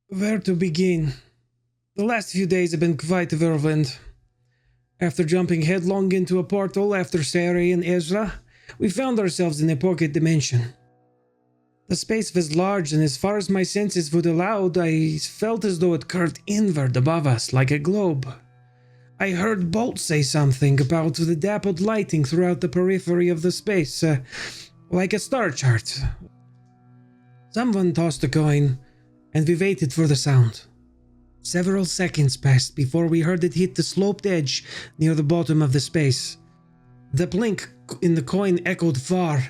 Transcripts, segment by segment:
Where to begin? The last few days have been quite a whirlwind. After jumping headlong into a portal after Torrey and Ezra, we found ourselves in a pocket dimension. The space was large, and as far as my senses would allow, I felt as though it curved inward above us like a globe. I heard Bolt say something about the dappled lighting throughout the periphery of the space, like a star chart. Someone tossed a coin, and we waited for the sound. Several seconds passed before we heard it hit the sloped edge near the bottom of the space. The blink in the coin echoed far.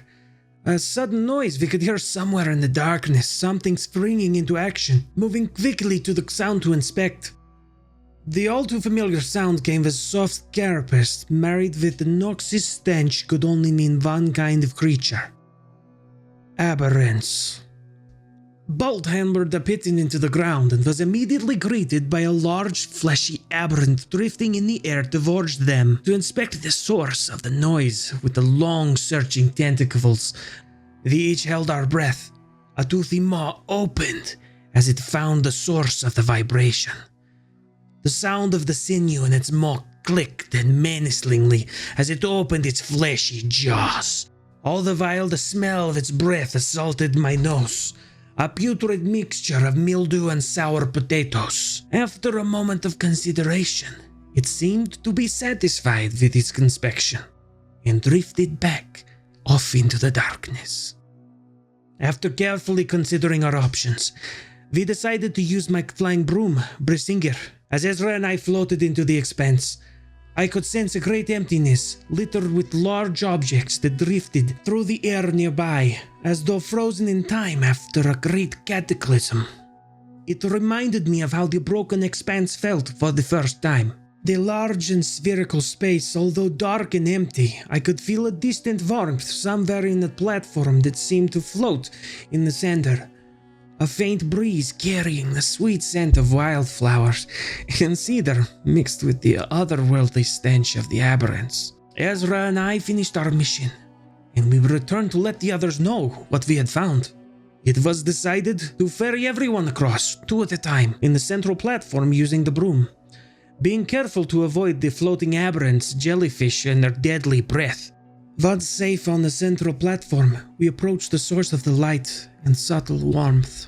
A sudden noise we could hear somewhere in the darkness, something springing into action, moving quickly to the sound to inspect. The all too familiar sound came with soft carapace, married with the noxious stench could only mean one kind of creature. Aberrants. Bolt hammered the piton into the ground and was immediately greeted by a large, fleshy aberrant drifting in the air towards them to inspect the source of the noise with the long, searching tentacles. We each held our breath. A toothy maw opened as it found the source of the vibration. The sound of the sinew in its maw clicked and menacingly as it opened its fleshy jaws. All the while, the smell of its breath assaulted my nose. A putrid mixture of mildew and sour potatoes. After a moment of consideration, it seemed to be satisfied with its inspection and drifted back off into the darkness. After carefully considering our options, we decided to use my flying broom, Brisinger. As Ezra and I floated into the expanse, I could sense a great emptiness, littered with large objects that drifted through the air nearby, as though frozen in time after a great cataclysm. It reminded me of how the broken expanse felt for the first time. The large and spherical space, although dark and empty, I could feel a distant warmth somewhere in the platform that seemed to float in the center. A faint breeze carrying the sweet scent of wildflowers and cedar mixed with the otherworldly stench of the aberrants. Ezra and I finished our mission, and we returned to let the others know what we had found. It was decided to ferry everyone across, 2 at a time, in the central platform using the broom, being careful to avoid the floating aberrants, jellyfish, and their deadly breath. Once safe on the central platform, we approached the source of the light and subtle warmth.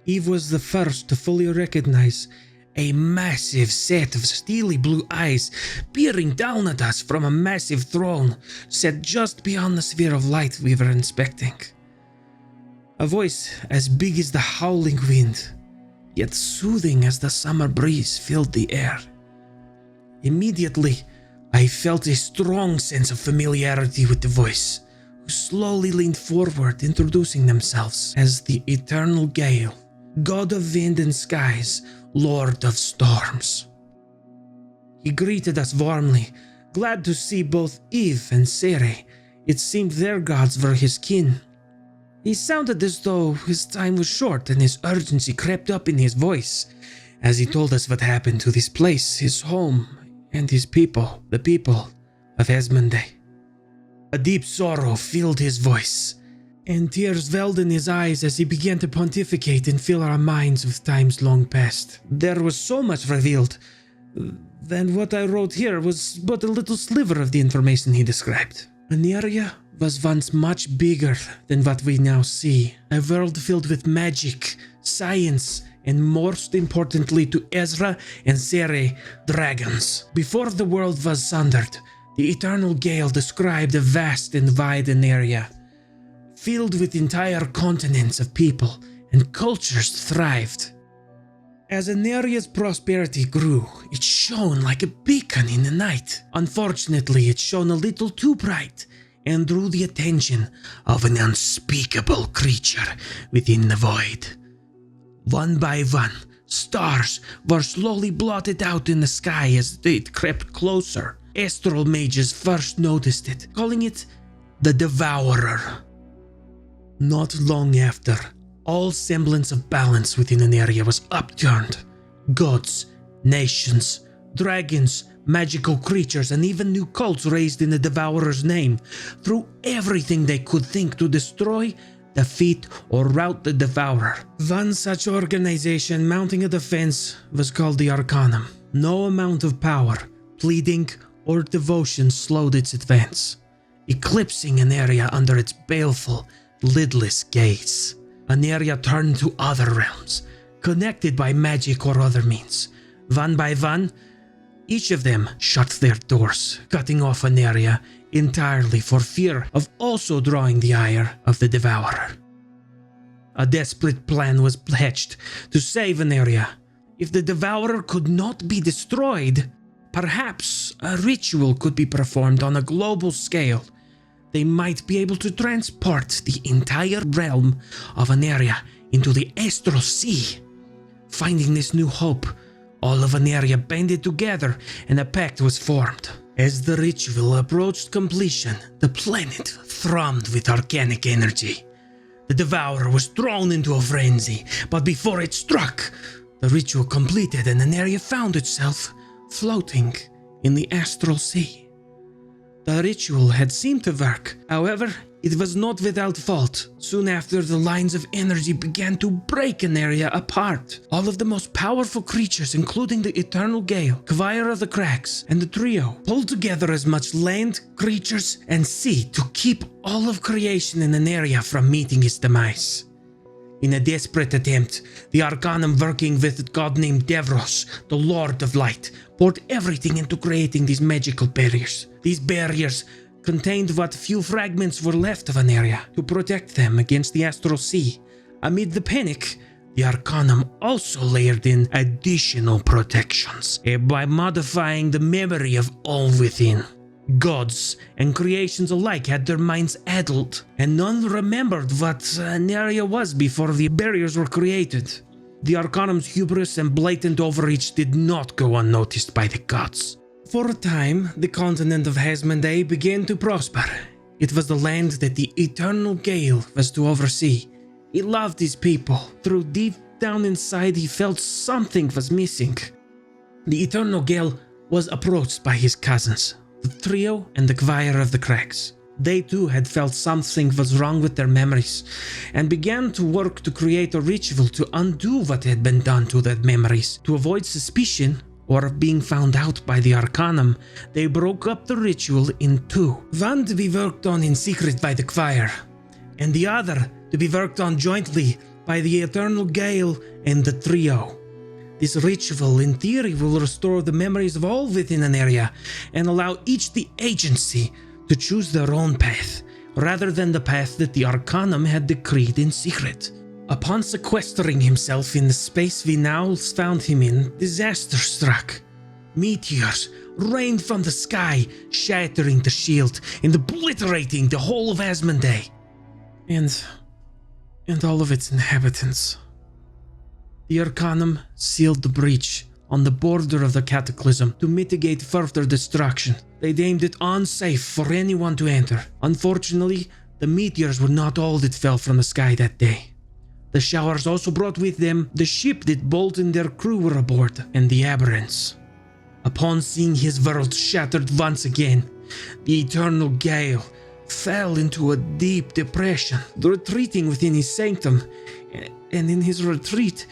Eve was the first to fully recognize a massive set of steely blue eyes peering down at us from a massive throne set just beyond the sphere of light we were inspecting. A voice as big as the howling wind, yet soothing as the summer breeze filled the air. Immediately, I felt a strong sense of familiarity with the voice, who slowly leaned forward, introducing themselves as the Eternal Gale, God of Wind and Skies, Lord of Storms. He greeted us warmly, glad to see both Eve and Seredan. It seemed their gods were his kin. He sounded as though his time was short, and his urgency crept up in his voice as he told us what happened to this place, his home, and his people, the people of Esmondé. A deep sorrow filled his voice, and tears welled in his eyes as he began to pontificate and fill our minds with times long past. There was so much revealed, then what I wrote here was but a little sliver of the information he described. Aneria was once much bigger than what we now see, a world filled with magic, science, and most importantly to Ezra and Seredan, dragons. Before the world was sundered, the Eternal Gale described a vast and wide area, filled with entire continents of people, and cultures thrived. As Aneria's prosperity grew, it shone like a beacon in the night. Unfortunately, it shone a little too bright and drew the attention of an unspeakable creature within the void. One by one, stars were slowly blotted out in the sky as it crept closer. Astral mages first noticed it, calling it the Devourer. Not long after, all semblance of balance within an area was upturned. Gods, nations, dragons, magical creatures, and even new cults raised in the Devourer's name threw everything they could think to destroy defeat, or rout the Devourer. One such organization mounting a defense was called the Arcanum. No amount of power, pleading, or devotion slowed its advance, eclipsing Aneria under its baleful, lidless gaze. Aneria turned to other realms, connected by magic or other means. One by one, each of them shut their doors, cutting off Aneria entirely for fear of also drawing the ire of the Devourer. A desperate plan was hatched to save Aneria. If the Devourer could not be destroyed, perhaps a ritual could be performed on a global scale. They might be able to transport the entire realm of Aneria into the Astral Sea. Finding this new hope, all of Aneria banded together and a pact was formed. As the ritual approached completion, the planet thrummed with arcanic energy. The Devourer was thrown into a frenzy, but before it struck, the ritual completed and Aneria found itself floating in the Astral Sea. The ritual had seemed to work, however, it was not without fault. Soon after, the lines of energy began to break Aneria apart. All of the most powerful creatures, including the Eternal Gale, Choir of the Cracks, and the Trio, pulled together as much land, creatures, and sea to keep all of creation in Aneria from meeting its demise. In a desperate attempt, the Arcanum, working with a god named Devros, the Lord of Light, poured everything into creating these magical barriers. These barriers contained what few fragments were left of Aneria to protect them against the Astral Sea. Amid the panic, the Arcanum also layered in additional protections by modifying the memory of all within. Gods and creations alike had their minds addled, and none remembered what Aneria was before the barriers were created. The Arcanum's hubris and blatant overreach did not go unnoticed by the gods. For a time, the continent of Hasmondai began to prosper. It was the land that the Eternal Gale was to oversee. He loved his people, though deep down inside he felt something was missing. The Eternal Gale was approached by his cousins, the Trio and the Choir of the Cracks. They too had felt something was wrong with their memories, and began to work to create a ritual to undo what had been done to their memories. To avoid suspicion or being found out by the Arcanum, they broke up the ritual in two. One to be worked on in secret by the Choir, and the other to be worked on jointly by the Eternal Gale and the Trio. This ritual, in theory, will restore the memories of all within Aneria and allow each the agency to choose their own path, rather than the path that the Arcanum had decreed in secret. Upon sequestering himself in the space we now found him in, disaster struck. Meteors rained from the sky, shattering the shield and obliterating the whole of Hasmondai. And all of its inhabitants. The Arcanum sealed the breach on the border of the cataclysm to mitigate further destruction. They deemed it unsafe for anyone to enter. Unfortunately, the meteors were not all that fell from the sky that day. The showers also brought with them the ship that Bolt and their crew were aboard, and the Aberrants. Upon seeing his world shattered once again, the Eternal Gale fell into a deep depression, retreating within his sanctum, and in his retreat,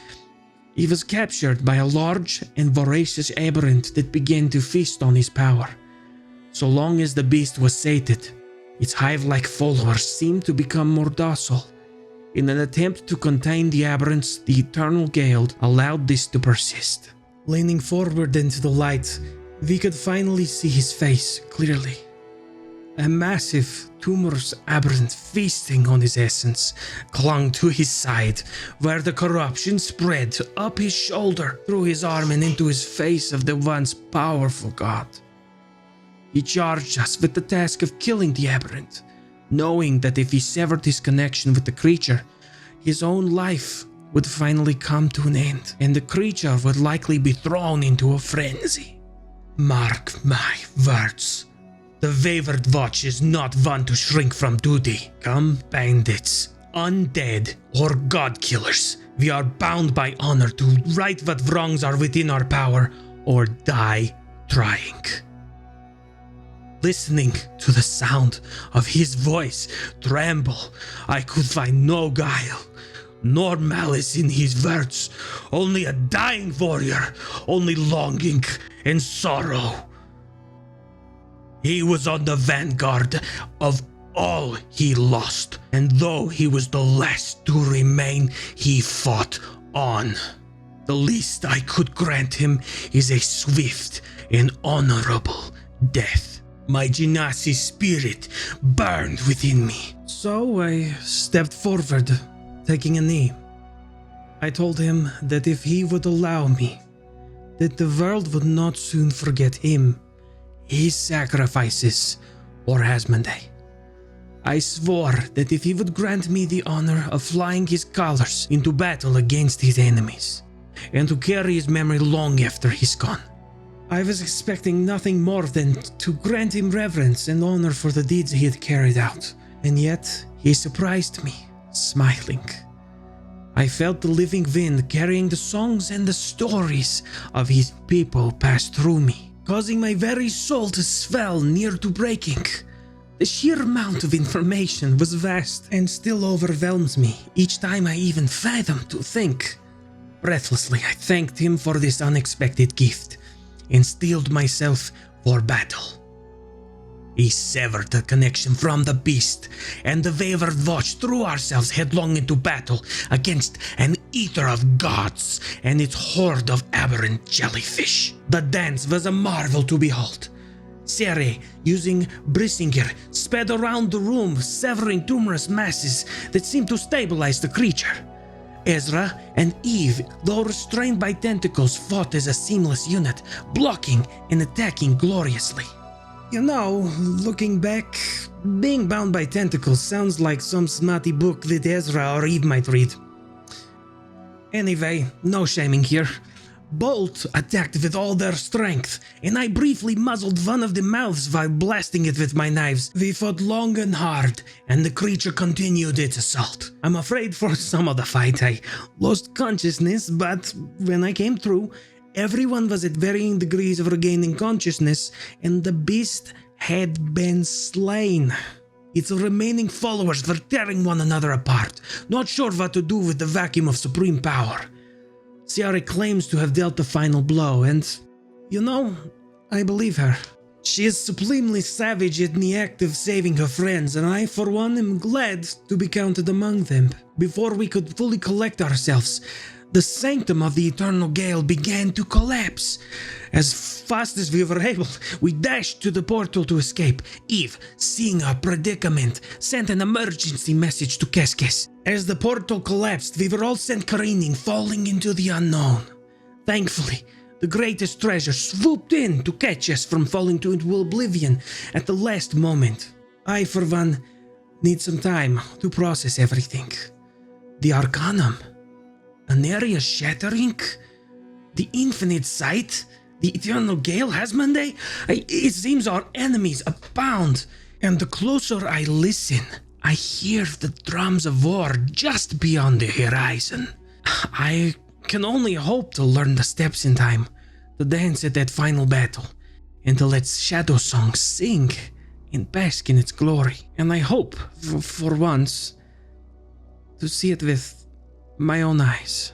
he was captured by a large and voracious aberrant that began to feast on his power. So long as the beast was sated, its hive-like followers seemed to become more docile. In an attempt to contain the aberrants, the Eternal Gale allowed this to persist. Leaning forward into the light, we could finally see his face clearly. A massive, tumorous aberrant feasting on his essence clung to his side, where the corruption spread up his shoulder, through his arm, and into his face of the once powerful god. He charged us with the task of killing the aberrant, knowing that if he severed his connection with the creature, his own life would finally come to an end, and the creature would likely be thrown into a frenzy. Mark my words. The Wayward Watch is not one to shrink from duty. Come bandits, undead, or god-killers, we are bound by honor to right what wrongs are within our power, or die trying. Listening to the sound of his voice tremble, I could find no guile, nor malice in his words, only a dying warrior, only longing and sorrow. He was on the vanguard of all he lost, and though he was the last to remain, he fought on. The least I could grant him is a swift and honorable death. My Genasi spirit burned within me. So I stepped forward, taking a knee. I told him that if he would allow me, that the world would not soon forget him, his sacrifices, or Asmodee. I swore that if he would grant me the honor of flying his colors into battle against his enemies, and to carry his memory long after he's gone. I was expecting nothing more than to grant him reverence and honor for the deeds he had carried out, and yet he surprised me, smiling. I felt the living wind carrying the songs and the stories of his people pass through me, causing my very soul to swell near to breaking. The sheer amount of information was vast and still overwhelms me each time I even fathom to think. Breathlessly, I thanked him for this unexpected gift and steeled myself for battle. He severed the connection from the beast, and the wayward watch threw ourselves headlong into battle against an eater of gods and its horde of aberrant jellyfish. The dance was a marvel to behold. Sere, using Brissinger, sped around the room, severing tumorous masses that seemed to stabilize the creature. Ezra and Eve, though restrained by tentacles, fought as a seamless unit, blocking and attacking gloriously. You know, looking back, being bound by tentacles sounds like some snotty book that Ezra or Eve might read. Anyway, no shaming here. Bolt attacked with all their strength, and I briefly muzzled one of the mouths while blasting it with my knives. We fought long and hard, and the creature continued its assault. I'm afraid for some of the fight I lost consciousness, but when I came through, everyone was at varying degrees of regaining consciousness, and the beast had been slain. Its remaining followers were tearing one another apart, not sure what to do with the vacuum of supreme power. Ciara claims to have dealt the final blow, and, you know, I believe her. She is supremely savage in the act of saving her friends, and I, for one, am glad to be counted among them. Before we could fully collect ourselves, the sanctum of the Eternal Gale began to collapse. As fast as we were able, we dashed to the portal to escape. Eve, seeing our predicament, sent an emergency message to Keskes. As the portal collapsed, we were all sent careening, falling into the unknown. Thankfully, the greatest treasure swooped in to catch us from falling into oblivion at the last moment. I, for one, need some time to process everything. The Arcanum, Aneria shattering, the Infinite Sight, the Eternal Gale, Asmodee. It seems our enemies abound, and the closer I listen, I hear the drums of war just beyond the horizon. I can only hope to learn the steps in time, to dance at that final battle, and to let Shadow Song sing and bask in its glory. And I hope, for once, to see it with my own eyes.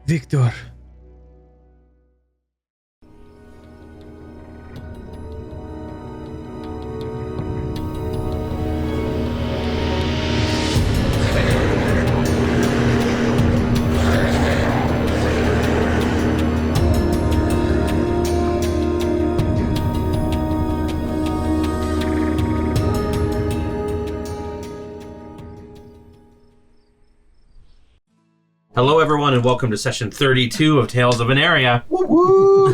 Victor. Hello, everyone, and welcome to session 32 of Tales of Aneria. Woo-woo!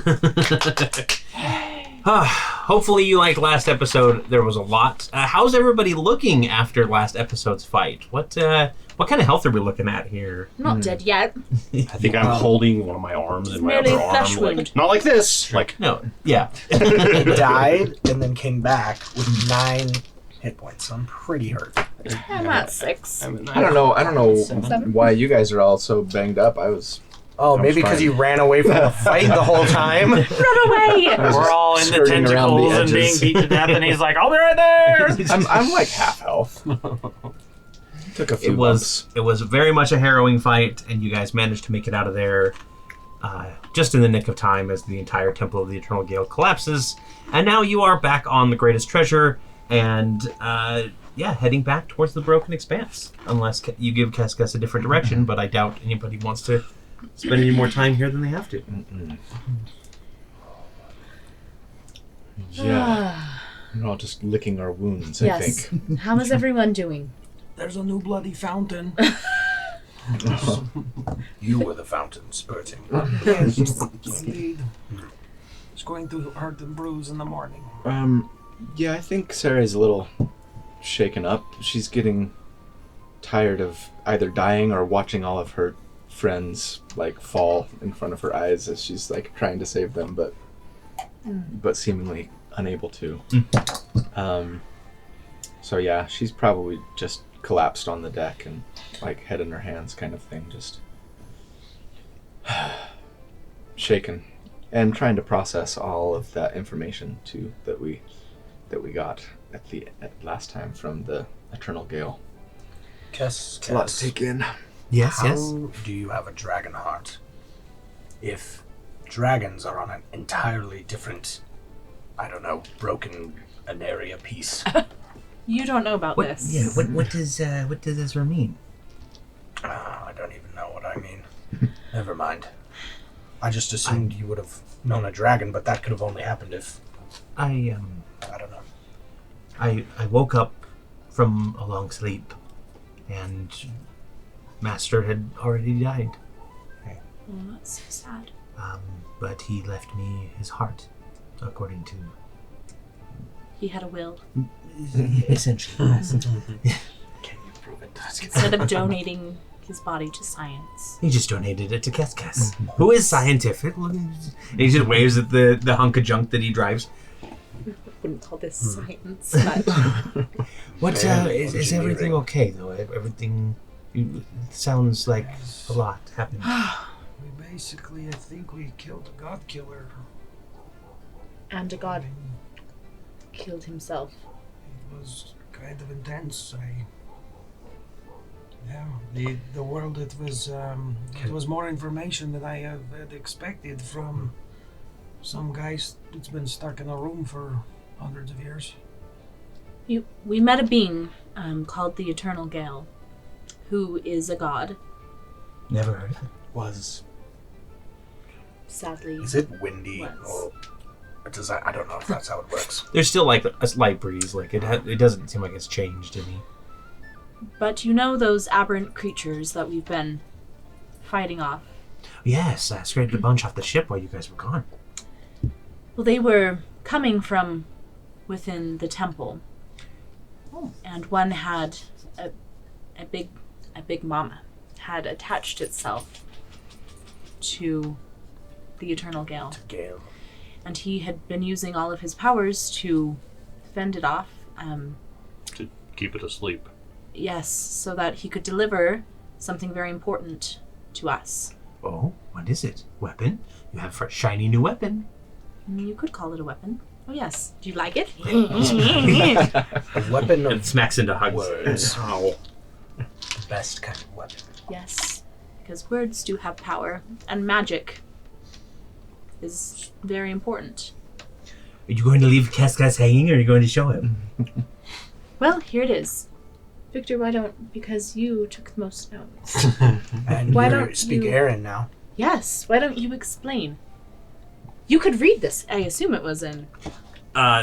Hopefully you liked last episode. There was a lot. How's everybody looking after last episode's fight? What kind of health are we looking at here? Not dead yet. I think I'm holding one of my arms in my Merely other a flesh arm. wound. Like, not like this. Like, No, yeah. He died and then came back with 9 hit points, so I'm pretty hurt. I'm at 6. I don't know why you guys are all so banged up. I was Oh, I'm maybe because fine. you ran away from the fight the whole time. Run away! We're all in the skirting around the tentacles and being edges. beat to death, and he's like, "I'll be right there." I'm like half health. Took a few It was very much a harrowing fight, and you guys managed to make it out of there just in the nick of time as the entire Temple of the Eternal Gale collapses. And now you are back on the Greatest Treasure, and heading back towards the Broken Expanse. Unless you give Keskus a different direction, but I doubt anybody wants to spend any more time here than they have to. Yeah. We're all just licking our wounds, I Yes. think. How is everyone doing? There's a new bloody fountain. You were the fountain spurting. Yes, indeed. It's going to hurt and bruise in the morning. Yeah, I think Sarah's a little shaken up. She's getting tired of either dying or watching all of her friends like fall in front of her eyes as she's like trying to save them, but seemingly unable to. So yeah, she's probably just collapsed on the deck and like head in her hands kind of thing, just shaken and trying to process all of that information too that we got at last time from the Eternal Gale. Kes, A lot to take in. Yes, how do you have a dragon heart if dragons are on an entirely different, I don't know, broken Aneria piece? You don't know about this. Yeah, what does Ezra mean? I don't even know what I mean. Never mind. I just assumed you would have known a dragon, but that could have only happened if, I don't know. I woke up from a long sleep, and Master had already died. Oh, that's so sad. But he left me his heart, according to He had a will. essentially. Yes. Can you prove it? Instead of donating his body to science. He just donated it to Keskus, who is scientific. And he just waves at the hunk of junk that he drives. Wouldn't call this science, but What is everything okay though? Everything sounds like a lot happened. We basically, I think we killed a god killer. and a god killed himself. It was kind of intense. The world, it was more information than I had expected from some guys that's been stuck in a room for hundreds of years. We met a being called the Eternal Gale, who is a god. Never heard of it. Was Sadly, is it windy Was. or does that? I don't know if that's how it works. There's still like a slight breeze. Like it doesn't seem like it's changed any. but you know those aberrant creatures that we've been fighting off. Yes, I scraped a bunch off the ship while you guys were gone. Well, they were coming from within the temple, and one had a big mama had attached itself to the Eternal Gale. Gale. And he had been using all of his powers to fend it off. To keep it asleep. Yes, so that he could deliver something very important to us. Oh, what is it? Weapon? You have a shiny new weapon. You could call it a weapon. Oh yes. Do you like it? A weapon It of smacks into hugs. words. Ow. The best kind of weapon. Yes, because words do have power, and magic is very important. Are you going to leave Keskus hanging, or are you going to show him? Well, here it is. Victor, why don't... Because you took the most notes. And Why you don't speak you- Aaron now. Yes, why don't you explain? You could read this. I assume it was in...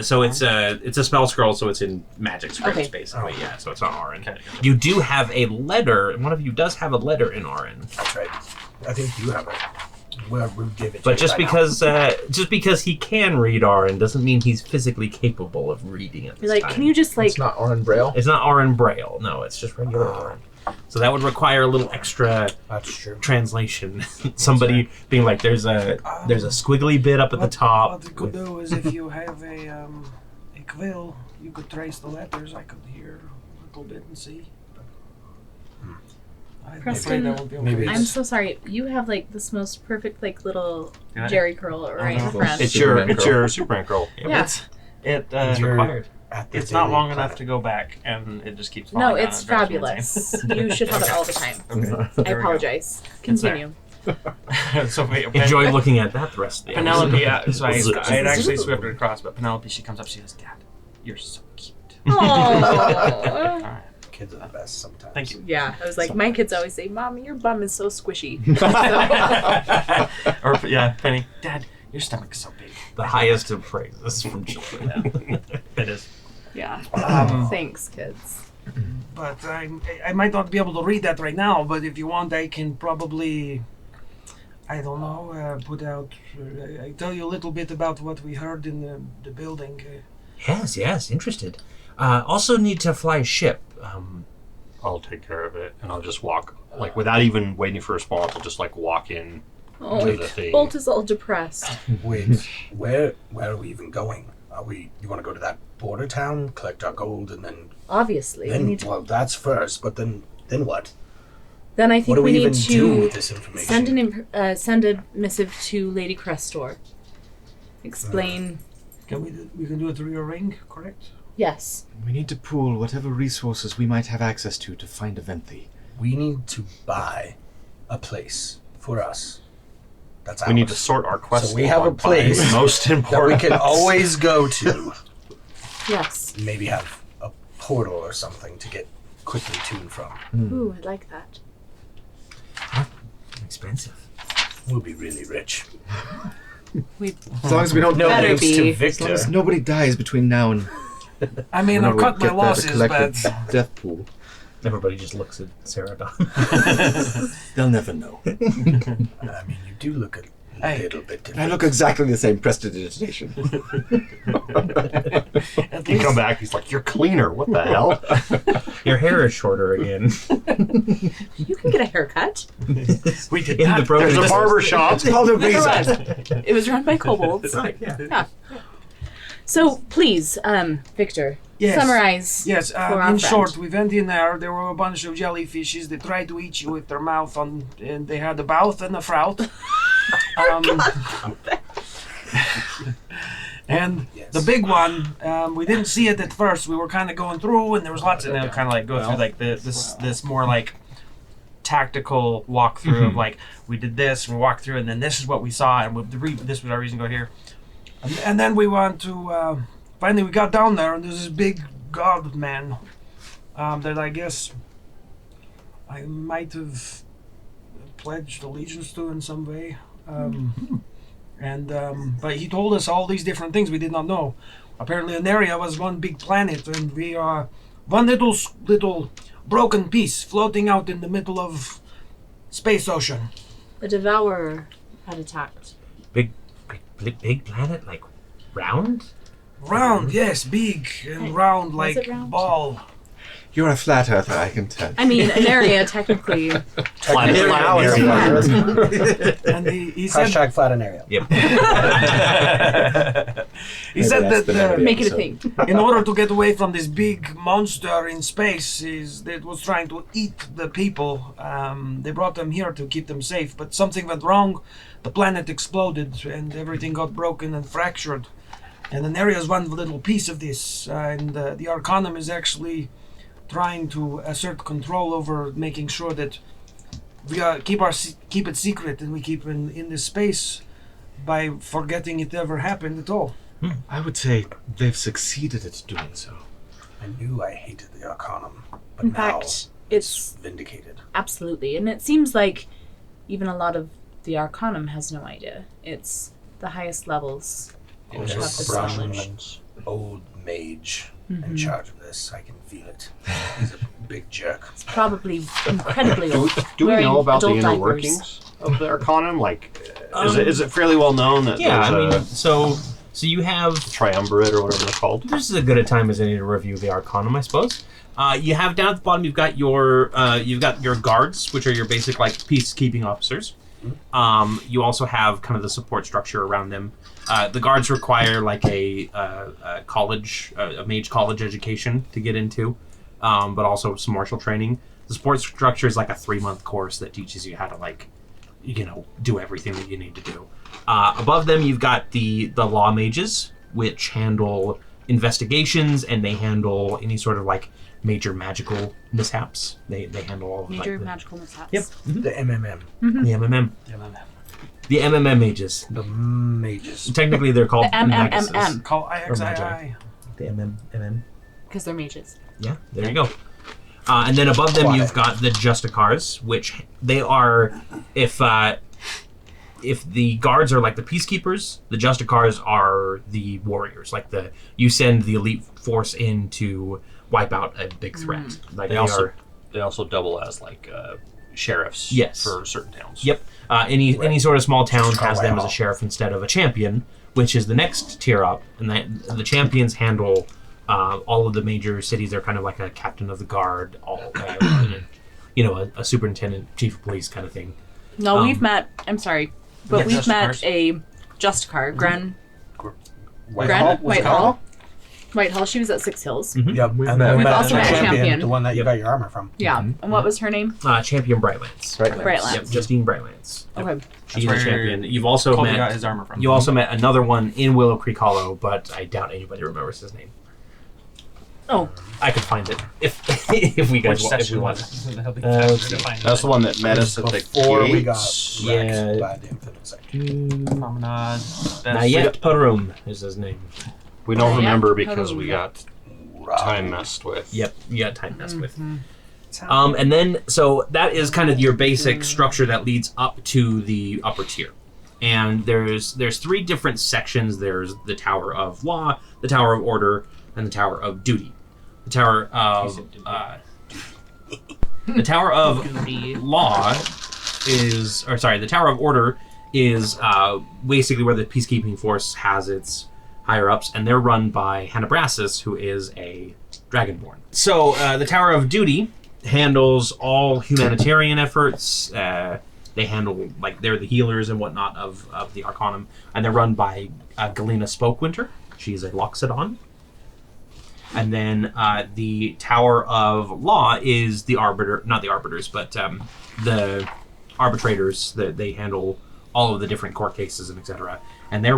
So it's a spell scroll, so it's in magic scripts, Okay. basically. Yeah, so it's on Arin. You do have a letter. One of you does have a letter in Arin. That's right. I think you have it. We'll give it to But you just because he can read Arin doesn't mean he's physically capable of reading it. You're like, can you just like... It's not Oren Braille. It's not Arin Braille. No, it's just regular Arin. So that would require a little extra That's true. translation. Somebody being like, there's a squiggly bit up at the top. What you could do is if you have a quill, you could trace the letters. I could hear a little bit and see. I'm Preston, afraid I won't be able maybe to. I'm so sorry. You have like this most perfect like little Yeah. jerry curl right in no. front. It's Superman your curl. Superman curl. Yeah. It's You're required. at the It's not Daily long enough Planet. to go back, and it just keeps No, falling down. it's It drives me insane. fabulous. You should have it all the time. Okay. I There we go. apologize. It's there. Continue. So Enjoy looking at that the rest of the Penelope, yeah. So I Zip. had actually swifted across, but Penelope, she comes up, she goes, Dad, you're so cute. Oh. Alright. Kids are the best sometimes. Thank you. Yeah, I was like, my kids always say, "Mommy, your bum is so squishy." Or yeah, Penny, Dad, your stomach is so big. The highest of praises from children. It is. Yeah. Thanks, kids. But I might not be able to read that right now, but if you want, I can probably, I don't know, put out, I tell you a little bit about what we heard in the building. Yes, interested. Also need to fly a ship. I'll take care of it, and I'll just walk, like, without even waiting for a response, I'll just, like, walk in Oh, to the thing. Bolt is all depressed. Wait, where are we even going? You want to go to that border town, collect our gold, and then Obviously, we then need to. well, that's first. But then what? Then I What think do we we need even do to with this information? send a missive to Lady Crestor. Explain. We can do it through your ring, correct? Yes. We need to pool whatever resources we might have access to find a Venthy. We need to buy a place for us. That's ours. We need to sort our quests. So we have a along by place most that we important. can always go to. Yes. Maybe have a portal or something to get quickly to and from. Ooh, I like that. Expensive. We'll be really rich. We As long as we don't No Better thanks be. to As long Victor. as nobody dies between now and I mean, whenever I've we cut my get losses, that but collective death pool. Everybody just looks at Seredan. They'll never know. I mean, you do look a Hey. little bit different. I look exactly the same prestidigitation. at You least come back, he's like, you're cleaner. What the hell? Your hair is shorter again. You can get a haircut. we did In not. the broken There's a barber shop. It's called a There razor. was. It was run by kobolds. Yeah. So please, Victor, Yes. summarize. Yes, for our in friend. short, we went in there. There were a bunch of jellyfishes that tried to eat you with their mouth on, and they had a mouth and a frout. And Yes. the big one, we didn't see it at first. We were kind of going through, and there was lots of them. Kind of like go through like this more like tactical walkthrough of like we did this and we walked through and then this is what we saw and this was our reason to go here. And then we went to, finally we got down there, and there's this big god man that I guess I might have pledged allegiance to in some way. But he told us all these different things we did not know. Apparently Aneria was one big planet, and we are one little broken piece floating out in the middle of space ocean. The Devourer had attacked. big planet, like round. Round, yes, big and round Was like it round? ball. You're a flat earther, I can tell. I mean, Aneria technically. Planet now it's And he said Hashtag flat Aneria. Yep. he said that's that the name of the Make it a episode. thing. in order to get away from this big monster in space that was trying to eat the people, they brought them here to keep them safe. But something went wrong. The planet exploded and everything got broken and fractured. And Aneria is one little piece of this. And the Arcanum is actually trying to assert control over making sure that we keep it secret, and we keep in this space by forgetting it ever happened at all. I would say they've succeeded at doing so. I knew I hated the Arcanum, but In now fact, it's vindicated. absolutely, and it seems like even a lot of the Arcanum has no idea. It's the highest levels. There's have this knowledge. some old mage in charge of this. I can feel it. He's a big jerk. It's probably incredibly Do we, old. do we Wearing know about the adult inner diapers. workings of the Arcanum? Like, is it fairly well known that Yeah, I there's mean, a so you have. triumvirate or whatever they're called? This is as good a time as any to review the Arcanum, I suppose. You have down at the bottom, you've got your guards, which are your basic like peacekeeping officers. You also have kind of the support structure around them. The guards require like a college, a mage college education to get into, but also some martial training. The support structure is like a 3-month course that teaches you how to like, do everything that you need to do. Above them, you've got the law mages, which handle investigations, and they handle any sort of like major magical mishaps. They handle all of Major like, magical mishaps. Yep. The MMM. The MMM. The MMM mages. The mages. Technically, they're called The maguses. MMM. Call Or magi. IXII. The MMM. Because they're mages. Yeah, there you go. And then above them, you've got the Justicars, which they are, if the guards are like the peacekeepers, the Justicars are the warriors. Like you send the elite force in to wipe out a big threat. Like They also double as like sheriffs for certain towns. Yep. Any sort of small town has them as a sheriff instead of a champion, which is the next tier up. And the champions handle all of the major cities. They're kind of like a captain of the guard, a superintendent, chief of police kind of thing. No, we've met. I'm sorry, but we've met Justicars. a Justicar, Whitehall. Whitehall. She was at Six Hills. Yeah, We've also met a champion. the one that you got your armor from. Yeah, and what was her name? Champion Brightlands. Brightlands. Yep, Justine Brightlands. Yep. Okay. She's a where champion. You've also Colby met. got his armor from. You also met another one in Willow Creek Hollow, but I doubt anybody remembers his name. Oh, I could find it if we guys Which want. If we section want. was it? It'll be let's faster to find That's the one that met us at the Before we got gates. wrecked by the infinite section. Promenade. Nayet Patron is his name. We don't Yeah. remember because Totally. we got time messed with. Yep, you got time messed with. And then, so that is kind of your basic structure that leads up to the upper tier. And there's 3 different sections. There's the Tower of Law, the Tower of Order, and the Tower of Duty. The Tower of the Tower of Law the Tower of Order is basically where the peacekeeping force has its higher ups, and they're run by Hanabrasis, who is a Dragonborn. So the Tower of Duty handles all humanitarian efforts. They handle, like, they're the healers and whatnot of the Arcanum, and they're run by Galena Spokewinter. She's a Loxodon. And then the Tower of Law is the not the Arbiters, but the Arbitrators. They handle all of the different court cases and etc. And their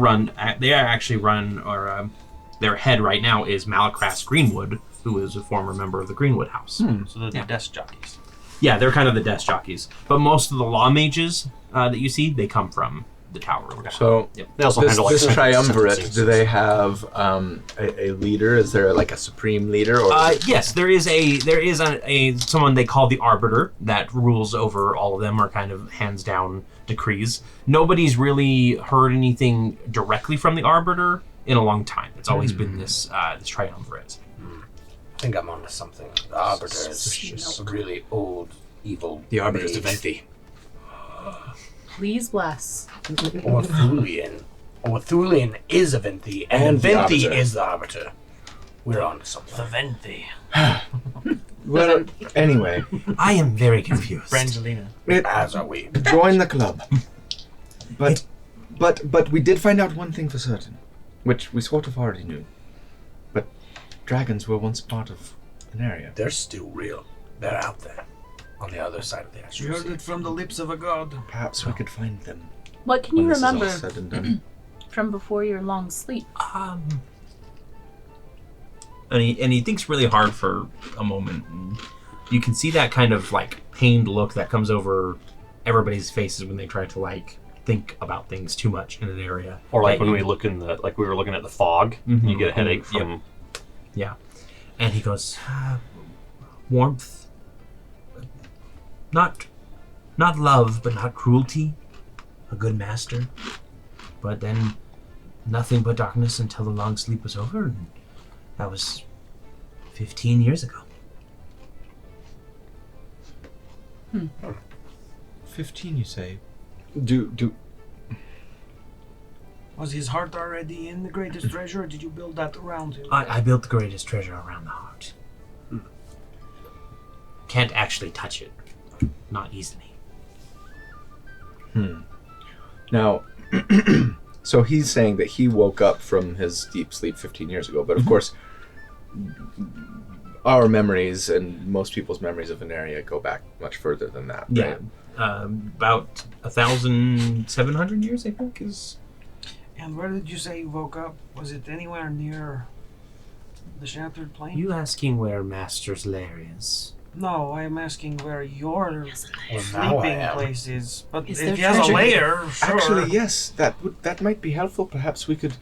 head right now is Malacras Greenwood, who is a former member of the Greenwood House. So they're the desk jockeys. Yeah, they're kind of the desk jockeys. But most of the law mages that you see, they come from the Tower. So They also handle like this triumvirate, sentencing. do they have a leader? Is there like a supreme leader? Or Yes, there is someone they call the Arbiter that rules over all of them, or kind of hands down decrees. Nobody's really heard anything directly from the Arbiter in a long time. It's always been this triumvirate. I think I'm onto something. The Arbiter is a really old, evil. the Arbiter's mage. of Venti. please bless. Orthulian. Orthulian is a Venti, and the Venti Arbiter. is the Arbiter. We're on to something. Venti. Well, anyway, I am very confused. Brangelina. As are we. join the club. But we did find out one thing for certain, which we sort of already knew. But dragons were once part of Aneria. They're still real. They're out there. On the other side of the You astral heard sea. it from the lips of a god. Perhaps we could find them What can you when this is all remember said and done. from before your long sleep? And he thinks really hard for a moment. And you can see that kind of like pained look that comes over everybody's faces when they try to like think about things too much in an area. Or like that when you- we look we were looking at the fog, Mhm. you get a headache from. Yeah. And he goes, warmth. Not love, but not cruelty. A good master. But then nothing but darkness until the long sleep was over. And that was 15 years ago. 15, you say? Do Was his heart already in the greatest treasure, or did you build that around him? I built the greatest treasure around the heart. Can't actually touch it. Not easily. now? So he's saying that he woke up from his deep sleep 15 years ago, but of course, our memories and most people's memories of Aneria go back much further than that. Yeah. Right? About 1,700 years, I think, is... And where did you say you woke up? Was it anywhere near the Shattered Plane? You asking where Master's lair is? No, I am asking where your Now I sleeping am. place is. But Is if there he has a treasure? lair, sure. Actually, yes, that might be helpful. Perhaps we could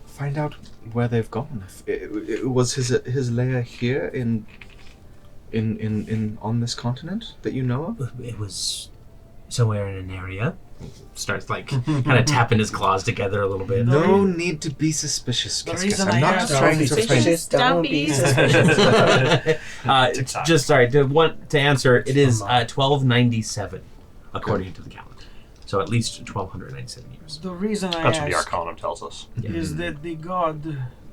find out where they've gone. If it was his lair here in on this continent that you know of? It was somewhere in Aneria. Starts like kind of tapping his claws together a little bit. No need to be suspicious, The Kiss. reason I'm I not asked- trying to Suspicious. find. Don't be suspicious. Just sorry to answer. It is 1297 according to the calendar. So at least 1297 years. The reason I That's what the asked Arcanum tells us. is that the god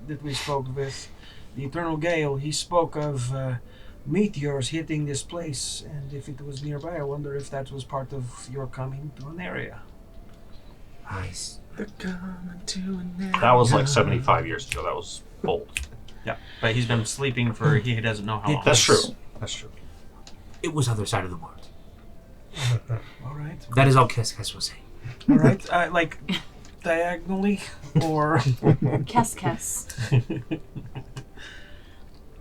that we spoke with, the Eternal Gale, he spoke of meteors hitting this place, and if it was nearby, I wonder if that was part of your coming to an area. Nice. That was like 75 years ago. That was bold. Yeah, but he's been sleeping for he doesn't know how long. That's true. That's true. It was other side of the world. All right. That is all Kiss was saying. All right. Like diagonally or. Kes.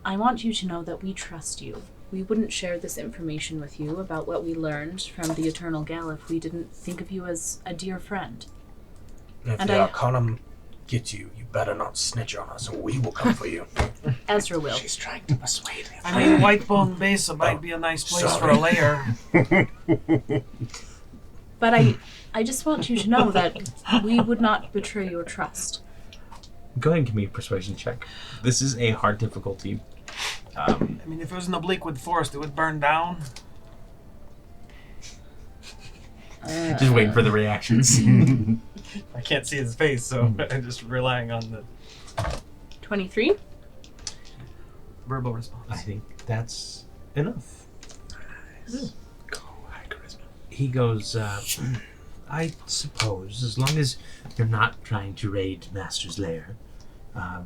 I want you to know that we trust you. We wouldn't share this information with you about what we learned from the Eternal Gale if we didn't think of you as a dear friend. If And the I- Arcanum gets you, you better not snitch on us, or we will come for you. Ezra will. She's trying to persuade him. I mean, Whitebone Mesa might be a nice place for a lair. But I just want you to know that we would not betray your trust. Go ahead and give me a persuasion check. This is a hard difficulty. I mean, if it was in the Bleakwood Forest, it would burn down. Just waiting for the reactions. I can't see his face, so I'm just relying on the 23? verbal response. I think that's enough. Nice. Go, high charisma. He goes, I suppose, as long as you're not trying to raid Master's lair, I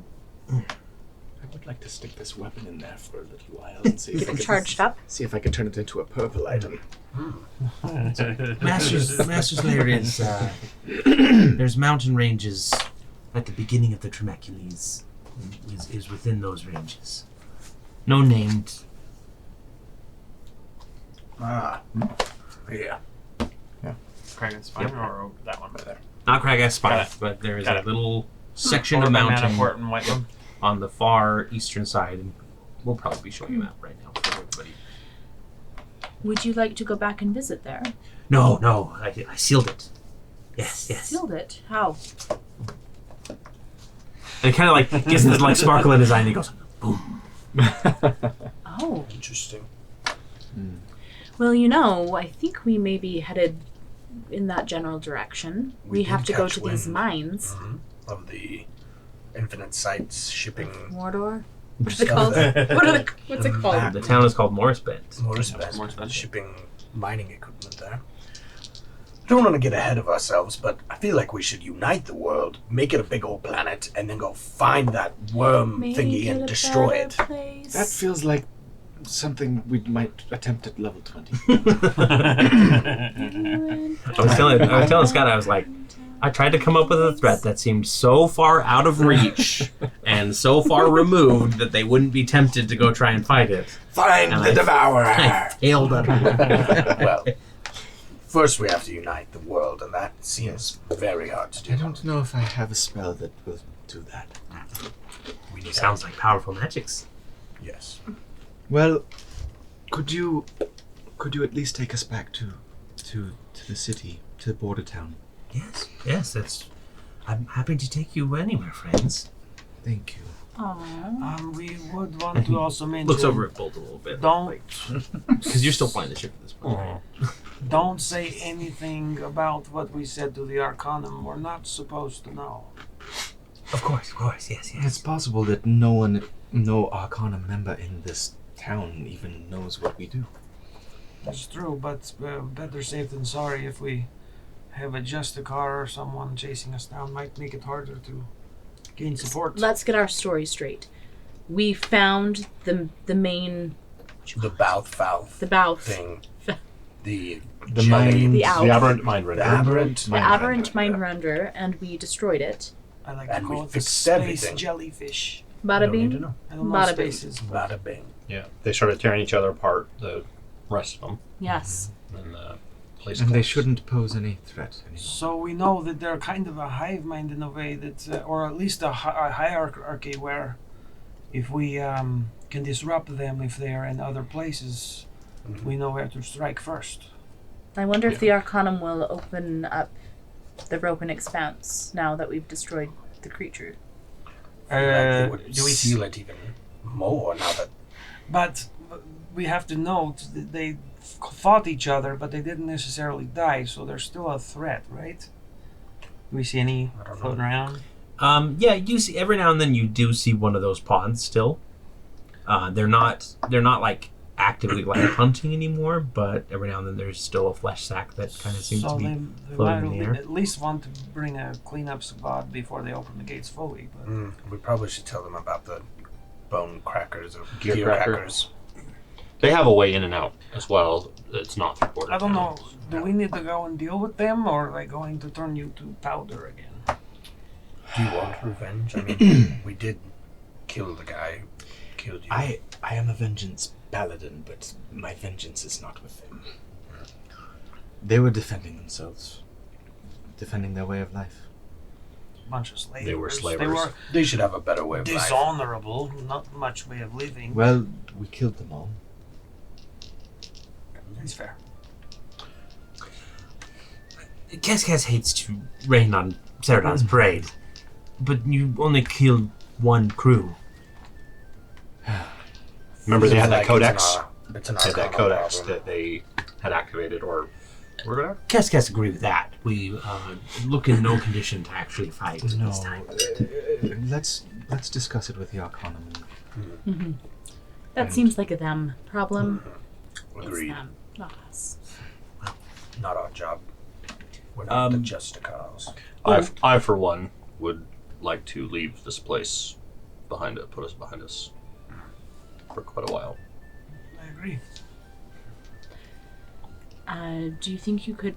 would like to stick this weapon in there for a little while and see if I Get it can charged up? see if I can turn it into a purple item. Master's lair is, there's mountain ranges at the beginning of the Tremecules, is within those ranges. No named. Ah. Yeah. Kragan's Spine or that one? Right there. Not Crag Spire, Got it. but there is Got a it. little section Over of by mountain Manaport and Whitebone. on the far eastern side, and we'll probably be showing you a map right now for everybody. Would you like to go back and visit there? No, I sealed it. Yes. Sealed it. How? And it kind of like gets this like sparkle in his eye, and he goes, boom. Oh. Interesting. Well, you know, I think we may be headed in that general direction. We We have did to go catch to these wind. mines. Of the Infinite Sights shipping Mordor? What's it called? What's it called? The town is called Morris Bend. Morris Bend, shipping mining equipment there. I don't want to get ahead of ourselves, but I feel like we should unite the world, make it a big old planet, and then go find that worm thingy and destroy it. That feels like something we might attempt at level 20. I was telling Scott, I was like, I tried to come up with a threat that seemed so far out of reach and so far removed that they wouldn't be tempted to go try and fight it. Find And the I Devourer! failed utterly. Well, first we have to unite the world, and that seems very hard to do. I don't know if I have a spell that will do that. We need Sounds like powerful magics. Yes. Well, could you at least take us back to the city, to the border town? Yes, I'm happy to take you anywhere, friends. Thank you. Aww. We would want to also mention. Looks over at Bolt a little bit. Don't Because you're still flying the ship at this point. Right? don't say anything about what we said to the Arcanum. We're not supposed to know. Of course, yes. It's possible that no Arcana member in this town even knows what we do. That's true, but better safe than sorry. If we have a Justicar or someone chasing us down, might make it harder to gain support. Let's get our story straight. We found the main... The Bouth The Bouth. thing. The aberrant mind render. The aberrant mind render, and we destroyed it. I like And to we call it the fixed space everything. jellyfish. Bada need to bing. know. I don't know Bada bing. spaces. Bada bing. Yeah, they started tearing each other apart. The rest of them, Yes. and the place. And they collapsed. shouldn't pose any threat anymore. So we know that they're kind of a hive mind in a way that, or at least a hierarchy where if we can disrupt them if they are in other places, we know where to strike first. I wonder if the Arcanum will open up the broken expanse now that we've destroyed the creature. They would do we seal it even more now that... But we have to note that they fought each other, but they didn't necessarily die, so they're still a threat, right? Do we see any floating around? Yeah, you see every now and then you do see one of those ponds still. They're not like actively like hunting anymore, but every now and then there's still a flesh sack that kind of seems to be they floating in the air. at least want to bring a cleanup squad before they open the gates fully. But we probably should tell them about the bone crackers or Gear gear cracker. crackers. They have a way in and out as well. It's not through border. I don't know. Do we need to go and deal with them, or are they going to turn you to powder again? Do you want revenge? I mean, we did kill the guy who killed you. I am a vengeance paladin, but my vengeance is not with them. They were defending themselves, defending their way of life. Bunch of slavers. They were They slavers. were They should have a better way of life. dishonorable. Not much way of living. Well, we killed them all. It's fair. Cascas hates to rain on Seredan's parade, but you only killed one crew. Remember they had that Like, codex? It's an They had that Arcanum codex problem. that they had activated or whatever. Cascas agree with that. We look in no condition to actually fight No, this time. let's discuss it with the Arcanum. That seems like a them problem. It's Agreed. them, not us. Not our job. We're not the Justicars. I for one would like to leave this place behind it, put us behind us for quite a while. I agree. Do you think you could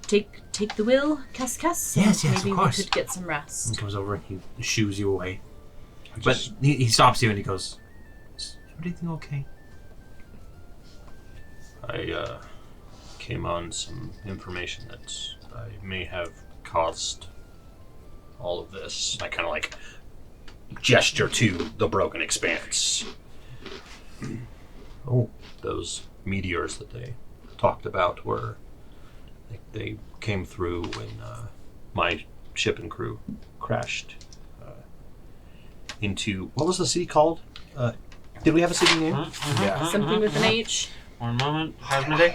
take the will, Cascas? Yes, Maybe of course. we could get some rest. He comes over and he shoos you away. But he stops you and he goes, "Is everything okay?" I came on some information that I may have caused all of this. I kind of like gesture to the broken expanse. Oh, Those meteors that they talked about were they came through when my ship and crew crashed into what was the city called? Did we have a city name? Yeah. Something with an H. One moment. Hasmode?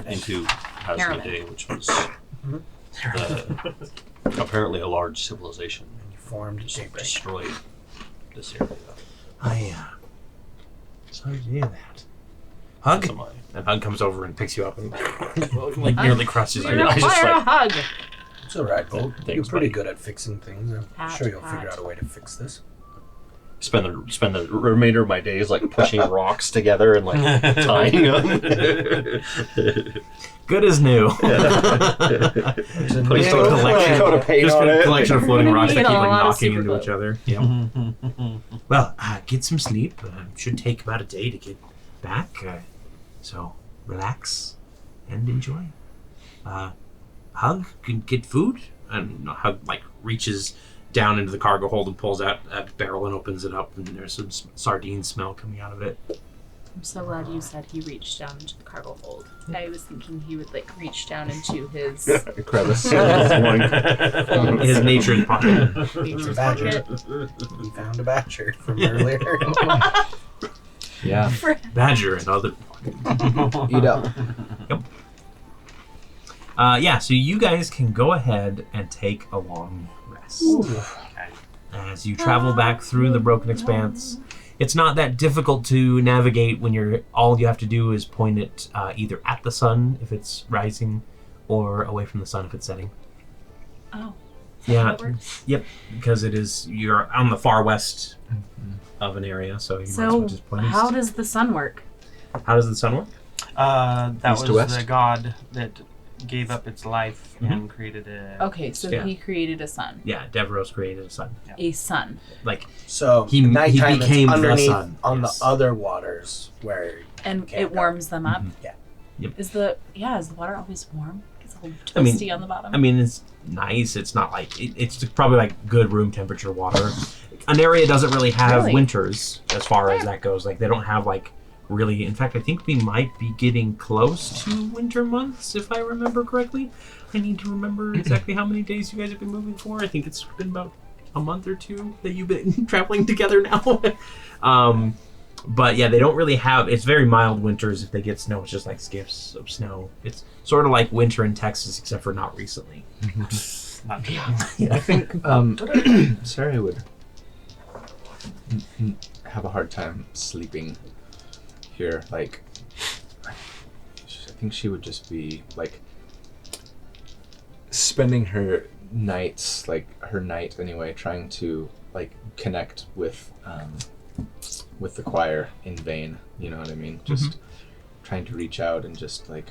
Into Hazmade, which was apparently a large civilization. You formed Just daybreak. destroyed this area. Sorry to hear that. Hug? Some And Hug comes over and picks you up and like nearly crushes you. You're I just fire a like- hug. It's alright, Bolt. You're Thanks, pretty buddy. good at fixing things. I'm Pat, sure you'll pat. figure out a way to fix this. spend the remainder of my days like pushing rocks together and like tying them. Good as new. Putting Just a collection, coat of paint just on a it. collection of floating We're gonna rocks that need keep a like lot of knocking super into glue. each other. Yeah. Well, get some sleep. Should take about a day to get back. So relax and enjoy. Hug can get food, and Hug like reaches down into the cargo hold and pulls out a barrel and opens it up, and there's some sardine smell coming out of it. I'm so glad you said he reached down into the cargo hold. I was thinking he would like reach down into his Crevice. His nature's pocket. nature's Badger. pocket. We found a badger from earlier. Yeah. Badger and other. Eat up. Yeah, so you guys can go ahead and take a long rest. As you travel back through the Broken Expanse, it's not that difficult to navigate when all you have to do is point it either at the sun if it's rising or away from the sun if it's setting. Oh. Yeah. How it works? Yep, because you're on the far west of an area, so you might as well So, just point how east. does the sun work? How does the sun work? That East to was west? the god that gave up its life and created a. Okay, so Yeah. he created a sun. Yeah, Devros created a sun. A sun. Like, So He nighttime became it's the underneath sun, on yes. the other waters where And can't it go. warms them up. Yeah. Yep. Is the water always warm? It's all I mean- toasty on the bottom. I mean, it's nice. It's not like it's probably like good room temperature water. Aneria doesn't really have Really? winters as far as that goes. Like they don't have like really. In fact, I think we might be getting close to winter months if I remember correctly. I need to remember exactly how many days you guys have been moving for. I think it's been about a month or two that you've been traveling together now. But yeah, they don't really have. It's very mild winters. If they get snow, it's just like skips of snow. It's sort of like winter in Texas, except for not recently. Not true. I think Sarah would have a hard time sleeping here. Like, I think she would just be like spending her nights, like her night anyway, trying to like connect with the choir in vain. You know what I mean? Just trying to reach out and just like,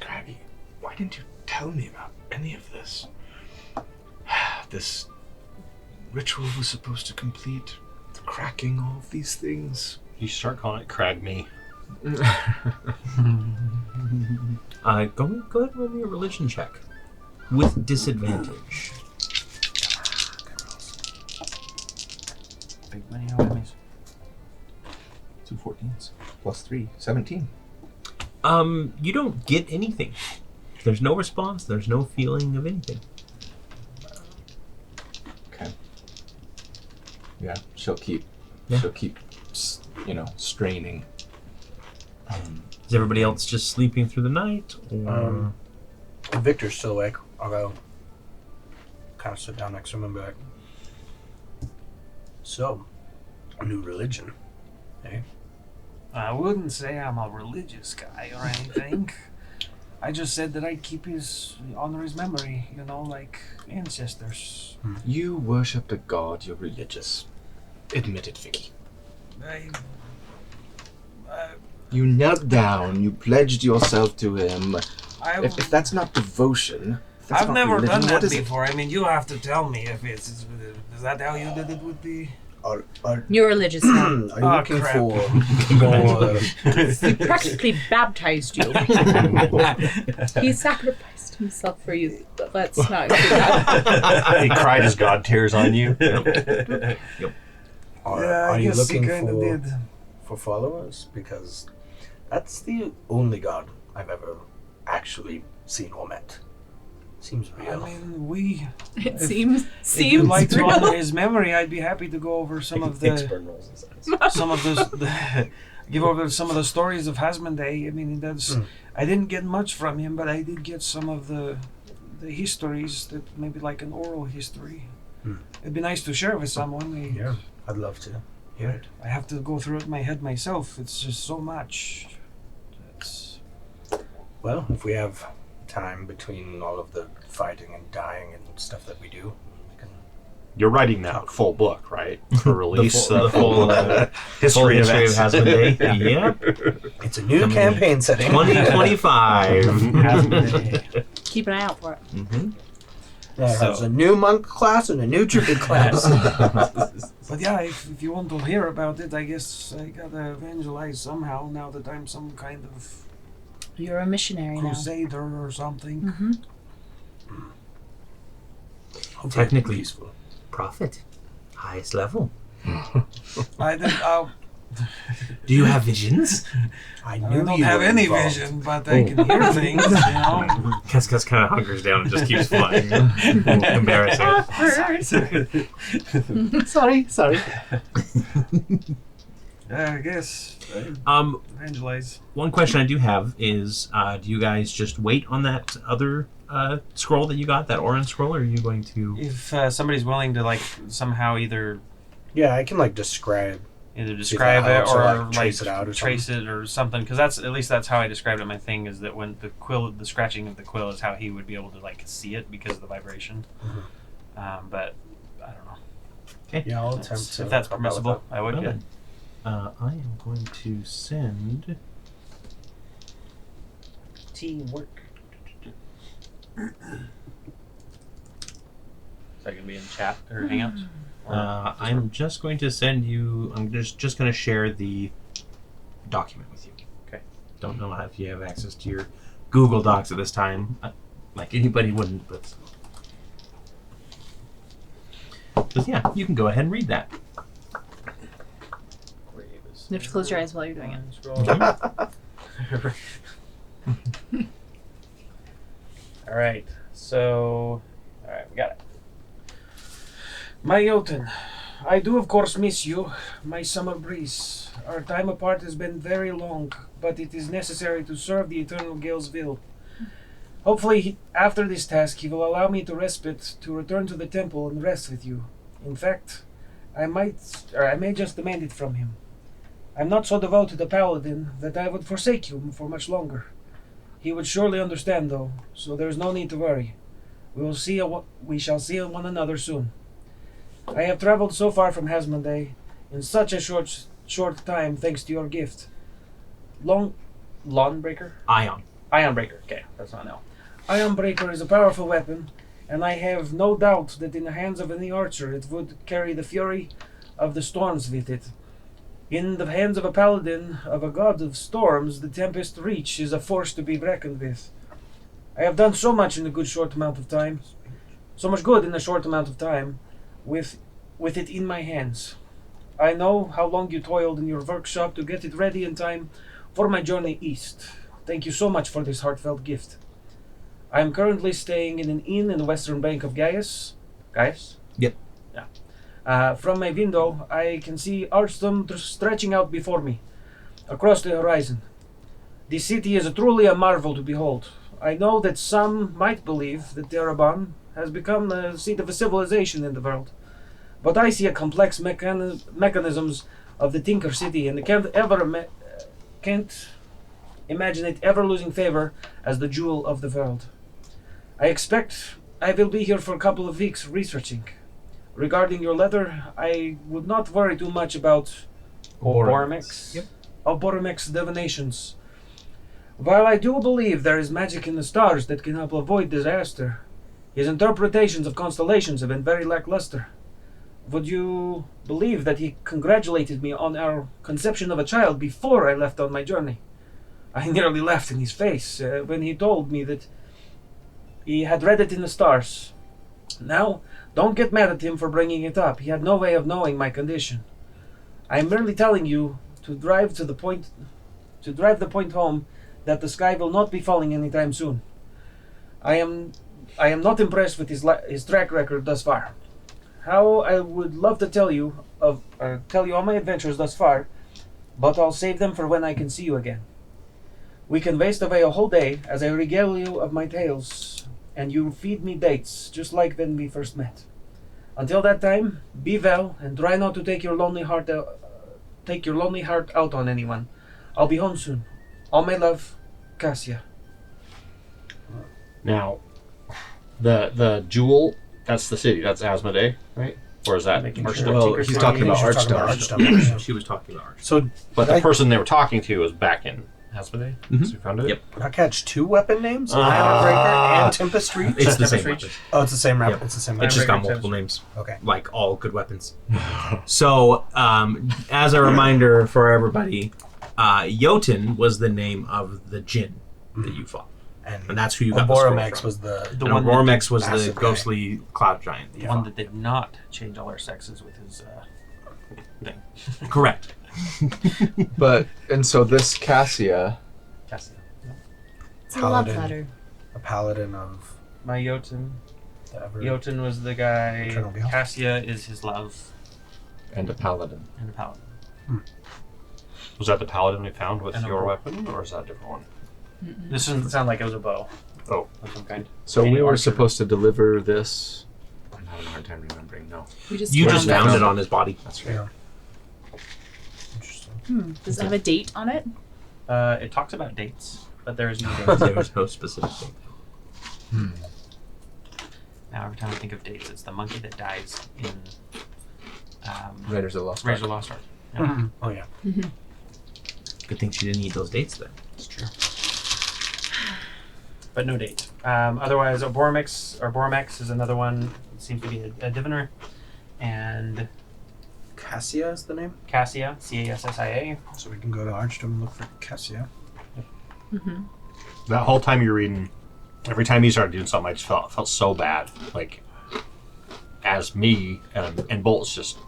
Craggy, why didn't you tell me about any of this? This ritual was supposed to complete the cracking all of these things. You start calling it Crag Me. Go ahead and roll me a religion check with disadvantage. Big many enemies. 2 14s plus 3, 17. You don't get anything. There's no response. There's no feeling of anything. Okay. Yeah, she'll keep, straining. Is everybody else just sleeping through the night? Or... If Victor's still awake, I'll go kind of sit down next to him and be like, so, a new religion, eh? I wouldn't say I'm a religious guy or anything. I just said that I'd honor his memory, like ancestors. You worshipped a god, you're religious. Admit it, Vicky. You knelt down, you pledged yourself to him. If that's not devotion, if that's I've not never religion, done what that is it? before. I mean, you have to tell me if is that how you did it with the... Are You're religious now. you Oh, looking crap. for He practically baptized you. He sacrificed himself for you. But let's not do that. He cried his god tears on you. Are you looking kinda did. for followers? Because that's the only god I've ever actually seen or met. Seems I real. mean, It seems if you'd like to honor real. his memory, I'd be happy to go over some of the give over some of the stories of Hasmonday. I mean, I didn't get much from him, but I did get some of the histories that maybe like an oral history. It'd be nice to share with someone. Yeah, I'd love to hear it. I have to go through it in my head myself. It's just so much. Well, if we have time between all of the fighting and dying and stuff that we do, we can. You're writing that full book, right? For release. The full history of Hasmonday. Yep. It's a new campaign setting. 2025. Keep an eye out for it. Mm-hmm. Yeah, it has a new monk class and a new druid class. But yeah, if you want to hear about it, I guess I gotta evangelize somehow now that I'm some kind of You're a missionary now. crusader or something. Mm-hmm. Technically, peaceful. prophet, highest level. I Do you have visions? I don't you have were any involved. vision, but I can hear things, Cascas kind of hunkers down and just keeps flying. Embarrassing. Sorry. I guess. Evangelize. One question I do have is, do you guys just wait on that other scroll that you got, that orange scroll, or are you going to... If somebody's willing to, like, somehow either... Yeah, I can describe Either describe it helps or like, trace it out or trace something. it or something, because that's how I described it. My thing is that when the scratching of the quill is how he would be able to like see it because of the vibration. But I don't know. Okay. Yeah, I'll attempt to. If that's help out with permissible, I would. Well Yeah. then, I am going to send Teamwork. Is that gonna be in chat or Hangouts? I'm just going to send you. I'm just going to share the document with you. Okay. Don't know if you have access to your Google Docs at this time. Like anybody wouldn't, but yeah, you can go ahead and read that. You have to close your eyes while you're doing it. All right. So, all right, we got it. My Jotun, I do of course miss you, my summer breeze. Our time apart has been very long, but it is necessary to serve the Eternal Gale's will. Hopefully, after this task, he will allow me to respite to return to the temple and rest with you. In fact, I may just demand it from him. I'm not so devoted a paladin that I would forsake you for much longer. He would surely understand, though, so there is no need to worry. We shall see one another soon. I have traveled so far from Hasmonday in such a short time, thanks to your gift. Lawnbreaker? Ion Breaker. Okay, that's not now. Ion Breaker is a powerful weapon, and I have no doubt that in the hands of any archer it would carry the fury of the storms with it. In the hands of a paladin of a god of storms, the Tempest Reach is a force to be reckoned with. I have done so much in a short amount of time, so much good in a short amount of time, with it in my hands. I know how long you toiled in your workshop to get it ready in time for my journey east. Thank you so much for this heartfelt gift. I am currently staying in an inn in the western bank of Gaius. Gaius? Yep. Yeah. From my window, I can see Archstone stretching out before me, across the horizon. This city is truly a marvel to behold. I know that some might believe that Terabon has become the seat of a civilization in the world, but I see a complex mechanisms of the Tinker City, and can't imagine it ever losing favor as the jewel of the world. I expect I will be here for a couple of weeks researching. Regarding your letter, I would not worry too much about Boromix. Yep. Boromix's divinations. While I do believe there is magic in the stars that can help avoid disaster, his interpretations of constellations have been very lackluster. Would you believe that he congratulated me on our conception of a child before I left on my journey? I nearly laughed in his face when he told me that he had read it in the stars. Now, don't get mad at him for bringing it up. He had no way of knowing my condition. I am merely telling you to drive the point home that the sky will not be falling anytime soon. I am not impressed with his track record thus far. How I would love to tell you all my adventures thus far, but I'll save them for when I can see you again. We can waste away a whole day as I regale you of my tales, and you feed me dates, just like when we first met. Until that time, be well and try not to take your lonely heart out on anyone. I'll be home soon. All my love, Cassia. Now, the jewel, that's the city. That's Asmodee, right? Or is that Archstone? Well, he's talking about Archstone. She was talking about Archstone. So, But the person they were talking to was back in Asmodee. Mhm. So we found it? Yep. did I catch two weapon names? Ion Breaker and Tempest Reach? It's the same Reach. weapon. Oh, it's the same rep. Yep. It's the same It's just got Breaker multiple Tempest. names, Okay. like all good weapons. So, as a reminder for everybody, Jotun was the name of the djinn that you fought, and that's who you got the scroll Boromex from. was the The And one Ormex was the massive guy. ghostly cloud giant. The one that did not change all our sexes with his thing. Correct. And so this Cassia, Cassia. It's a love Paladin. letter. a paladin of My Jotun. the ever. Jotun was the guy. Eternal Gale. Cassia is his love and a paladin. and a paladin. Was that the paladin we found with And a your bow. weapon, or is that a different one? This doesn't sound like it was a bow Oh, of some kind. So Any we were archer. supposed to deliver this. I'm having a hard time remembering. No, We just You just found found it. it on his body. that's right. Yeah. Does it have a date on it? It talks about dates, but there is no date. There's no specific date. Now, every time I think of dates, it's the monkey that dies in Raiders of the Lost Raiders Ark. of the Lost Ark. Yeah. Oh yeah. Good thing she didn't eat those dates then. That's true. But no date. Otherwise, Boromix is another one. It seems to be a diviner. And Cassia is the name. Cassia, Cassia. So we can go to Archdom and look for Cassia. That whole time you're reading, every time you started doing something, I just felt so bad. Like, as me, and Bolt's just.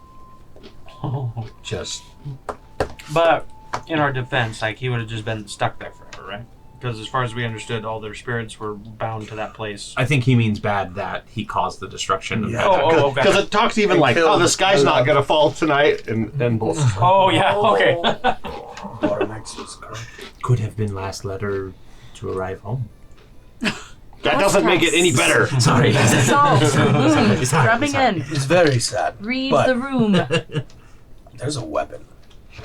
But in our defense, like, he would have just been stuck there forever, right? Because as far as we understood, all their spirits were bound to that place. I think he means bad that he caused the destruction. Yeah. Okay. Because it talks even like, oh, the sky's not going to fall tonight, and Bolt's. Oh, yeah, okay. Boromix is correct. Could have been last letter to arrive home. That doesn't make it any better. Sorry. Salt. Sorry. Rubbing in. It's very sad. Read but the room. There's a weapon.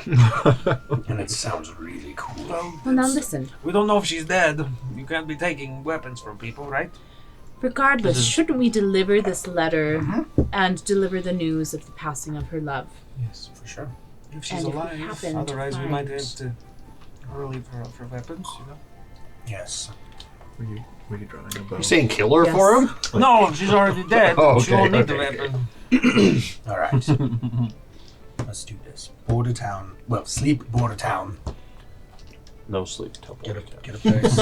And it sounds really cool. Well, now listen. We don't know if she's dead. You can't be taking weapons from people, right? Regardless, shouldn't we deliver this letter and deliver the news of the passing of her love? Yes, for sure. If she's And if we alive. happen to Otherwise, we might have find- to leave her up for weapons, you know? Yes. Were you drawing a bow? You saying kill her Yes. for him? No, she's already dead. Oh, She won't okay, need the okay. weapon. All right. Let's do this. Border town. Well, sleep border town. No sleep till Get a place.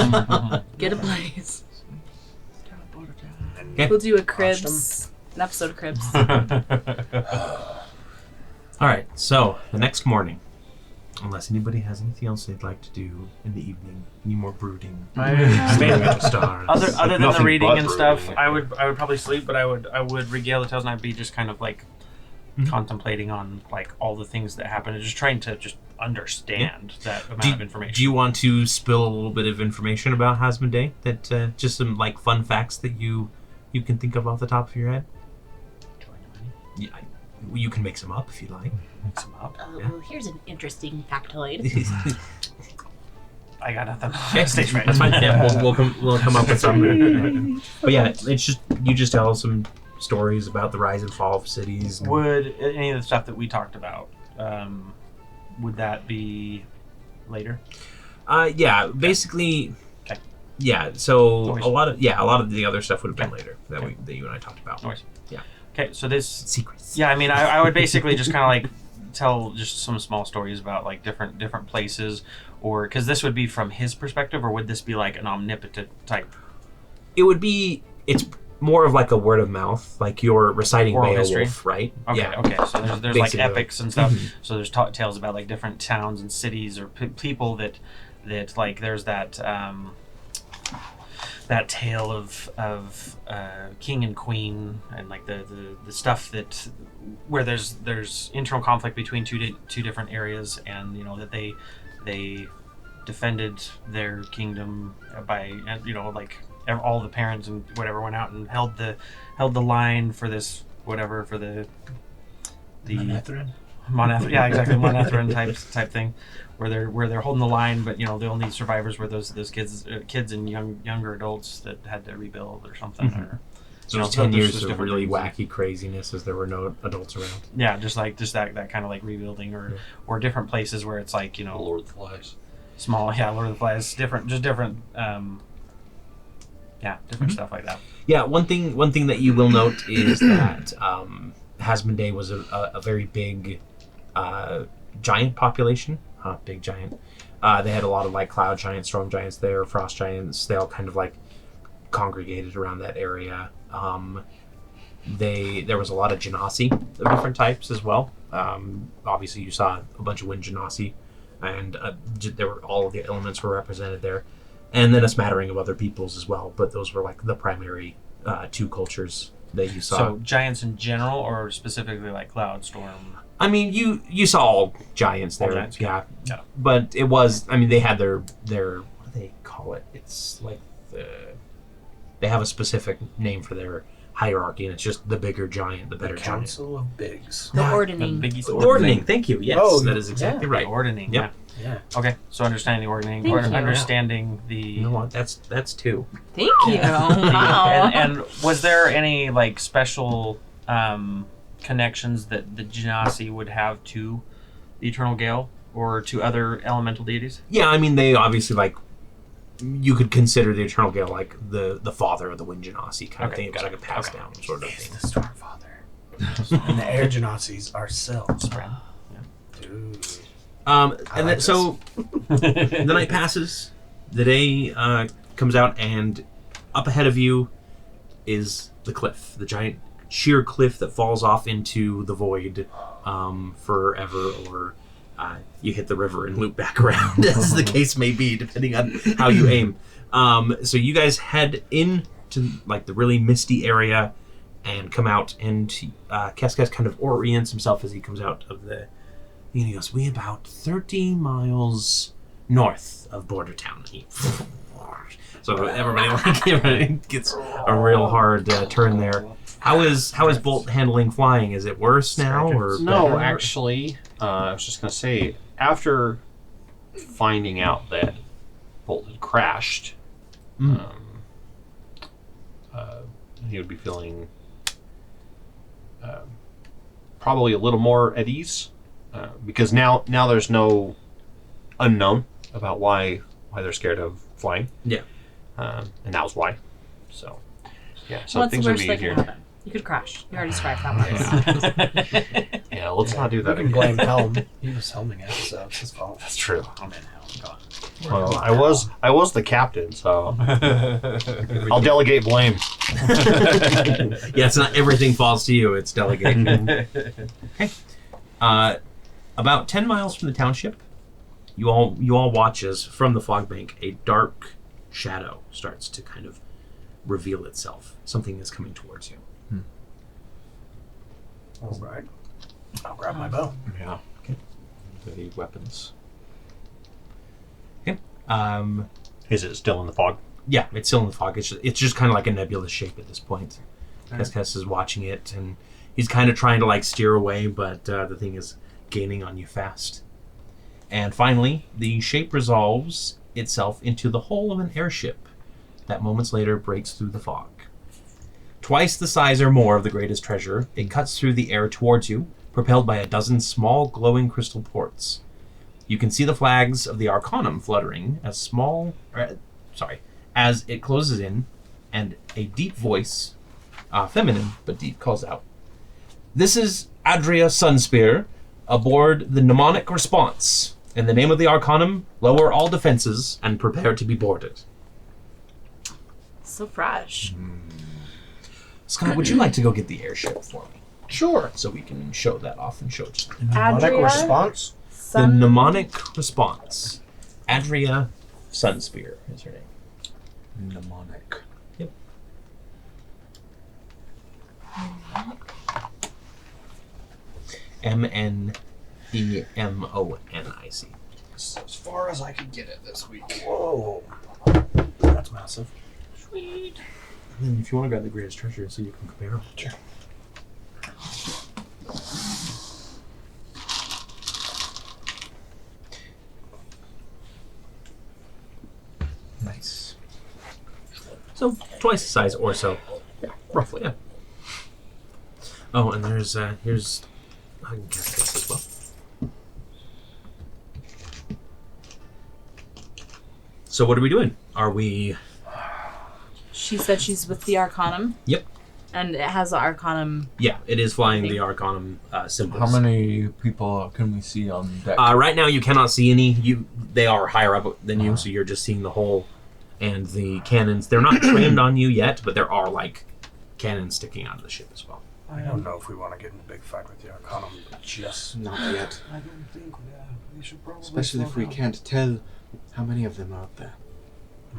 Get a place. Okay. We'll do a Cribs. An episode of Cribs. All right, so the next morning, unless anybody has anything else they'd like to do in the evening, any more brooding, staring at the stars. Other than the Nothing reading but and stuff, brooding. I would probably sleep, but I would regale the tales, and I'd be just kind of like contemplating on like all the things that happen, and just trying to just understand that amount of information. Do you want to spill a little bit of information about Hasmond Day? That just some like fun facts that you can think of off the top of your head? Yeah, you can make some up if you like. Mix them up. Well, here's an interesting factoid. I got nothing. Okay, Stage fright. that's fine. Yeah, we'll come up with some. But yeah, it's just you just tell some stories about the rise and fall of cities. And Would any of the stuff that we talked about, would that be later? yeah, basically. Okay. Yeah, so No worries. a lot of the other stuff would have been later that that you and I talked about. No worries. Yeah. Okay, so this. Secrets. Yeah, I mean, I would basically just kind of like tell just some small stories about like different places, or because this would be from his perspective, or would this be like an omnipotent type? It would be. It's more of like a word of mouth, like you're reciting Oral history? Beowulf, right? Okay, Yeah. okay. So there's like Basically. epics and stuff. So there's tales about like different towns and cities or people that like there's that that tale of king and queen and like the stuff that where there's internal conflict between two different areas, and you know that they defended their kingdom by like all the parents and whatever went out and held the line for this whatever for the Manetheren? Monethrin, yeah, exactly, Monethrin type thing, where they're holding the line, but you know the only survivors were those kids and younger adults that had to rebuild or something. Or, So it was 10 years of really wacky craziness as there were no adults around. yeah, just that kind of like rebuilding or different places where it's like Lord of the Flies. small, Lord of the Flies, different stuff like that. Yeah, one thing that you will note is that Hasmond Day was a very big giant population. Big giant. They had a lot of like cloud giants, storm giants there, frost giants. They all kind of like congregated around that area. There was a lot of Genasi of different types as well. Obviously, you saw a bunch of wind Genasi, and there were all of the elements were represented there, and then a smattering of other peoples as well. But those were like the primary two cultures that you saw. So giants in general, or specifically like cloud storm. I mean, you saw all giants there, All giants, yeah. yeah. But it was, I mean, they had their what do they call it? It's like they have a specific name for their hierarchy, and it's just the bigger giant, the better The giant. Council of Bigs. The ordning. The biggie Ordning, thank you. Yes, Oh, that is exactly The right. ordning. Yep. Yeah. Okay. So understanding the ordning, Thank or you. understanding the. You know what? That's 2. Thank you. Wow. And was there any like special connections that the Genasi would have to the Eternal Gale or to other elemental deities? Yeah, I mean, they obviously, like, you could consider the Eternal Gale like the father of the Wind Genasi kind of Okay. thing. It's like a passed down sort of He's thing. the Storm Father. And the Air Genasis ourselves. Friend. Dude. And like then, so the night passes, the day comes out, and up ahead of you is the cliff, the giant sheer cliff that falls off into the void forever, or you hit the river and loop back around, as the case may be, depending on how you aim. So you guys head into like the really misty area and come out, and Cascas kind of orients himself as he comes out of the. And he goes, "We about 30 miles north of Border Town." So everybody gets a real hard turn there. How is Bolt handling flying? Is it worse now or No, better? actually, I was just going to say, after finding out that Bolt had crashed, he would be feeling probably a little more at ease, because now there's no unknown about why they're scared of flying. Yeah. And that was why. So, yeah. So What's the things would worst be that can easier. happen? You could crash. You already described that once. Yeah, let's not do We that can again. blame Helm. He was helming it, so it's his fault. That's true. I'm in hell. Go on. Well, I was the captain, so I'll delegate blame. Yeah, it's not everything falls to you. It's delegated. Okay. About 10 miles from the township, you all watch as from the fog bank a dark shadow starts to kind of reveal itself. Something is coming towards you. All right. I'll grab my bow. Yeah. Okay. The weapons. Okay. Is it still in the fog? Yeah, it's still in the fog. It's just kind of like a nebulous shape at this point. Kess is watching it, and he's kind of trying to like steer away, but the thing is gaining on you fast. And finally, the shape resolves itself into the hull of an airship that moments later breaks through the fog. Twice the size or more of the greatest treasure, it cuts through the air towards you, propelled by a dozen small glowing crystal ports. You can see the flags of the Arcanum fluttering as it closes in, and a deep voice, feminine but deep, calls out, "This is Adria Sunspear, aboard the mnemonic response. In the name of the Arcanum, lower all defenses and prepare to be boarded." So fresh. Scott, would you like to go get the airship for me? Sure. So we can show that off and show it. Just Mnemonic Adria? response? the mnemonic response. Adria Sunspear is her name. Mnemonic. Yep. Mnemonic. As far as I could get it this week. Whoa. That's massive. Sweet. And then if you want to grab the greatest treasure so you can compare them. Sure. Nice. So twice the size or so. Yeah, roughly, yeah. Oh, and there's here's I can cast this as well. So what are we doing? Are we She said she's with the Arcanum. Yep. And it has the Arcanum. Yeah, it is flying the Arcanum symbols. How many people can we see on deck? Right now you cannot see any. They are higher up than you, so you're just seeing the hull and the cannons. They're not trained on you yet, but there are like cannons sticking out of the ship as well. I don't know if we want to get in a big fight with the Arcanum just Not yet. I don't think we should probably. Especially if we slow down. can't tell how many of them are up there.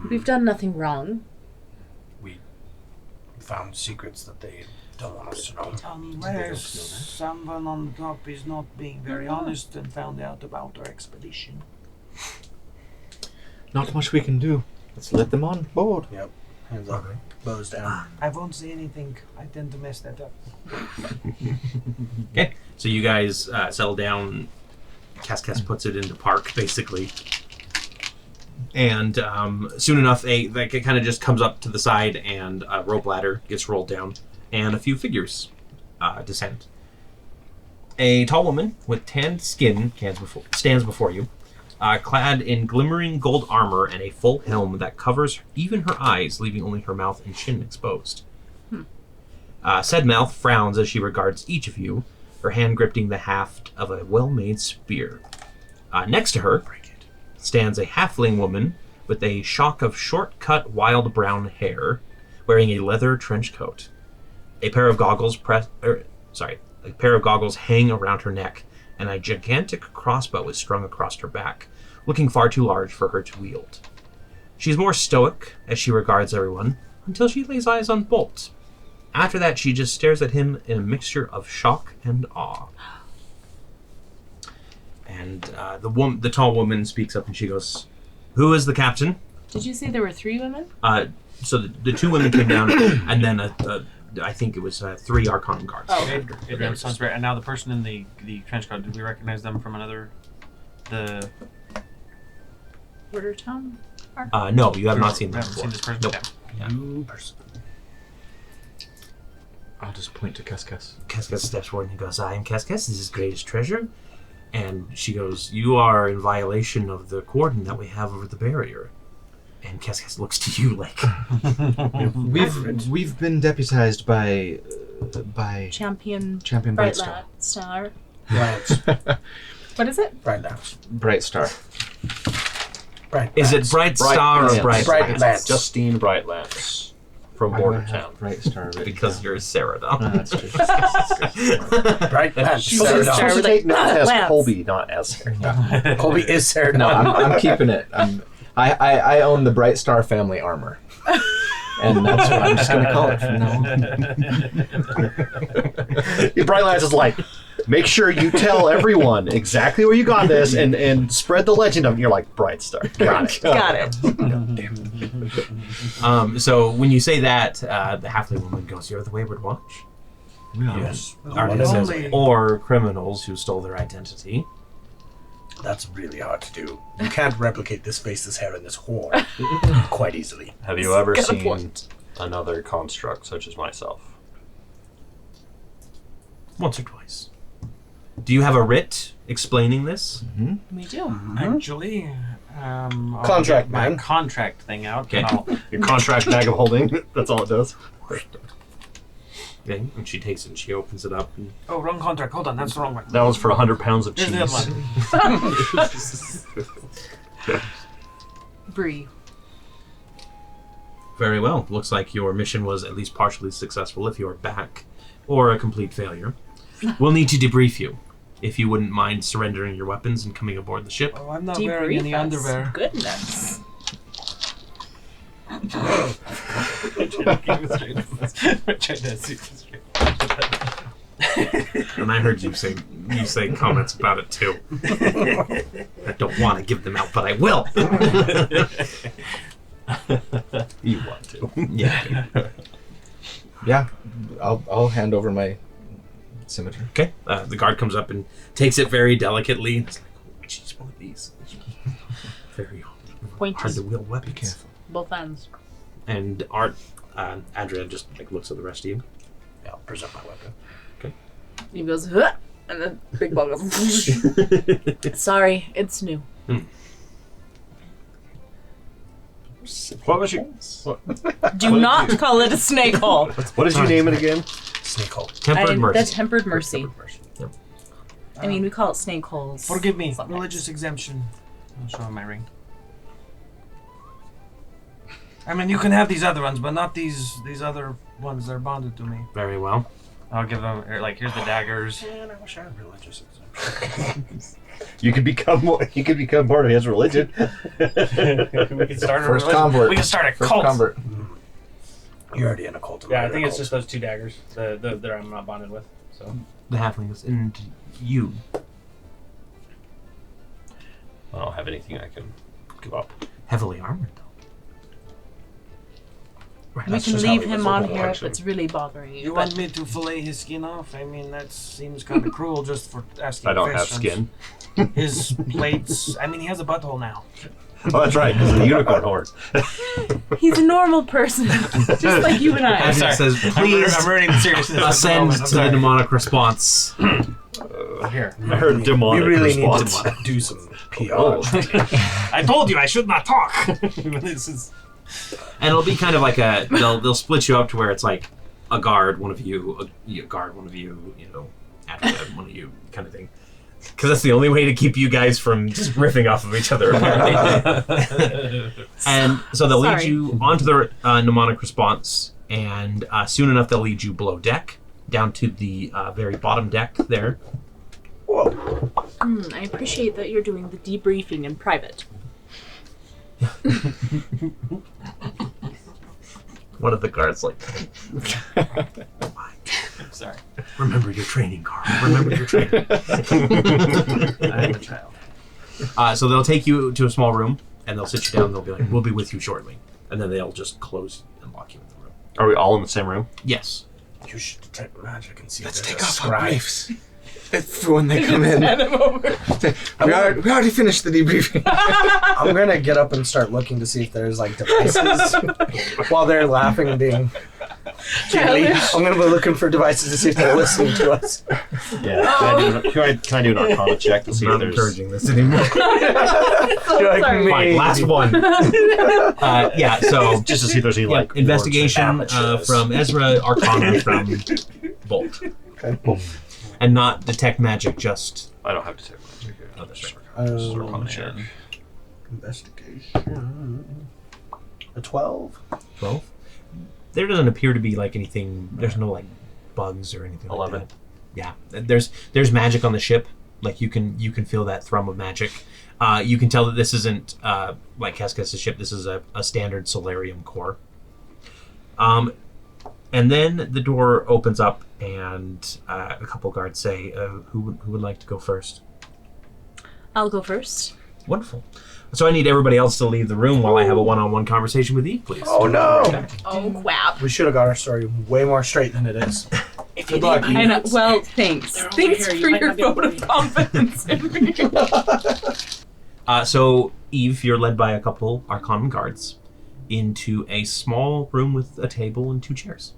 We've done nothing wrong. We found secrets that they don't want us to know. Unless someone on the top is not being very honest and found out about our expedition. Not much we can do. Let's let them on board. Yep. Hands up. Bows down. I won't say anything. I tend to mess that up. Okay, so you guys settle down. Cascas puts it into park, basically. And soon enough, it kind of just comes up to the side, and a rope ladder gets rolled down, and a few figures descend. A tall woman with tanned skin stands before you, clad in glimmering gold armor and a full helm that covers even her eyes, leaving only her mouth and chin exposed. Said mouth frowns as she regards each of you, her hand gripping the haft of a well-made spear. Next to her stands a halfling woman with a shock of short-cut wild brown hair, wearing a leather trench coat. A pair of goggles hang around her neck, and a gigantic crossbow is strung across her back, looking far too large for her to wield. She's more stoic as she regards everyone, until she lays eyes on Bolt. After that, she just stares at him in a mixture of shock and awe. And the tall woman speaks up and she goes, "Who is the captain?" Did you say there were 3 women? So the 2 women came down, and then I think it was 3 Archon guards. Oh, It sounds right. And now the person in the trench coat, did we recognize them from the Watertown? No, you have not seen them haven't before. seen this person? Nope. Okay. New person. I'll just point to Cascas. Cascas steps forward and he goes, "I am Cascas, this is his greatest treasure." And she goes, "You are in violation of the cordon that we have over the barrier." And Cascas looks to you like... We've been deputized by Champion Bright Star. Star. Lance. What is it? Bright Lance. Bright Star. Bright Is it Lance. Bright Star or Bright Bright Lance? Lance. Justine Brightlance from Why do I have Bordertown. Bright Star. written Because down? you're a Seredan. Oh, that's true. Bright Lance. She's Seredan. a star with Take note as Lance. Colby, not as Seredan. Colby is Seredan. No, I'm keeping it. I own the Bright Star family armor. And that's what I'm just going to call it from now on. Bright Lance is like, make sure you tell everyone exactly where you got this and spread the legend of it. You're like, Bright Star. Got it. Got it. So when you say that, the halfling woman goes, "You're the Wayward Watch?" Yes. Arden says, "Or criminals who stole their identity." That's really hard to do. You can't replicate this face, this hair, and this horn quite easily. Have you ever Got a seen point. another construct such as myself? Once or twice. Do you have a writ explaining this? We do. Actually, I'll Contract, get my man. contract thing out. Okay. And I'll, Your contract bag of holding, that's all it does. Okay. And she takes it and she opens it up. And Oh, wrong contract. Hold on, that's the wrong one. That was for 100 pounds of Here's cheese. the other one. Bree. very well. Looks like your mission was at least partially successful if you're back, or a complete failure. We'll need to debrief you. If you wouldn't mind surrendering your weapons and coming aboard the ship. Oh, I'm not wearing any Debrief us. underwear. Goodness. And I heard you say comments about it too. I don't want to give them out, but I will. You want to. Yeah. Yeah, I'll hand over my scimitar. Okay. The guard comes up and takes it very delicately. It's like, oh, jeez, one of these. Very hard Pointed. to wield weapons. Both ends. And Andrea just like looks at the rest of you. Yeah, I'll present my weapon. He goes, huh, and then big ball goes. Sorry, it's new. What was your Do not call it a snake hole. What did you name it again? Snake hole. Tempered mercy. The tempered mercy. Yep. I mean, we call it snake holes. Forgive me. Sometimes. Religious exemption. I'll show him my ring. I mean, you can have these other ones, but not these other ones that are bonded to me. Very well. I'll give him here's the daggers. Man, I wish I had religious exemption. You could become part of his religion. We can start a First religion. convert. We can start a First cult. convert. You're already in a cult. Yeah, I think it's just those 2 daggers that I'm not bonded with. So The halfling goes, and you. I don't have anything I can give up. Heavily armored, though. We That's can just how leave he him was on looking here if action. it's really bothering you. You want me to fillet his skin off? I mean, that seems kind of cruel just for asking I don't have questions. skin. His plates. I mean, he has a butthole now. Oh, that's right, because of the unicorn horn. He's a normal person, just like you and I. As it says, please I'm already in seriousness. ascend to the mnemonic response. Here. I heard demonic We really response. need to do some PR. I told you I should not talk. This is. And it'll be kind of like they'll split you up to where it's like a guard, one of you, a guard, one of you, Advocate, one of you, kind of thing. Because that's the only way to keep you guys from just riffing off of each other, apparently. And so they'll lead you onto the mnemonic response, and soon enough they'll lead you below deck, down to the very bottom deck there. I appreciate that you're doing the debriefing in private. One of the guards like, I'm sorry. remember your training, Carl. Remember your training. I am a child. So they'll take you to a small room, and they'll sit you down, and they'll be like, we'll be with you shortly. And then they'll just close and lock you in the room. Are we all in the same room? Yes. You should detect magic and see Let's if take there's a off our scribe. briefs. For when they come in. We already finished the debriefing. I'm gonna get up and start looking to see if there's like devices while they're laughing and being giggly. I'm gonna be looking for devices to see if they're listening to us. Yeah. Can I do an Arcana check to see I'm if not there's... encouraging this anymore. Sorry. Fine, last one. Yeah, so Just to see if there's any, like... investigation words or amateurs. from Ezra, Arcana from Bolt. Okay, cool. And not detect magic, just... I don't have to take magic here. Oh, that's right. This is Arcana check. Investigation. A 12. 12? There doesn't appear to be like anything... There's no like bugs or anything 11. like that. Yeah, there's magic on the ship. Like you can feel that thrum of magic. You can tell that this isn't like Cascas' ship. This is a standard Solarium core. And then the door opens up, and a couple guards say, "Who would like to go first?" I'll go first. Wonderful. So I need everybody else to leave the room while I have a one-on-one conversation with Eve, please. Oh no! Oh, crap. We should have got our story way more straight than it is. Good luck. I know. Well, thanks. Thanks for your vote of confidence in me. So Eve, you're led by a couple Arcanum guards into a small room with a table and 2 chairs.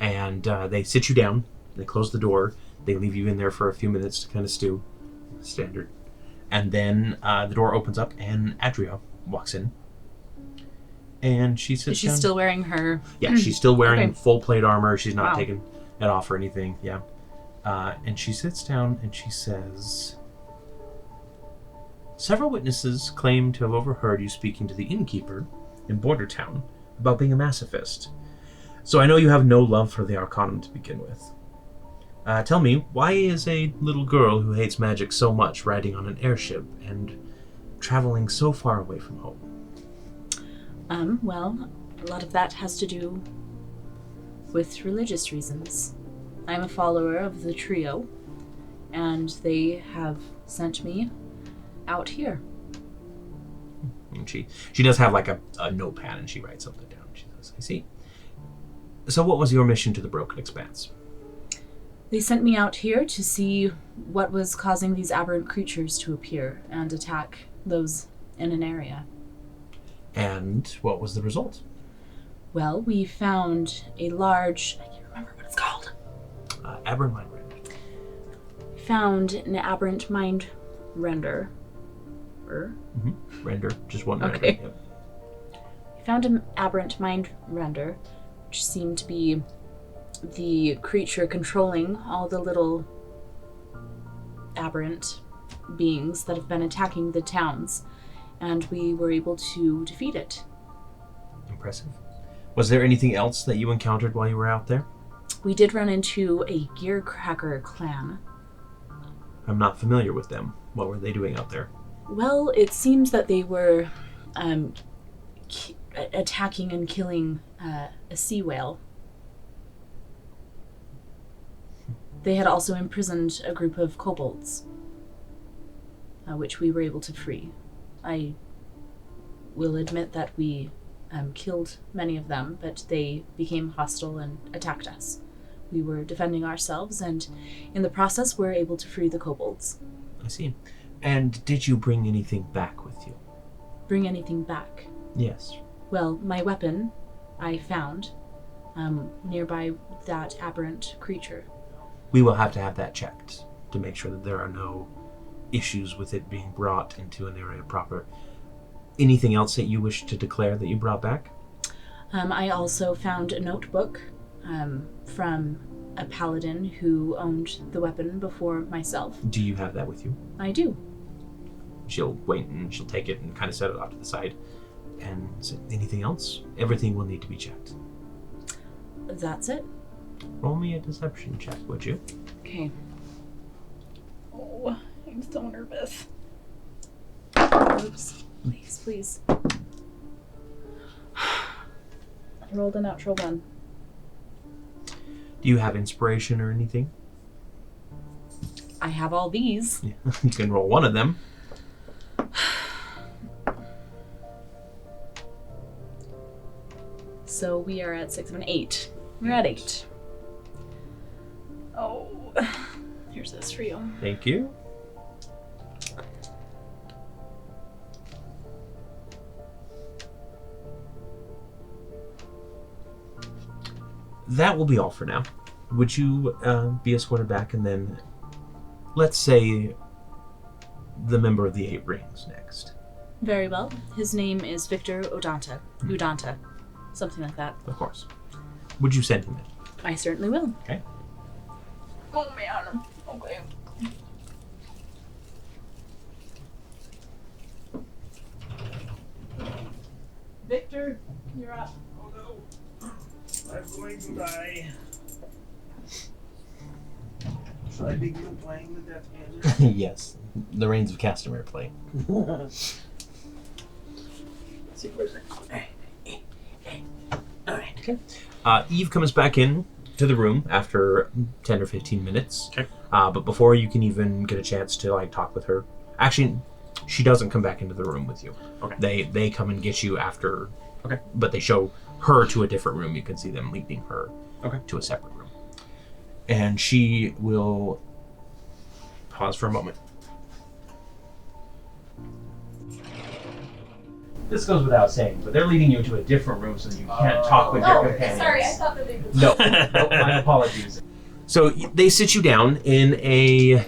And they sit you down, they close the door, they leave you in there for a few minutes to kind of stew. Standard. And then the door opens up and Adria walks in. And she sits Is she down. still wearing her... Yeah, she's still wearing Okay. full plate armor. She's not Wow. taking it off or anything. Yeah. And she sits down and she says, "Several witnesses claim to have overheard you speaking to the innkeeper in Border Town about being a masochist. So I know you have no love for the Arcanum to begin with. Tell me, why is a little girl who hates magic so much riding on an airship and traveling so far away from home?" Well, a lot of that has to do with religious reasons. I'm a follower of the trio, and they have sent me out here. And she does have like a notepad and she writes something down. She says, "I see. So what was your mission to the Broken Expanse?" They sent me out here to see what was causing these aberrant creatures to appear and attack those in Aneria. And what was the result? Well, we found a large... I can't remember what it's called. Aberrant Mind Rend. Found an aberrant mind render. Render, just one render. Okay. Yep. We found an aberrant mind render, which seemed to be the creature controlling all the little aberrant beings that have been attacking the towns, and we were able to defeat it. Impressive. Was there anything else that you encountered while you were out there? We did run into a Gearcracker clan. I'm not familiar with them. What were they doing out there? Well, it seems that they were attacking and killing a sea whale. They had also imprisoned a group of kobolds, which we were able to free. I will admit that we killed many of them, but they became hostile and attacked us. We were defending ourselves, and in the process, we were able to free the kobolds. I see. And did you bring anything back with you? Bring anything back? Yes. Well, my weapon I found nearby that aberrant creature. We will have to have that checked to make sure that there are no issues with it being brought into an area proper. Anything else that you wish to declare that you brought back? I also found a notebook from a paladin who owned the weapon before myself. Do you have that with you? I do. She'll wait and she'll take it and kind of set it off to the side. And say, anything else? Everything will need to be checked. That's it. Roll me a deception check, would you? Okay. Oh, I'm so nervous. Oops. Please, please. I rolled a natural 1. Do you have inspiration or anything? I have all these. Yeah. You can roll one of them. So we are at 6 and 8. We're at 8. Oh, here's this for you. Thank you. That will be all for now. Would you be escorted back, and then let's say the member of the 8 Rings next? Very well. His name is Victor Udanta. Something like that. Of course. Would you send him in? I certainly will. Okay. Oh man. Okay. Victor, you're up. Oh no. I'm going to die. Should I begin playing the Death Music? Yes. The Reigns of Castamere play. Let's see, where's it? Alright. Okay. Eve comes back in to the room after 10 or 15 minutes. Okay. But before you can even get a chance to like talk with her, actually, she doesn't come back into the room with you. Okay. They come and get you after. Okay. But they show her to a different room. You can see them leading her to a separate room. And she will pause for a moment. This goes without saying, but they're leading you to a different room so that you can't talk with your companions. Sorry, I thought that they were... No, my apologies. So they sit you down in a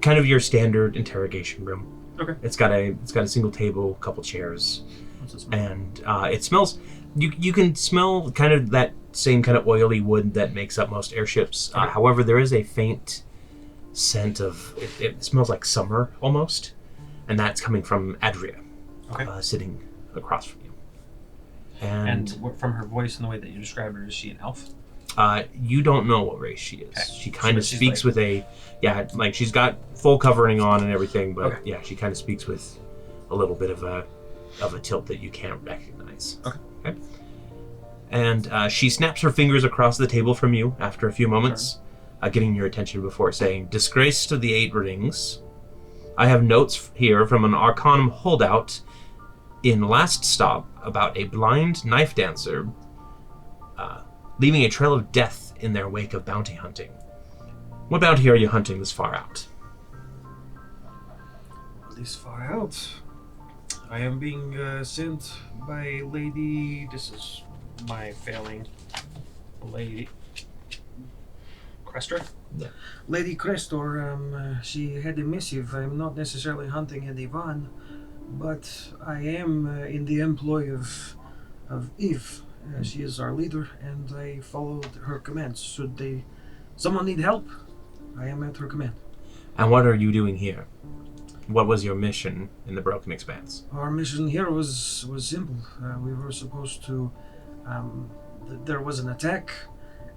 kind of your standard interrogation room. Okay. It's got a single table, a couple chairs, and it smells. You can smell kind of that same kind of oily wood that makes up most airships. Okay. However, there is a faint scent of it smells like summer almost, and that's coming from Adria. Okay. Sitting across from you. And from her voice and the way that you described her, is she an elf? You don't know what race she is. Okay. She kind of she's speaks like- with a, like she's got full covering on and everything, but Okay. yeah, she kind of speaks with a little bit of a tilt that you can't recognize. Okay. And she snaps her fingers across the table from you after a few moments, getting your attention before saying, "Disgrace to the 8 Rings. I have notes here from an Arcanum holdout in Last Stop about a blind knife dancer leaving a trail of death in their wake of bounty hunting. What bounty are you hunting this far out?" This far out. I am being sent by Lady... This is my failing lady. Crestor? Lady Crestor. She had a missive. I'm not necessarily hunting a divan, but I am in the employ of Eve. She is our leader, and I followed her commands. Should someone need help, I am at her command. And what are you doing here? What was your mission in the Broken Expanse? Our mission here was simple. We were supposed to... there was an attack,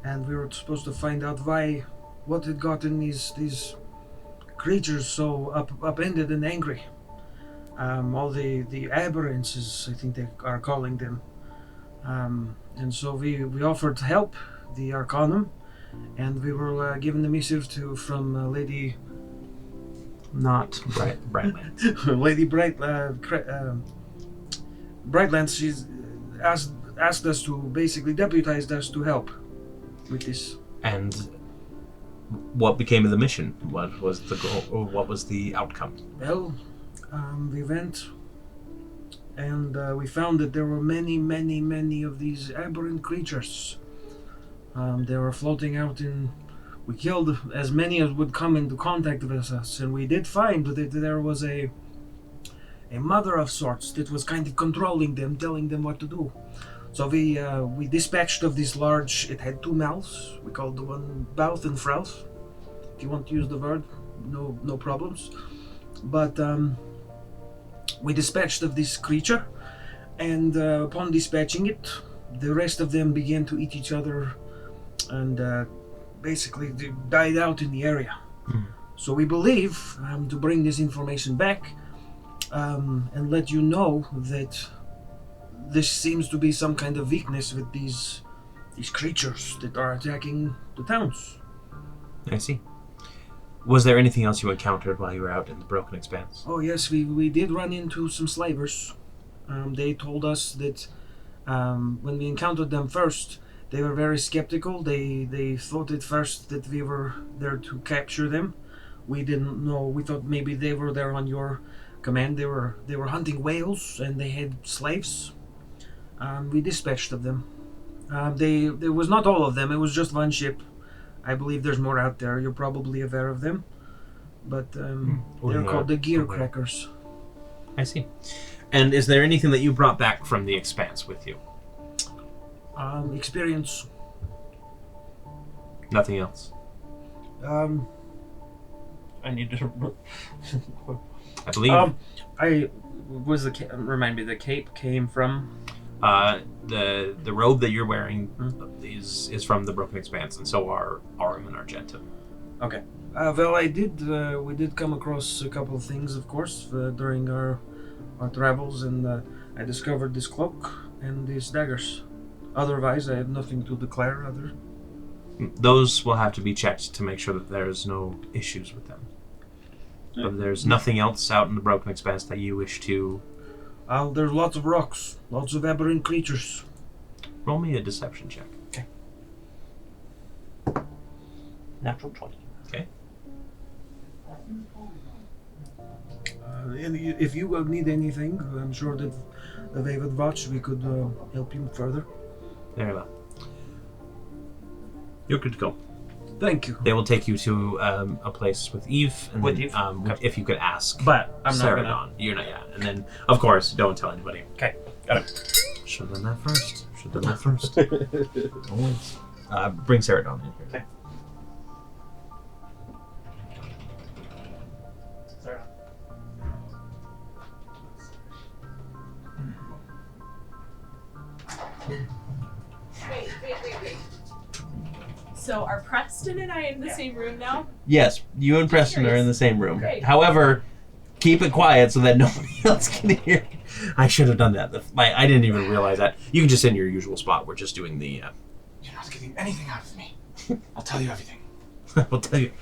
and we were supposed to find out what had gotten these creatures so upended and angry. All the aberrances, I think they are calling them. And so we offered help, the Arcanum, and we were given the missive from Lady... Not Brightland. Lady Bright... Brightlands, she's asked us to, basically deputized us to help with this. And what became of the mission? What was the goal, or what was the outcome? Well, we went and we found that there were many of these aberrant creatures. They were floating out in... We killed as many as would come into contact with us, and we did find that there was a mother of sorts that was kind of controlling them, telling them what to do. So we dispatched of this large... It had 2 mouths. We called the one Mouth and Frouth. If you want to use the word, no problems. But we dispatched of this creature, and upon dispatching it, the rest of them began to eat each other, and basically they died out in the area. So we believe to bring this information back and let you know that this seems to be some kind of weakness with these creatures that are attacking the towns. I see. Was there anything else you encountered while you were out in the Broken Expanse? Oh yes, we did run into some slavers. They told us that when we encountered them first, they were very skeptical. They thought at first that we were there to capture them. We didn't know. We thought maybe they were there on your command. They were hunting whales, and they had slaves. We dispatched of them. There was not all of them. It was just one ship. I believe there's more out there. You're probably aware of them. But they're called the Gear Crackers. I see. And is there anything that you brought back from the Expanse with you? Experience. Nothing else? I need to... I believe... Remind me, the cape came from... the robe that you're wearing is from the Broken Expanse, and so are Arum and Argentum. Okay. Well, we did come across a couple of things, of course, during our travels, and I discovered this cloak and these daggers. Otherwise, I have nothing to declare other. Those will have to be checked to make sure that there's no issues with them. But there's nothing else out in the Broken Expanse that you wish to... There's lots of rocks, lots of aberrant creatures. Roll me a deception check. Okay. Natural 20. Okay. And if you need anything, I'm sure that the Wayward Watch, we could help you further. Very well. You're good to go. Thank you. They will take you to a place with Eve, and With then, Eve? okay. If you could ask. But I'm not Seredan. gonna... You're not yet, and then of course don't tell anybody. Okay, got it. Should have done that first. Always. Bring Seredan in here. Okay. Wait. So are Preston and I in the same room now? Yes, you and Preston are in the same room. Great. However, keep it quiet so that nobody else can hear. I should have done that. I didn't even realize that. You can just sit in your usual spot. We're just doing the... You're not getting anything out of me. I'll tell you everything. I'll tell you.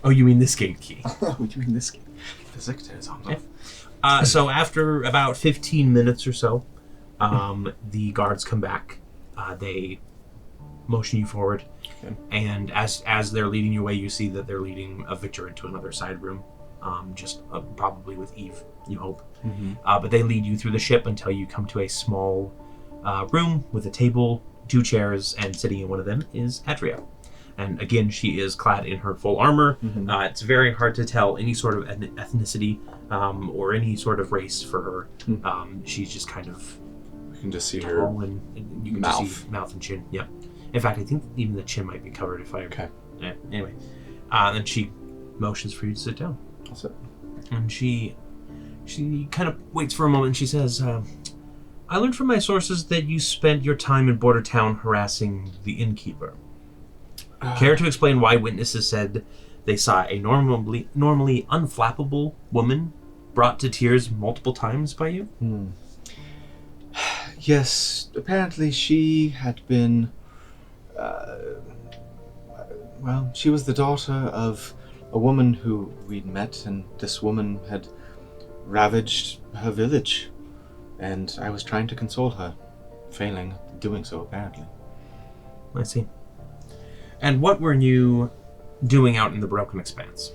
Oh, you mean this gate key? Oh, you mean this game? Physictor is on. Yeah. So after about 15 minutes or so, the guards come back. They motion you forward, Okay. and as they're leading you away, you see that they're leading a Victor into another side room, just probably with Eve, you hope. Mm-hmm. But they lead you through the ship until you come to a small room with a table, 2 chairs, and sitting in one of them is Aneria. And again, she is clad in her full armor. Mm-hmm. It's very hard to tell any sort of ethnicity or any sort of race for her. She's just kind of You can just see her tall, and you can just see mouth and chin. Yep. In fact, I think even the chin might be covered if I... Okay. Yeah, anyway. Then she motions for you to sit down. I'll sit. And she kind of waits for a moment and she says, I learned from my sources that you spent your time in Border Town harassing the innkeeper. Care to explain why witnesses said they saw a normally unflappable woman brought to tears multiple times by you? Yes, apparently she had been... well, she was the daughter of a woman who we'd met, and this woman had ravaged her village. and I was trying to console her, failing at doing so apparently. I see. And what were you doing out in the Broken Expanse?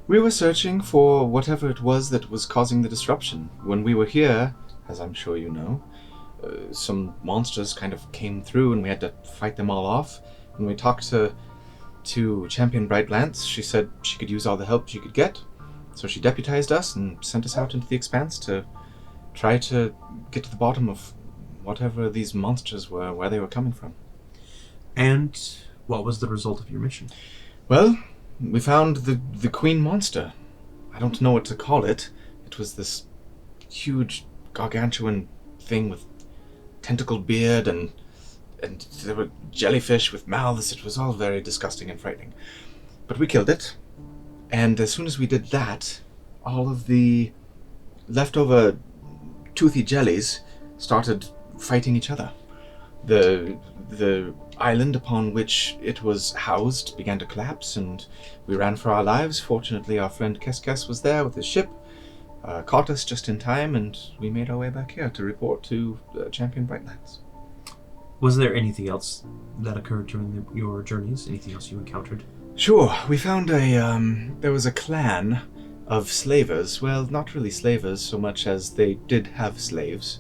We were searching for whatever it was that was causing the disruption. When we were here, as I'm sure you know, some monsters kind of came through and we had to fight them all off. When we talked to Champion Brightlance, she said she could use all the help she could get. So she deputized us and sent us out into the Expanse to try to get to the bottom of whatever these monsters were, where they were coming from. And what was the result of your mission? Well, we found the Queen Monster. I don't know what to call it. It was this huge, gargantuan thing with tentacled beard and there were jellyfish with mouths. It was all very disgusting and frightening. But we killed it. And as soon as we did that, all of the leftover toothy jellies started fighting each other. The island upon which it was housed began to collapse, and we ran for our lives. Fortunately, our friend Keskes was there with his ship, caught us just in time, and we made our way back here to report to Champion Brightlands. Was there anything else that occurred during your journeys? Anything else you encountered? Sure, we found there was a clan of slavers. Well, not really slavers so much as they did have slaves,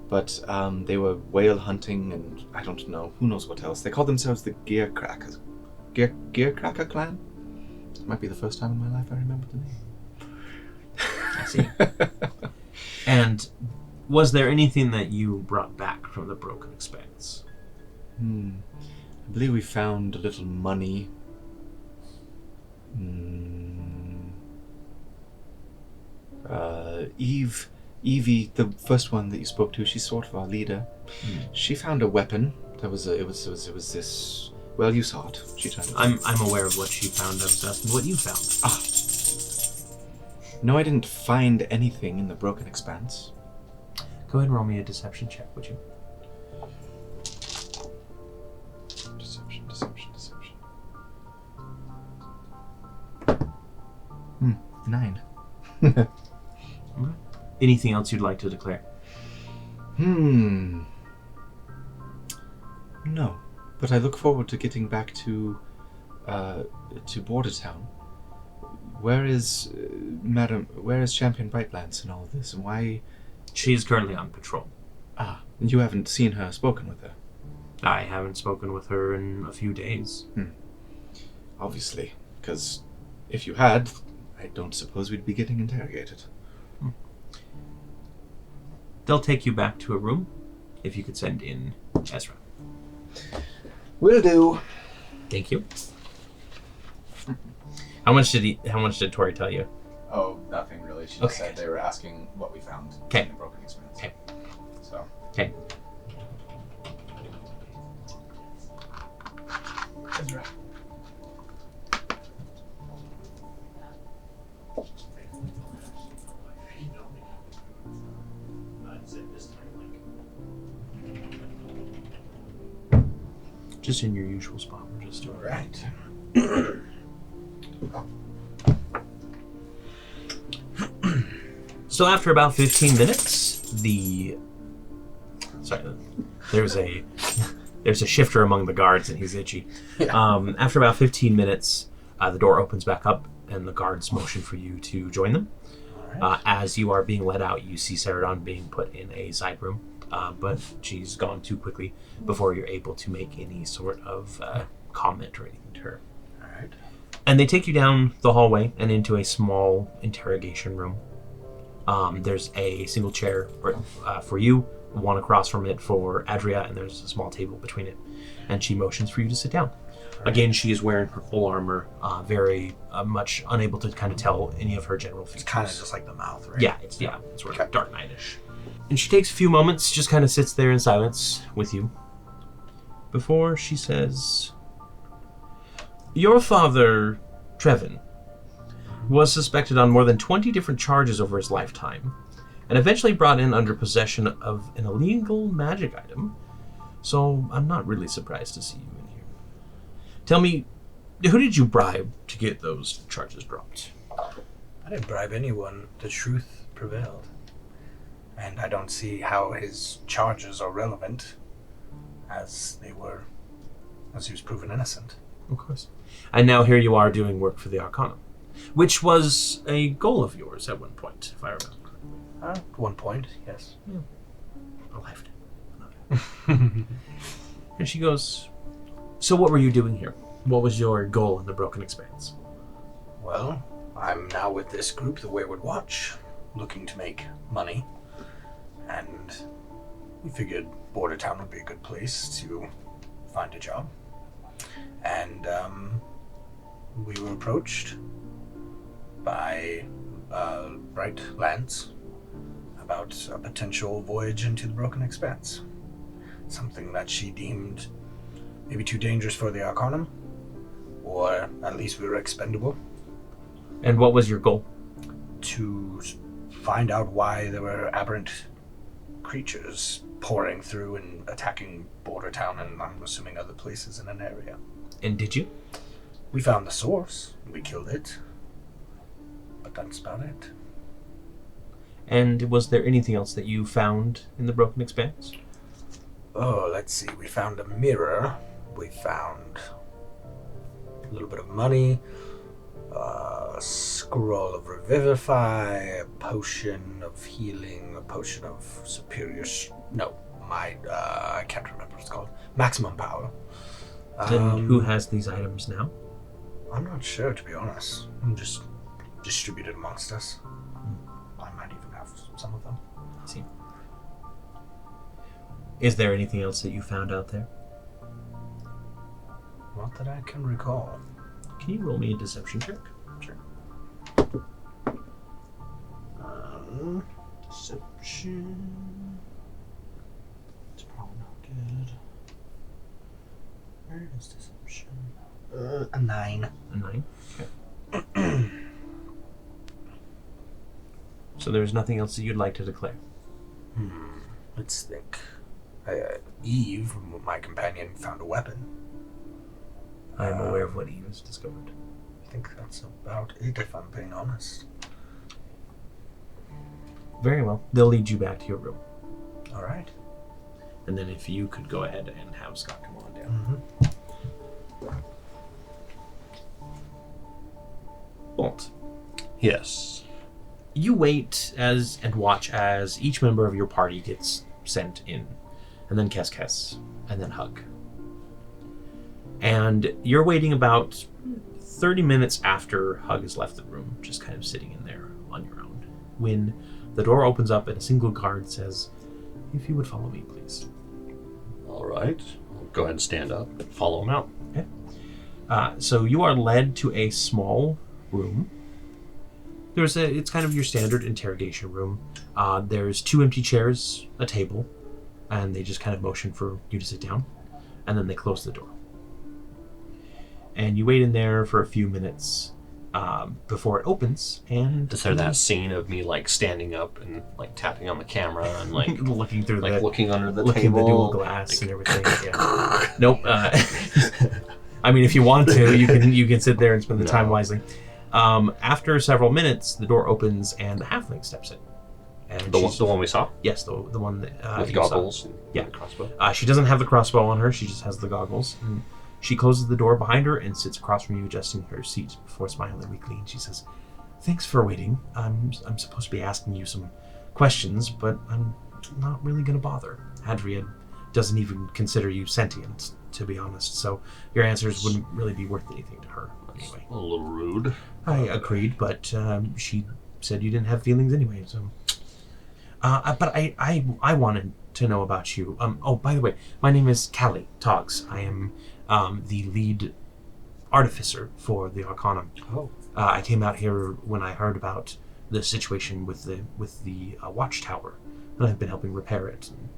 but they were whale hunting and I don't know, who knows what else. They called themselves the Gear Crackers. Gear Cracker clan? It might be the first time in my life I remember the name. I see. And was there anything that you brought back from the Broken Expanse? I believe we found a little money. Evie, the first one that you spoke to, she's sort of our leader. She found a weapon. It was this. Well, you saw it. She turned it. I'm aware of what she found. I was asking what you found. No, I didn't find anything in the Broken Expanse. Go ahead and roll me a deception check, would you? Deception. 9. Okay. Anything else you'd like to declare? No. But I look forward to getting back to Bordertown. Where is Champion Brightlands in all of this, and why? She is currently on patrol. And you haven't seen her, spoken with her? I haven't spoken with her in a few days. Obviously, because if you had, I don't suppose we'd be getting interrogated. They'll take you back to a room, if you could send in Ezra. Will do. Thank you. How much did Torrey tell you? Oh, nothing really. She just said they were asking what we found in the Broken Expanse. Okay. So. Okay. Ezra. Just in your usual spot. We're just doing Right. So after about 15 minutes, there's a shifter among the guards and he's itchy. Yeah. After about 15 minutes, the door opens back up and the guards motion for you to join them. Right. As you are being let out, you see Seredan being put in a side room, but she's gone too quickly before you're able to make any sort of comment or anything to her. All right. And they take you down the hallway and into a small interrogation room. There's a single chair for you, one across from it for Adria, and there's a small table between it. And she motions for you to sit down. Again, she is wearing her full armor, very much unable to kind of tell any of her general features. It's kind of just like the mouth, right? Yeah, it's sort of Dark Knight-ish. And she takes a few moments, just kind of sits there in silence with you, before she says, "Your father, Trevin, was suspected on more than 20 different charges over his lifetime, and eventually brought in under possession of an illegal magic item, so I'm not really surprised to see you in here. Tell me, who did you bribe to get those charges dropped?" I didn't bribe anyone. The truth prevailed. And I don't see how his charges are relevant, as he was proven innocent. Of course. And now here you are doing work for the Arcanum, which was a goal of yours at one point, if I remember. At one point, yes. Yeah. A lifetime. And she goes, so what were you doing here? What was your goal in the Broken Expanse? Well, I'm now with this group, the Wayward Watch, looking to make money. And we figured Border Town would be a good place to find a job. And we were approached by Bright Lance about a potential voyage into the Broken Expanse. Something that she deemed maybe too dangerous for the Arcanum, or at least we were expendable. And what was your goal? To find out why there were aberrant creatures pouring through and attacking Border Town, and I'm assuming other places in Aneria. And did you? We found the source. We killed it. But that's about it. And was there anything else that you found in the Broken Expanse? Oh, let's see. We found a mirror. We found a little bit of money, a scroll of revivify, a potion of healing, a potion of superior... I can't remember what it's called. Maximum power. And who has these items now? I'm not sure, to be honest. I'm just distributed amongst us. I might even have some of them. I see. Is there anything else that you found out there? Not that I can recall. Can you roll me a deception check? Sure. Deception. It's probably not good. Where is deception? A 9. A 9? Okay. So there's nothing else that you'd like to declare? Let's think. Eve, my companion, found a weapon. I am aware of what Eve has discovered. I think that's about it, if I'm being honest. Very well. They'll lead you back to your room. All right. And then if you could go ahead and have Scott come on down. Walt. Yes. You wait and watch as each member of your party gets sent in. And then Kes, and then Hug. And you're waiting about 30 minutes after Hug has left the room, just kind of sitting in there on your own, when the door opens up and a single guard says, "If you would follow me, please." All right. I'll go ahead and stand up and follow him out. Okay. So you are led to a small room. It's kind of your standard interrogation room. There's 2 empty chairs, a table, and they just kind of motion for you to sit down, and then they close the door. And you wait in there for a few minutes before it opens, and... Is there that scene of me, like, standing up and, like, tapping on the camera and, like... looking through looking under the looking table? the dual glass and everything, yeah. Nope. I mean, if you want to, you can sit there and spend the time wisely. After several minutes, the door opens and the halfling steps in. And the one we saw? Yes, the one that with goggles. Yeah, and crossbow. She doesn't have the crossbow on her. She just has the goggles. And she closes the door behind her and sits across from you, adjusting her seat before smiling weakly. And she says, "Thanks for waiting. I'm supposed to be asking you some questions, but I'm not really going to bother. Adria doesn't even consider you sentient, to be honest. So your answers wouldn't really be worth anything to her anyway." A little rude. I agreed, but she said you didn't have feelings anyway. So, but I wanted to know about you. Oh, by the way, my name is Callie Toggs. I am the lead artificer for the Arcanum. Oh. I came out here when I heard about the situation with the watchtower, and I've been helping repair it. And,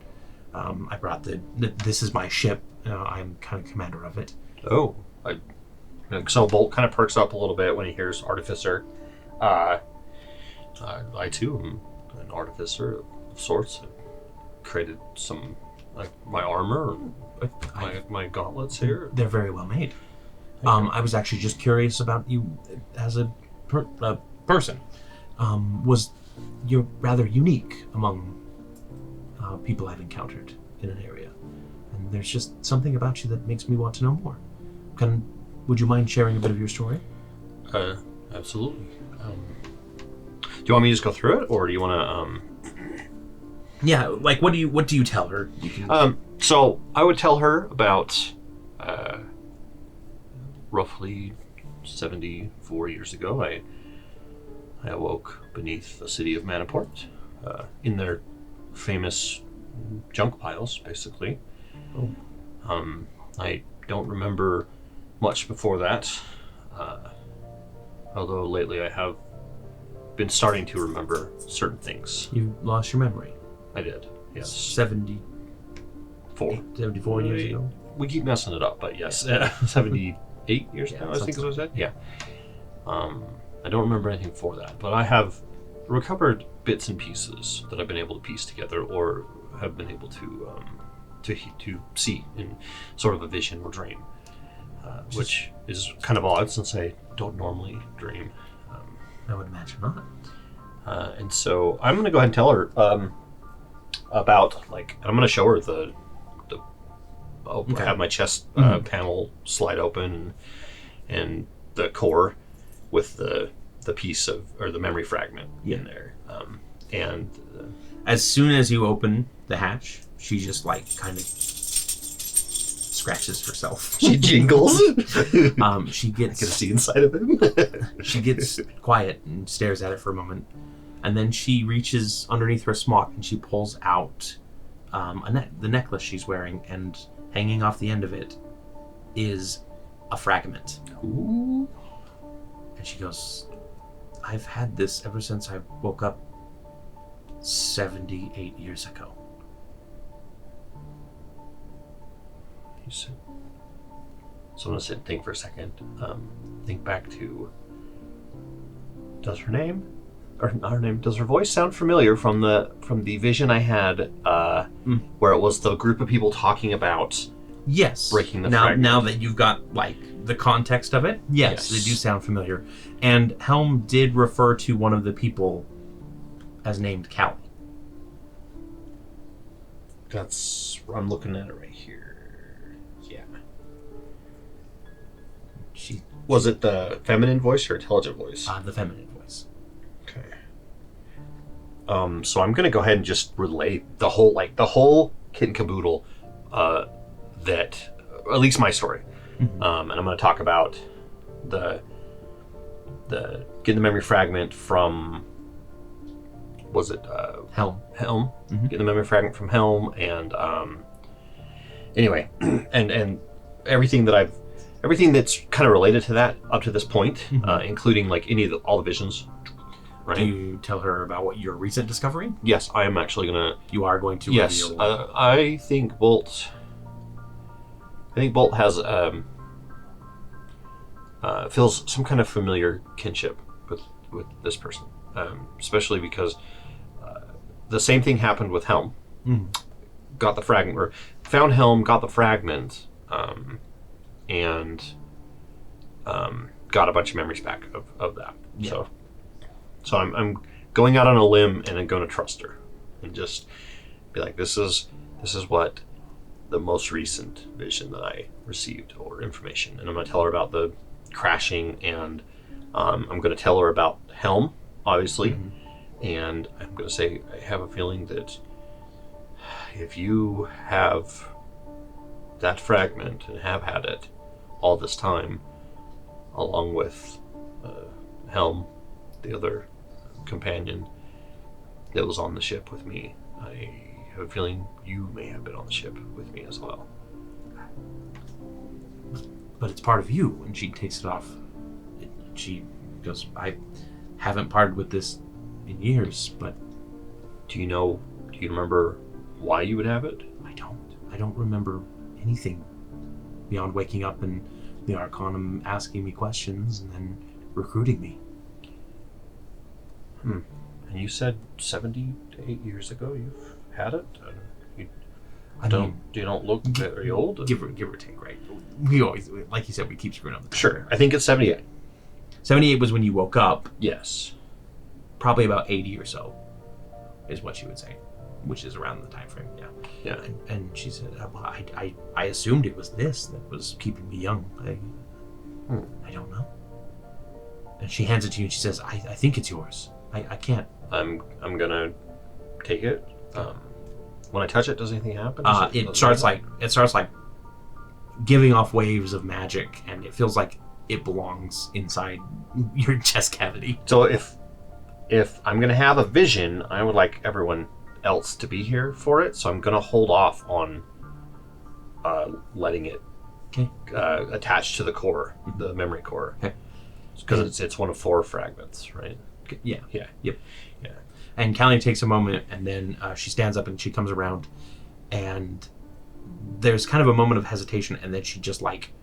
I brought this is my ship. I'm kind of commander of it. Oh, so Bolt kind of perks up a little bit when he hears Artificer. I too am an artificer of sorts. I created some, like, my armor, my gauntlets here. They're very well made. I was actually just curious about you as a person. You're rather unique among people I've encountered in an area. And there's just something about you that makes me want to know more. Would you mind sharing a bit of your story? Absolutely. Do you want me to just go through it, or do you want to? Yeah, like what do you tell her? So I would tell her about roughly 74 years ago. I awoke beneath the city of Manaport, in their famous junk piles, basically. I don't remember much before that, although lately I have been starting to remember certain things. You lost your memory. I did, yes. 74 years ago? We keep messing it up, but yes, 78 years ago, I think is what I said. Yeah. I don't remember anything for that, but I have recovered bits and pieces that I've been able to piece together, or have been able to see in sort of a vision or dream, which is kind of odd since I don't normally dream. I would imagine not. And so I'm going to go ahead and tell her about, like, I'm going to show her I'll have my chest panel slide open, and the core with the piece of, or the memory fragment in there. And as soon as you open the hatch, she just like kind of scratches herself. She jingles. She gets I can see inside of him. She gets quiet and stares at it for a moment, and then she reaches underneath her smock and she pulls out the necklace she's wearing, and hanging off the end of it is a fragment. Ooh. And she goes, I've had this ever since I woke up 78 years ago. So I'm going to sit and think for a second. Think back to, does her voice sound familiar from the vision I had, where it was the group of people talking about breaking the fragment? Now that you've got like the context of it, yes, they do sound familiar. And Helm did refer to one of the people as named Callie. I'm looking at it right here. Yeah. Was it the feminine voice or intelligent voice? The feminine voice. Okay. So I'm gonna go ahead and just relay the whole kit and caboodle, that, at least my story. And I'm gonna talk about the getting the memory fragment from, was it Helm? Getting the memory fragment from Helm, and anyway, and everything that's kind of related to that up to this point, including like all the visions. Right. Do you tell her about what your recent discovery? Yes, I am actually gonna. You are going to. Yes, reveal... I think Bolt has feels some kind of familiar kinship with this person, especially because the same thing happened with Helm. Got the fragment, or found Helm, got the fragment, and got a bunch of memories back of that. Yeah. So I'm going out on a limb, and I'm going to trust her, and just be like, this is what the most recent vision that I received, or information, and I'm going to tell her about the crashing, and I'm going to tell her about Helm, obviously, and I'm going to say, I have a feeling that if you have that fragment and have had it all this time, along with Helm, the other companion that was on the ship with me, I have a feeling you may have been on the ship with me as well. But it's part of you. And she takes it off. She goes, I haven't parted with this in years, but... Do you remember why you would have it? I don't remember anything beyond waking up and the Arcanum asking me questions and then recruiting me. And you said 78 years ago you've had it? You don't look very old? Give or take, right? We always, like you said, we keep screwing up. Sure, I think it's 78. 78 was when you woke up. Yes. Probably about 80 or so is what you would say. which is around the time frame. Yeah. Yeah. And she said, well, I assumed it was this that was keeping me young. I don't know. And she hands it to you and she says, I think it's yours. I can't. I'm gonna take it. When I touch it, does anything happen? It starts like giving off waves of magic, and it feels like it belongs inside your chest cavity. So if I'm gonna have a vision, I would like everyone else to be here for it. So I'm gonna hold off on letting it attach to the core, the memory core, because it's one of 4 fragments, right? Yeah. Yeah. Yep. Yeah. And Callie takes a moment, and then she stands up and she comes around, and there's kind of a moment of hesitation, and then she just like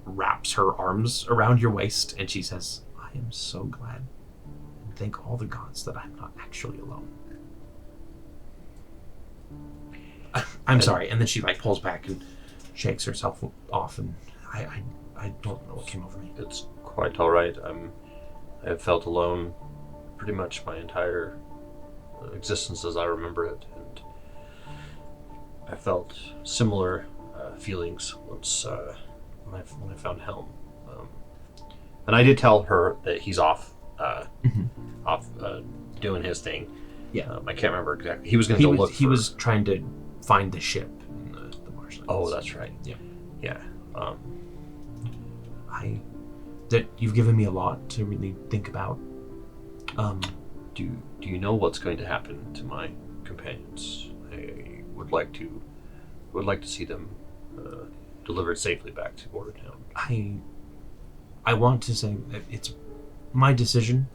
wraps her arms around your waist, and she says, I am so glad, and thank all the gods that I'm not actually alone. I'm sorry. And then she like pulls back and shakes herself off, and I don't know what came over me. It's quite all right. I have felt alone pretty much my entire existence as I remember it, and I felt similar feelings once when I found Helm. And I did tell her that he's off doing his thing. Yeah. I can't remember exactly. He was going to go look. He was trying to find the ship in the marshlands. Oh, that's right. Yeah. Yeah. That you've given me a lot to really think about. Do you know what's going to happen to my companions? I would like to see them delivered safely back to Bordertown. I want to say that it's my decision.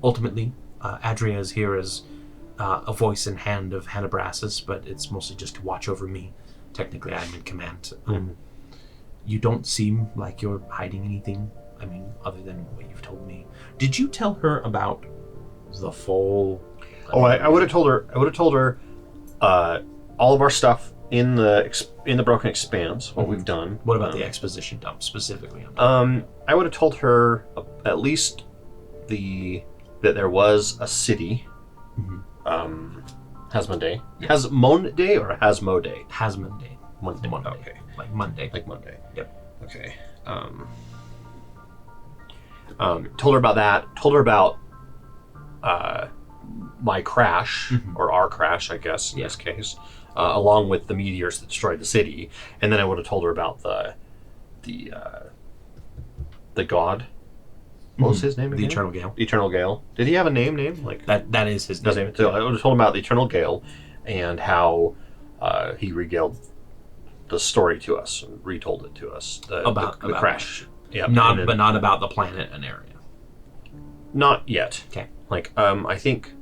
Ultimately, Adria is here as a voice and hand of Hanabrasis, but it's mostly just to watch over me. Technically, I'm in command. You don't seem like you're hiding anything. I mean, other than what you've told me. Did you tell her about the full? I would have told her. I would have told her all of our stuff in the Broken Expanse. What we've done. What about the exposition dump specifically? I would have told her at least that there was a city. Hasmonday. Yeah. Hasmonday or Hasmode? Hasmonday. Monday. Okay. Like Monday. Like Monday. Yep. Okay. Told her about that. Told her about my crash, or our crash, I guess, in this case, along with the meteors that destroyed the city. And then I would have told her about the god. What was his name again? The Eternal Gale. Eternal Gale. Did he have a name? Like that is his name. So I would have told him about the Eternal Gale and how he regaled the story to us and retold it to us. About the crash. Yeah. But not about the planet Aneria. Not yet. Okay. Like, I think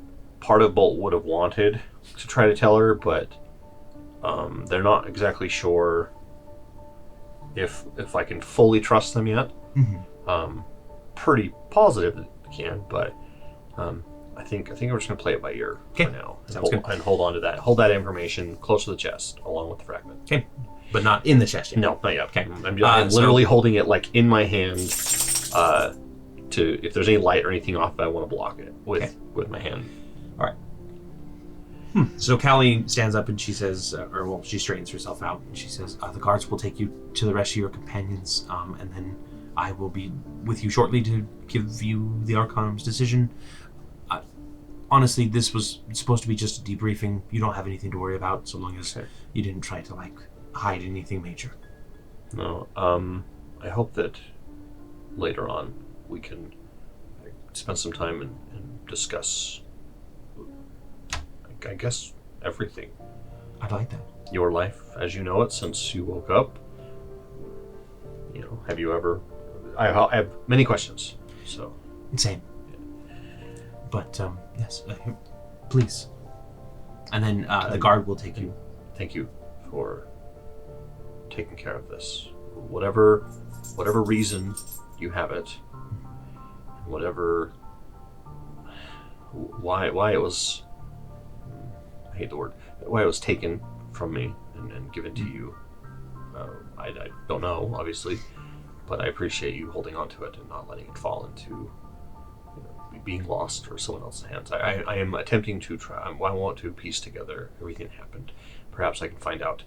part of Bolt would have wanted to try to tell her, but they're not exactly sure if I can fully trust them yet. Pretty positive that I can, but I think we're just gonna play it by ear for now. And hold on to that. Hold that information close to the chest, along with the fragment. Okay. But not in the chest yet. No, not yet. Okay. I'm literally holding it like in my hand. To if there's any light or anything off, I want to block it with my hand. All right. So Callie stands up and she says, she straightens herself out and she says, the guards will take you to the rest of your companions, and then I will be with you shortly to give you the Arcanum's decision. Honestly, this was supposed to be just a debriefing. You don't have anything to worry about so long as you didn't try to hide anything major. No. I hope that later on we can spend some time and discuss, I guess, everything. I'd like that. Your life as you know it since you woke up. You know, have you ever... I have many questions, so... Same. But, yes, please. And then the guard will take you. Thank you for taking care of this. Whatever reason you have it, whatever, why it was, I hate the word, why it was taken from me and given to you, I don't know, obviously, but I appreciate you holding on to it and not letting it fall into being lost or someone else's hands. I am attempting to try. I want to piece together everything that happened. Perhaps I can find out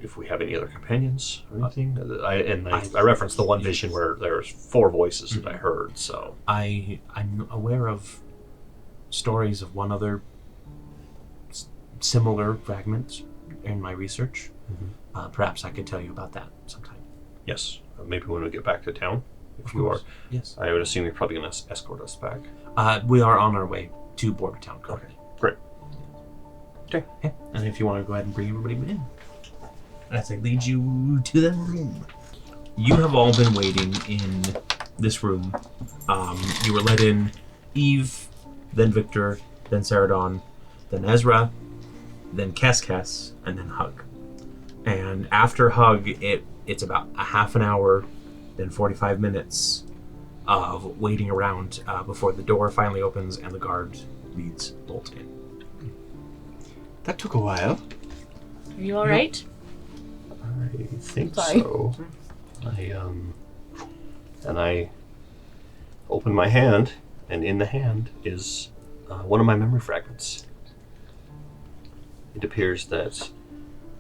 if we have any other companions or anything. I referenced the one vision where there's 4 voices that I heard. So I'm aware of stories of one other similar fragment in my research. Perhaps I could tell you about that sometime. yes, maybe when we get back to town. If you are, yes, I would assume you're probably going to escort us back. we are on our way to Border Town currently. Great. Okay. Yeah. And if you want to go ahead and bring everybody in, as I lead you to the room, you have all been waiting in this room. You were let in, Eve, then Victor, then Seredan, then Ezra, then Kes, and then Hug. And after Hug, it's about a half an hour, then 45 minutes of waiting around before the door finally opens and the guard leads Bolt in. That took a while. Are you all right? I think Sorry. so. I open my hand, and in the hand is one of my memory fragments. It appears that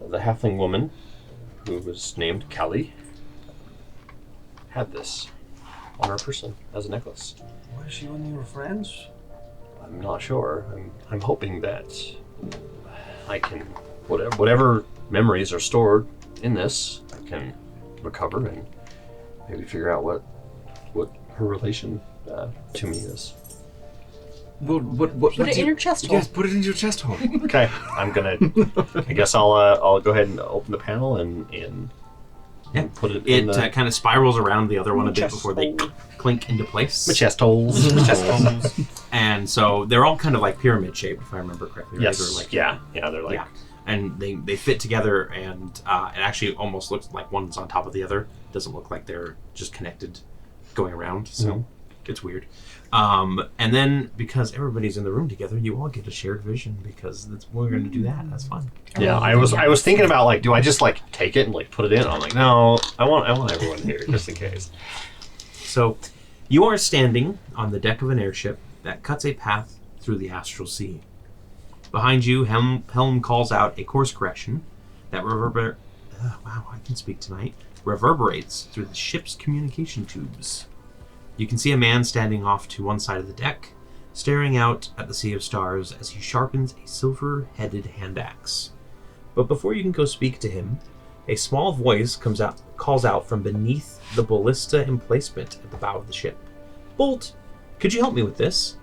the halfling woman, who was named Callie, had this on her person as a necklace. Was she one of your friends? I'm not sure. I'm hoping that I can whatever memories are stored in this, I can recover and maybe figure out what her relation to me is. What Put it in your chest hole. Yes, put it in your chest hole. Okay, I'm gonna. I guess I'll go ahead and open the panel and put it in the kind of spirals around the other one a bit before they clink into place. my chest holes. And so they're all kind of like pyramid shaped, if I remember correctly. Right? Yes. They're like, Yeah. They're like. yeah. And they fit together, and it actually almost looks like one's on top of the other. Doesn't look like they're just connected going around, so it's weird. And then, because everybody's in the room together, you all get a shared vision, because we're going to do that. That's fun. Yeah, I was thinking about, like, do I just, like, take it and, like, put it in? I'm like, no, I want everyone here, just in case. So, you are standing on the deck of an airship that cuts a path through the astral sea. Behind you, Helm calls out a course correction that reverberates through the ship's communication tubes. You can see a man standing off to one side of the deck, staring out at the sea of stars as he sharpens a silver-headed hand axe. But before you can go speak to him, a small voice calls out from beneath the ballista emplacement at the bow of the ship. "Bolt, could you help me with this?"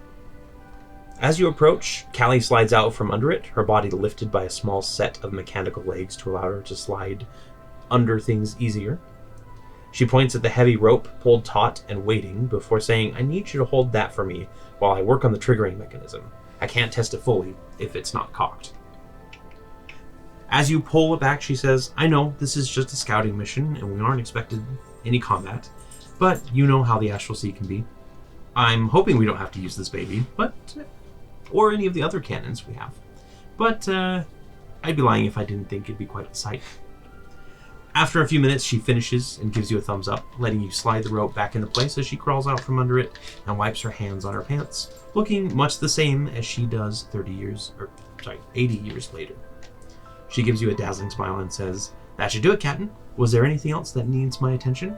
As you approach, Callie slides out from under it, her body lifted by a small set of mechanical legs to allow her to slide under things easier. She points at the heavy rope pulled taut and waiting before saying, "I need you to hold that for me while I work on the triggering mechanism. I can't test it fully if it's not cocked." As you pull it back, she says, "I know this is just a scouting mission and we aren't expected any combat, but you know how the Astral Sea can be. I'm hoping we don't have to use this baby, or any of the other cannons we have. But I'd be lying if I didn't think it'd be quite a sight." After a few minutes, she finishes and gives you a thumbs up, letting you slide the rope back into place as she crawls out from under it and wipes her hands on her pants, looking much the same as she does 80 years later. She gives you a dazzling smile and says, "That should do it, Captain. Was there anything else that needs my attention?"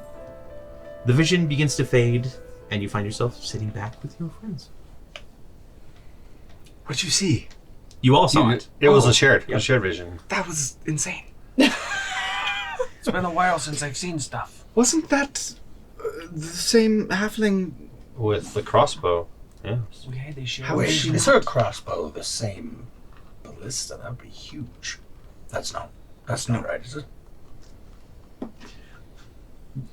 The vision begins to fade, and you find yourself sitting back with your friends. What'd you see? You all saw it. It was a shared vision. That was insane. It's been a while since I've seen stuff. Wasn't that the same halfling? With the crossbow. Yeah. Yeah, they share. How is she? Is her crossbow the same ballista? That'd be huge. That's not right, is it?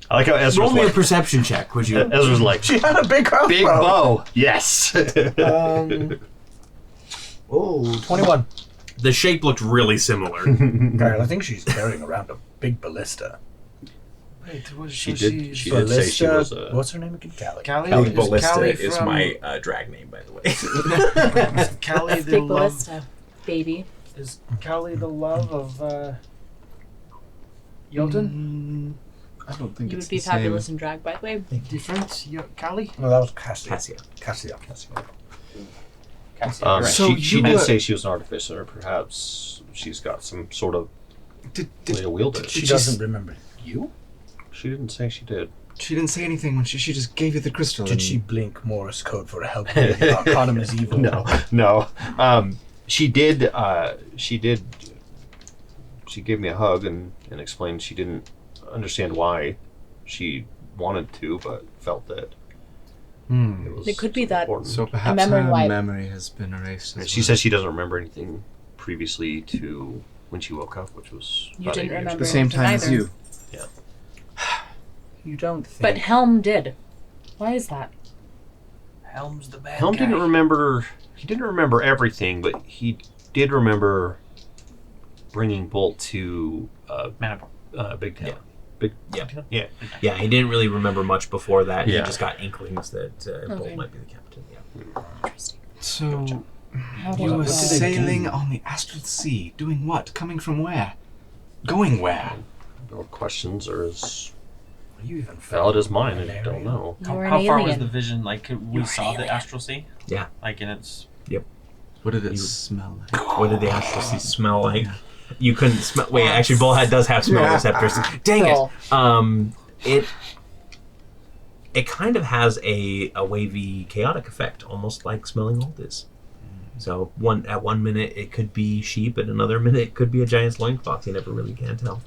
I like how Ezra's Roll me a like, perception check, would you? Ezra's like, She had a big crossbow. big bow. Yes. 21. The shape looked really similar. Kyle, I think she's carrying around a big ballista. Wait, was She so did she's- say she was a... What's her name again? Callie. Callie Big Ballista Callie is from- my drag name, by the way. is Callie the Big love? ballista, baby. Is Callie the love of Yelton? I don't think You it's would be the fabulous same. in drag, by the way. Different? Callie? No, that was Cassia. Cassia. Cassia. So she you did were- say she was an artificer. Perhaps she's got some sort of way to wield it. She doesn't remember you? She didn't say she did. She didn't say anything when she just gave you the crystal. Did she blink Morse code for help me? Arcanum is evil. No. She did. She gave me a hug and explained she didn't understand why she wanted to, but felt that it was It could be that- important. So perhaps memory her wipe. memory has been erased. And As she well. says she doesn't remember anything previously to when she woke up, which was You about 8 didn't years remember the ago. same anything time as either. you. You don't think. But Helm did. Why is that? Helm's the bad Helm guy. didn't remember. He didn't remember everything, but he did remember bringing Bolt to Manipur. Big Town. Yeah. Big Yeah. Town. Yeah. Yeah, he didn't really remember much before that. Yeah. He just got inklings that Okay. Bolt might be the captain. Yeah. Interesting. So How you did were it go? sailing on the astral sea, doing what? Coming from where? Going where? Your questions are as Are you even valid as mine. I Aneria? don't know. You were an How far was alien. the vision? Like, we You're saw an the alien. astral sea? Yeah. Like, and it's... What did it smell like? What did the astral sea smell like? You couldn't smell. Wait, actually, Bullhead does have smell receptors. Dang Troll. it! It kind of has a wavy, chaotic effect, almost like smelling old is. So at one minute it could be sheep, at another minute it could be a giant's loincloth. You never really can tell.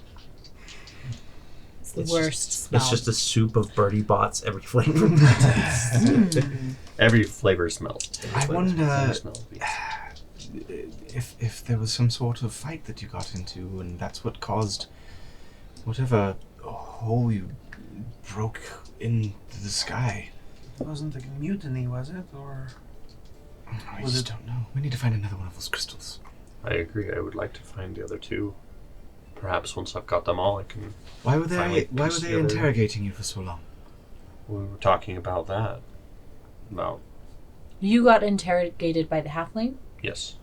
It's the It's worst just, smell. It's just a soup of birdie bots every flavor. Every flavor smells. I wonder Every smell beats. if there was some sort of fight that you got into, and that's what caused whatever hole you broke into the sky. It wasn't a mutiny, was it? Or I Was just it- don't know. We need to find another one of those crystals. I agree. I would like to find the other two. Perhaps once I've got them all, I can. Why were Finally they piece together. interrogating you for so long? We were talking about that. About You got interrogated by the halfling? yes.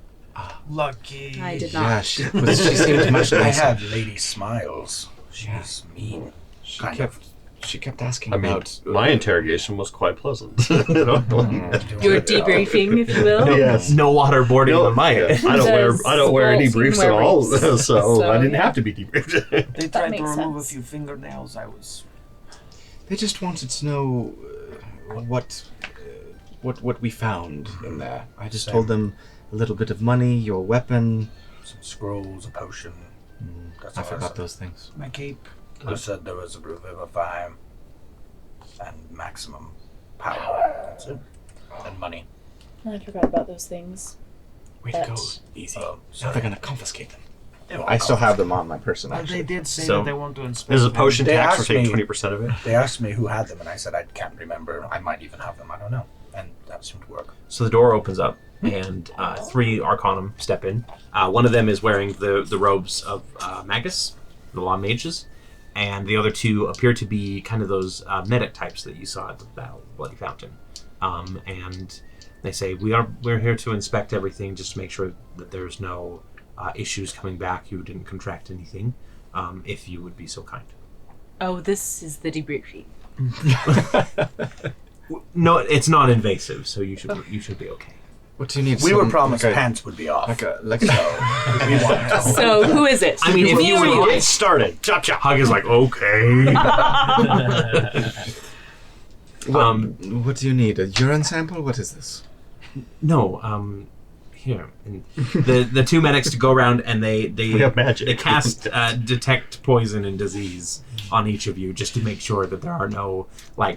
lucky? I did not. Yeah, she seemed much I nicer. had Lady Smiles. She's mean. She kept asking I mean, about my interrogation was quite pleasant. You know? Your debriefing, if you will? Yes. No waterboarding No, on my end. I don't wear any Bolt briefs seem at wear all, briefs. so I didn't yeah. have to be debriefed. They tried to makes remove sense. a few fingernails. I was. They just wanted to know what we found in there. I just Same. told them a little bit of money, your weapon. Some scrolls, a potion. That's I all forgot said. those things. My cape. I said there was a revivify and maximum power. That's it. And money. I forgot about those things. Way to go, But- easy. Oh, Now sorry. they're gonna confiscate them. I still have them on my person, They actually. did say So- that they want to inspect. There's a them. potion They tax for asked taking me- 20% of it. They asked me who had them, and I said I can't remember. I might even have them. I don't know. And that seemed to work. So the door opens up, and three Arcanum step in. One of them is wearing the robes of Magus, the Law Mages, and the other two appear to be kind of those medic types that you saw at the Bloody Fountain. And they say, we're here to inspect everything, just to make sure that there's no issues coming back. You didn't contract anything, if you would be so kind. Oh, this is the debriefing. No, it's not invasive, so you should be okay. What do you need? We were Some- promised like a- pants would be off. Like a we want So, who is it? I mean, if Me you or would Get started. Chop chop. Hug is like, okay. What do you need? A urine sample? What is this? No, here. And the two medics to go around and they We have magic. They cast detect poison and disease on each of you just to make sure that there are no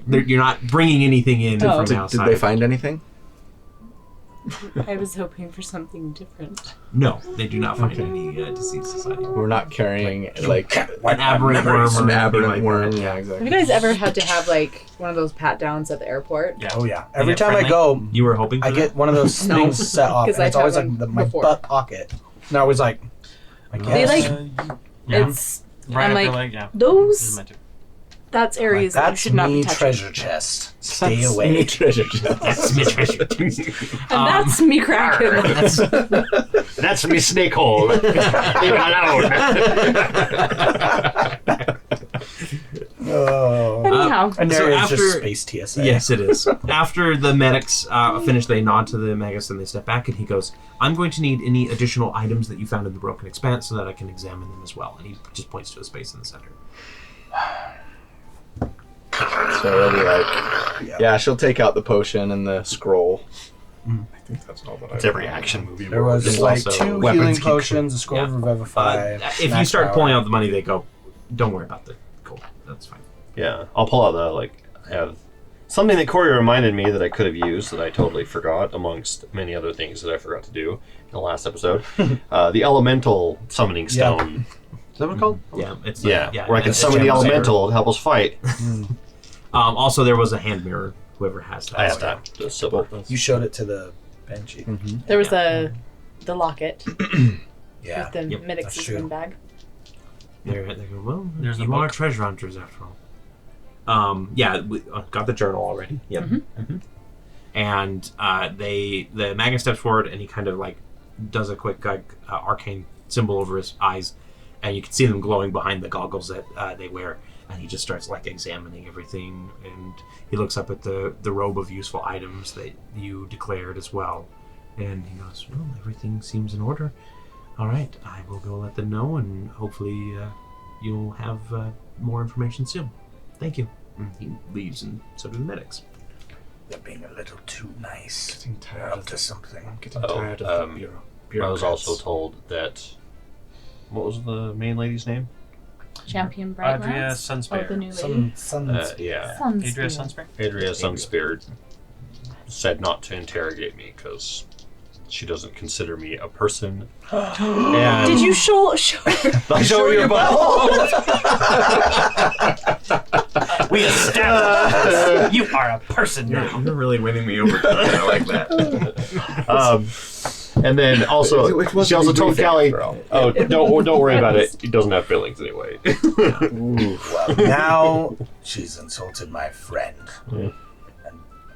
you're not bringing anything in from Did outside. they find anything? I was hoping for something different. No, they do not find any disease society. We're not carrying An aberrant worm or an anything aberrant like worm. that. Yeah, Have exactly. you guys ever had to have like one of those pat downs at the airport? Yeah. Oh yeah. Every Yeah, time friendly. I go, You were hoping for I that? get one of those No. things set off, 'Cause and it's I've always had like one my before. butt pocket. And I was like, I They, guess. like- Yeah. It's Right I'm up like, your leg, yeah. This is those meant to- that's like, areas that you that's should not me be touching. treasure chest. Stay That's away. me treasure chest. That's me treasure. And that's me cracking. That's me snake hole. Leave it alone. Anyhow. Aneria is after- just space TSA. Yes, it is. After the medics finish, they nod to the Magus and they step back, and he goes, I'm going to need any additional items that you found in the Broken Expanse so that I can examine them as well. And he just points to a space in the center. So it'll be like, yeah, she'll take out the potion and the scroll. I think that's all that It's every action movie. There where was there's like also 2 weapons healing keep- potions, a scroll of Revivify. If you max start power. pulling out the money, they go, don't worry about the gold. That's fine. Yeah, I'll pull out the, I have something that Cory reminded me that I could have used that I totally forgot, amongst many other things that I forgot to do in the last episode. The elemental summoning stone. Is that what it's called? Yeah, it's Yeah, where I can it's summon the a gem elemental to help us fight. Also, there was a hand mirror. Whoever has that. I have that. The silver. You showed it to the Banshee. There was the locket Yeah. with the Yep, medic that's system true. bag. They go, well, There's the you are book. treasure hunters after all. Yeah, we got the journal already. Yep. And the Magus steps forward and he kind of like does a quick arcane symbol over his eyes, and you can see them glowing behind the goggles that they wear. And he just starts like examining everything, and he looks up at the robe of useful items that you declared as well. And he goes, well, everything seems in order. All right, I will go let them know, and hopefully you'll have more information soon. Thank you. And he leaves, and so do the medics. They're being a little too nice. Getting tired They're of up to something. I'm getting tired of the I was also bureaucrats. told that... What was the main lady's name? Champion Bright Adria Lance? Sunspear. Oh, the new lady. Yeah. Adria Sunspear. Sunspear. Adria Sunspear said not to interrogate me because she doesn't consider me a person. And Did you show I'll show you about. We established you are a person now. You're really winning me over. I like that. And then also, Which was she also the told briefing, Callie, after all. "Oh, don't worry about it. He doesn't have feelings anyway." Well, now she's insulted my friend. And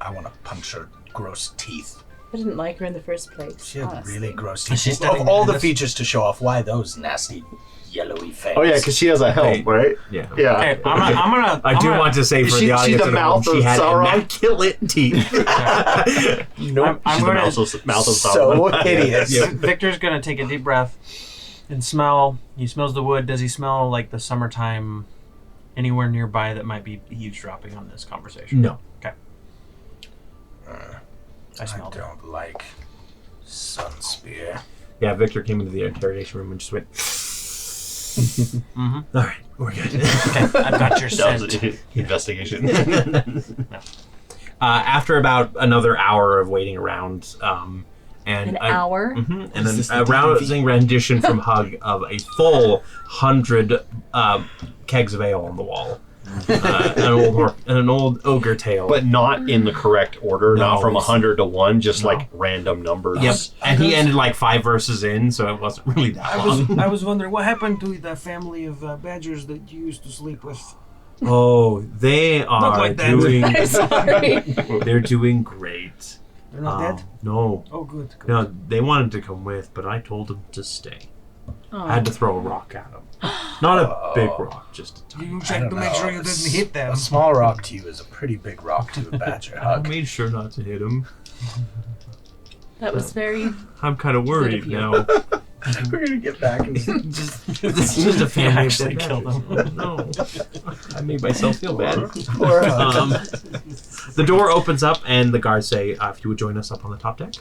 I want to punch her gross teeth. I didn't like her in the first place. She had honestly. really gross She's teeth. studying Of all the this. features to show off, why those nasty yellowy fangs? Oh yeah, because she has a helm, right? Yeah. Yeah. Okay, I'm gonna. I do want to say for Is she the audience the at mouth home, she of had Sauron? immaculate teeth. Nope. I'm She's the gonna. mouth of So Sauron. hideous. Yeah. Victor's gonna take a deep breath and smell. He smells the wood. Does he smell like the summertime anywhere nearby that might be eavesdropping on this conversation? No. Okay. I I smelled it. don't like Sunspear. Yeah, Victor came into the interrogation room and just went, Mm-hmm. all right, we're good. Okay, I've got your That scent. was investigation. After about another hour of waiting around, and An hour? And Is this then a the rousing rendition from Hug of a full 100 kegs of ale on the wall. An old ogre tale. But not in the correct order, No. not from 100 to 1, just No. like random numbers. Yep, and he ended like 5 verses in, so it wasn't really that long. I was wondering what happened to the family of badgers that you used to sleep with. Oh, they are like that. doing. I'm sorry. They're doing great. They're not dead? No, Oh, good. good. no, they wanted to come with, but I told them to stay. I had to throw a rock at them. Not a big rock, just a tiny. You I checked don't to make know. sure you didn't hit them. A small rock to you is a pretty big rock to a badger. I Hug. made sure not to hit them. That was very. I'm kind of worried you. now. We're gonna get back and This is just a family actually of dead killed badgers. No, I made myself feel bad. Poor Hug. The door opens up, and the guards say, "If you would join us up on the top deck."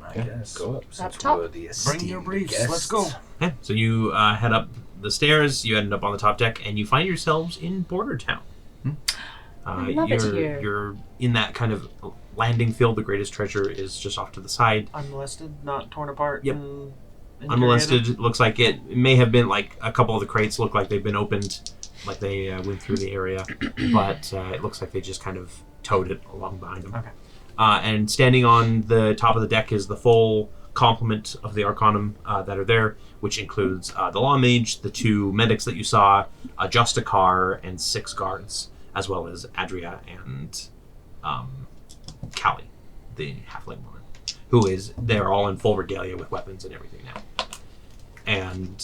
I guess. Go up. Since top. we're the Bring your esteemed briefs. guests. Let's go. Okay, so you head up the stairs. You end up on the top deck, and you find yourselves in Border Town. I love it here. You're in that kind of landing field. The greatest treasure is just off to the side. Unmolested, not torn apart. Yep. and Unmolested. It looks like it may have been like a couple of the crates look like they've been opened, like they went through the area, but it looks like they just kind of towed it along behind them. Okay. And standing on the top of the deck is the full complement of the Arcanum that are there, which includes the Law Mage, the 2 medics that you saw, a Justicar, and 6 guards, as well as Adria and Callie, the halfling woman, they're all in full regalia with weapons and everything now. And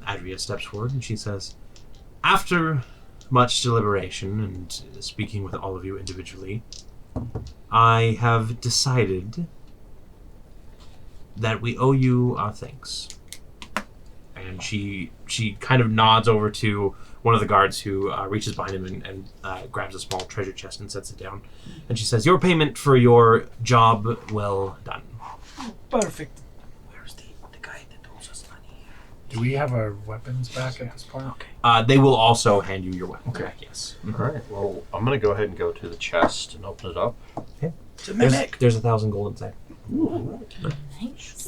Adria steps forward and she says, After much deliberation and speaking with all of you individually, I have decided that we owe you our thanks. And she kind of nods over to one of the guards who reaches behind him and grabs a small treasure chest and sets it down. And she says, "Your payment for your job well done." Perfect. Where's the guy that owes us money? Do we have our weapons back at this point? Okay. They will also hand you your weapon back, yes. All right. Well, I'm gonna go ahead and go to the chest and open it up. It's a mimic. There's 1,000 gold inside. Nice.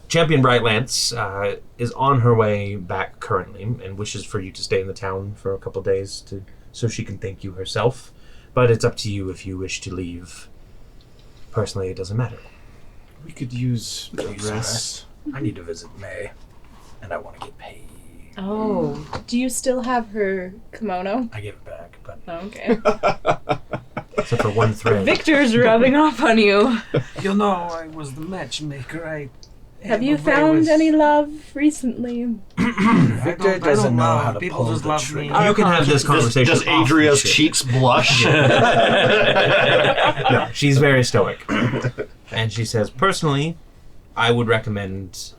Champion Brightlance is on her way back currently and wishes for you to stay in the town for a couple days so she can thank you herself. But it's up to you if you wish to leave. Personally, it doesn't matter. We could use the Use the rest. I need to visit May, and I want to get paid. Oh, do you still have her kimono? I give it back, but Okay. Except for one thread. Victor's rubbing off on you. You know, I was the matchmaker. Have you found any love recently? Victor doesn't know how to People pull just the love trigger. me. You can have this conversation. Does off the Adria's ship. cheeks blush? No, she's very stoic. And she says, personally, I would recommend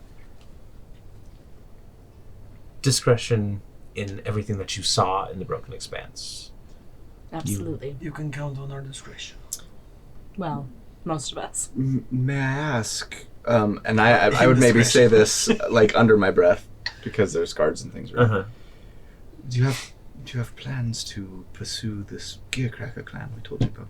discretion in everything that you saw in the Broken Expanse. Absolutely. You can count on our discretion. Well, most of us. May I ask? And I would maybe say this like under my breath because there's guards and things, right? Uh-huh. Do you have plans to pursue this Gearcracker clan we told you about?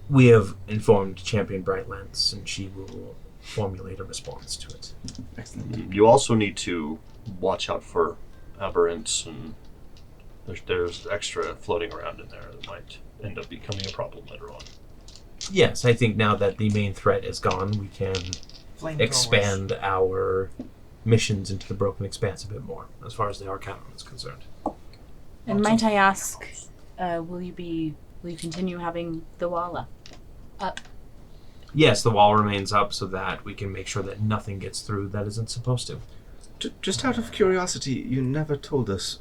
We have informed Champion Brightlance, and she will formulate a response to it. Excellent. You also need to watch out for aberrants, and there's extra floating around in there that might end up becoming a problem later on. Yes, I think now that the main threat is gone, we can Flamethrowers. expand our missions into the Broken Expanse a bit more, as far as the Arcanum is concerned. And might I ask, will you continue having the wall up? Yes, the wall remains up so that we can make sure that nothing gets through that isn't supposed to. Just out of curiosity, you never told us.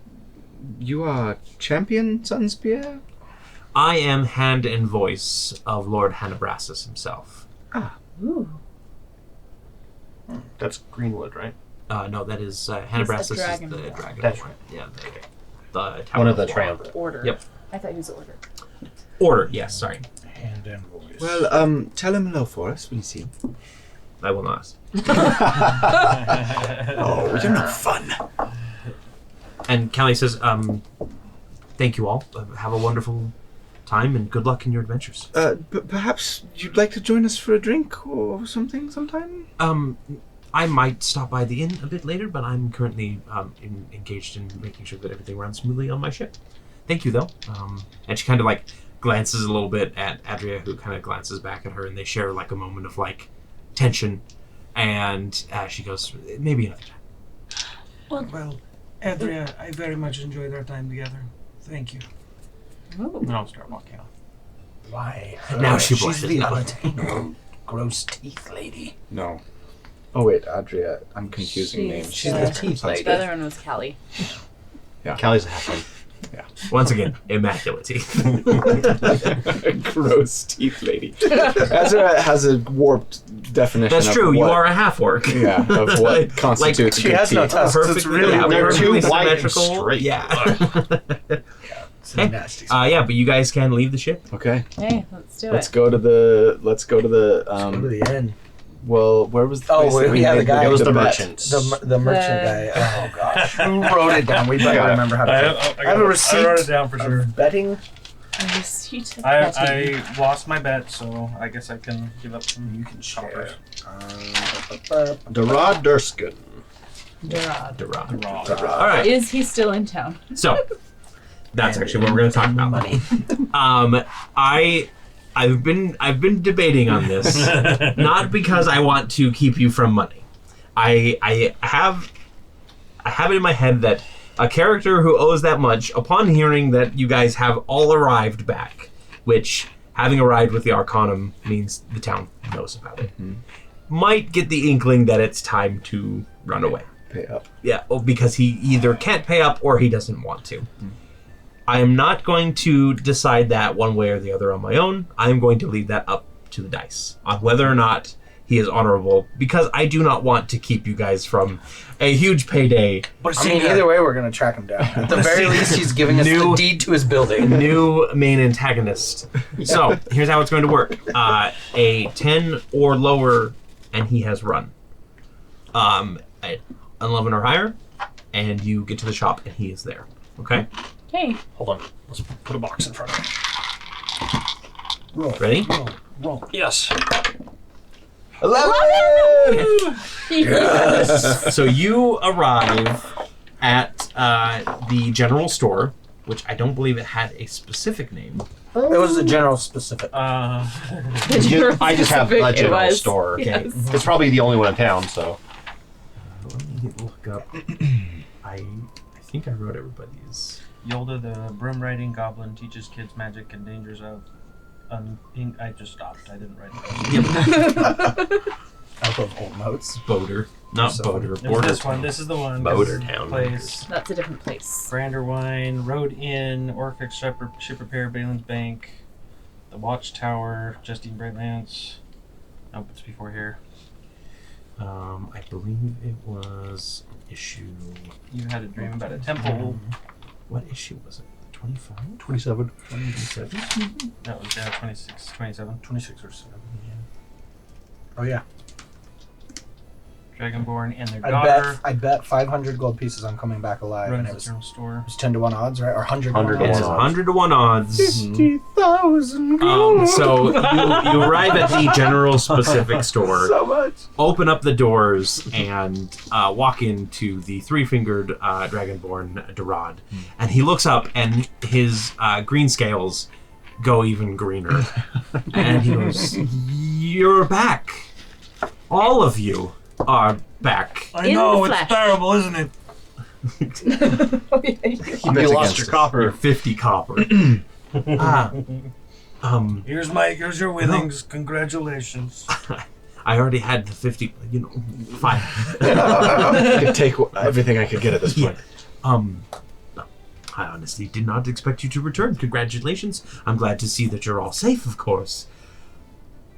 You are Champion Sunspear? I am hand and voice of Lord Hanabrasis himself. Ooh. That's Greenwood, right? No, that is Hanabrasis is dragon. the dragon. That's Lord. Yeah, the tower One of the War. triumvirate. Order. Yep. I thought he was order. Order, yes, sorry. Hand and voice. Well, tell him hello for us, will you see? I will not. Oh, you're not fun. And Callie says, thank you all. Have a wonderful time and good luck in your adventures. Perhaps you'd like to join us for a drink or something sometime? I might stop by the inn a bit later, but I'm currently engaged in making sure that everything runs smoothly on my ship. Thank you, though. And she kind of like glances a little bit at Adria, who kind of glances back at her, and they share like a moment of like tension. And she goes, maybe another time. Well, Adria, I very much enjoyed our time together. Thank you. Ooh. And I'll start walking off. Why? Now she She's blushes. the unattainable gross teeth lady. No. Oh wait, Adria. I'm confusing names. She's the teeth lady. The other one was Callie. Callie's a halfling. Once again, immaculate teeth. Gross teeth lady. Ezra has a warped definition. That's of true. You what- are a half-orc. Yeah, of what constitutes she good has no teeth. tusks. Perfectly, It's really yeah, they're perfectly too white and symmetrical. straight. Yeah. It's a nasty. Yeah, but you guys can leave the ship. Okay, Hey, let's do let's it. go to the. Go to the end. Well, where was the Oh, place that we yeah, the made guy- It was the bet? merchants. The merchant guy. Oh gosh. Who wrote it down? We better remember how to. I have a receipt. I wrote it down for sure. of betting. I lost my bet, so I guess I can give up some. You can share. Darad Durskin. Durad. All right. Is he still in town? So that's actually what we're going to talk about. Money. I've been debating on this, not because I want to keep you from money. I have it in my head that a character who owes that much, upon hearing that you guys have all arrived back, which having arrived with the Arcanum means the town knows about it, might get the inkling that it's time to run away. pay up. Yeah, because he either can't pay up or he doesn't want to. I am not going to decide that one way or the other on my own. I am going to leave that up to the dice on whether or not he is honorable, because I do not want to keep you guys from a huge payday. But I mean, either way, we're going to track him down. At the very least, he's giving us the deed to his building. New main antagonist. So, here's how it's going to work. A 10 or lower, and he has run. At 11 or higher, and you get to the shop, and he is there. Okay? Hey. Hold on. Let's put a box in front of me. Roll. Ready? Roll. Yes. 11! Yes! So you arrive at the general store, which I don't believe it had a specific name. It was the general specific. I just have a general store. Yes. It's probably the only one in town, so. Let me look up. I think I wrote everybody's. Yolda, the broom riding goblin, teaches kids magic and dangers of. I just stopped. I didn't write it. Out of old notes. Boater. Not So, Boater. There's Border. this one. This is the one. Boater This is Town. the place. That's a different place. Brandywine, Road Inn, Orphic Ship Repair, Balin's Bank, the Watchtower, Justine Brightlands. Nope, it's before here. I believe it was an issue. You had a dream about a temple. What issue was it? 25? 27. 27? That was 26, 27. 26 or 7. Oh, yeah. Dragonborn and their daughter. I bet 500 gold pieces I'm coming back alive. Runs And the it was general store. 10 to 1 odds, right? Or 100 to 1 100 to odds. It's 1 100 to 1 odds. 50,000 gold. So you arrive at the general specific store, So much. open up the doors, and walk into the three-fingered Dragonborn Durad. And he looks up, and his green scales go even greener. And he goes, "You're back. All of you are back." I In know, the it's flesh. terrible, isn't it? You lost your You're copper. 50 copper. Here's your winnings. Congratulations. I already had the 50, fine. I could take everything I could get at this point. I honestly did not expect you to return. Congratulations. I'm glad to see that you're all safe, of course.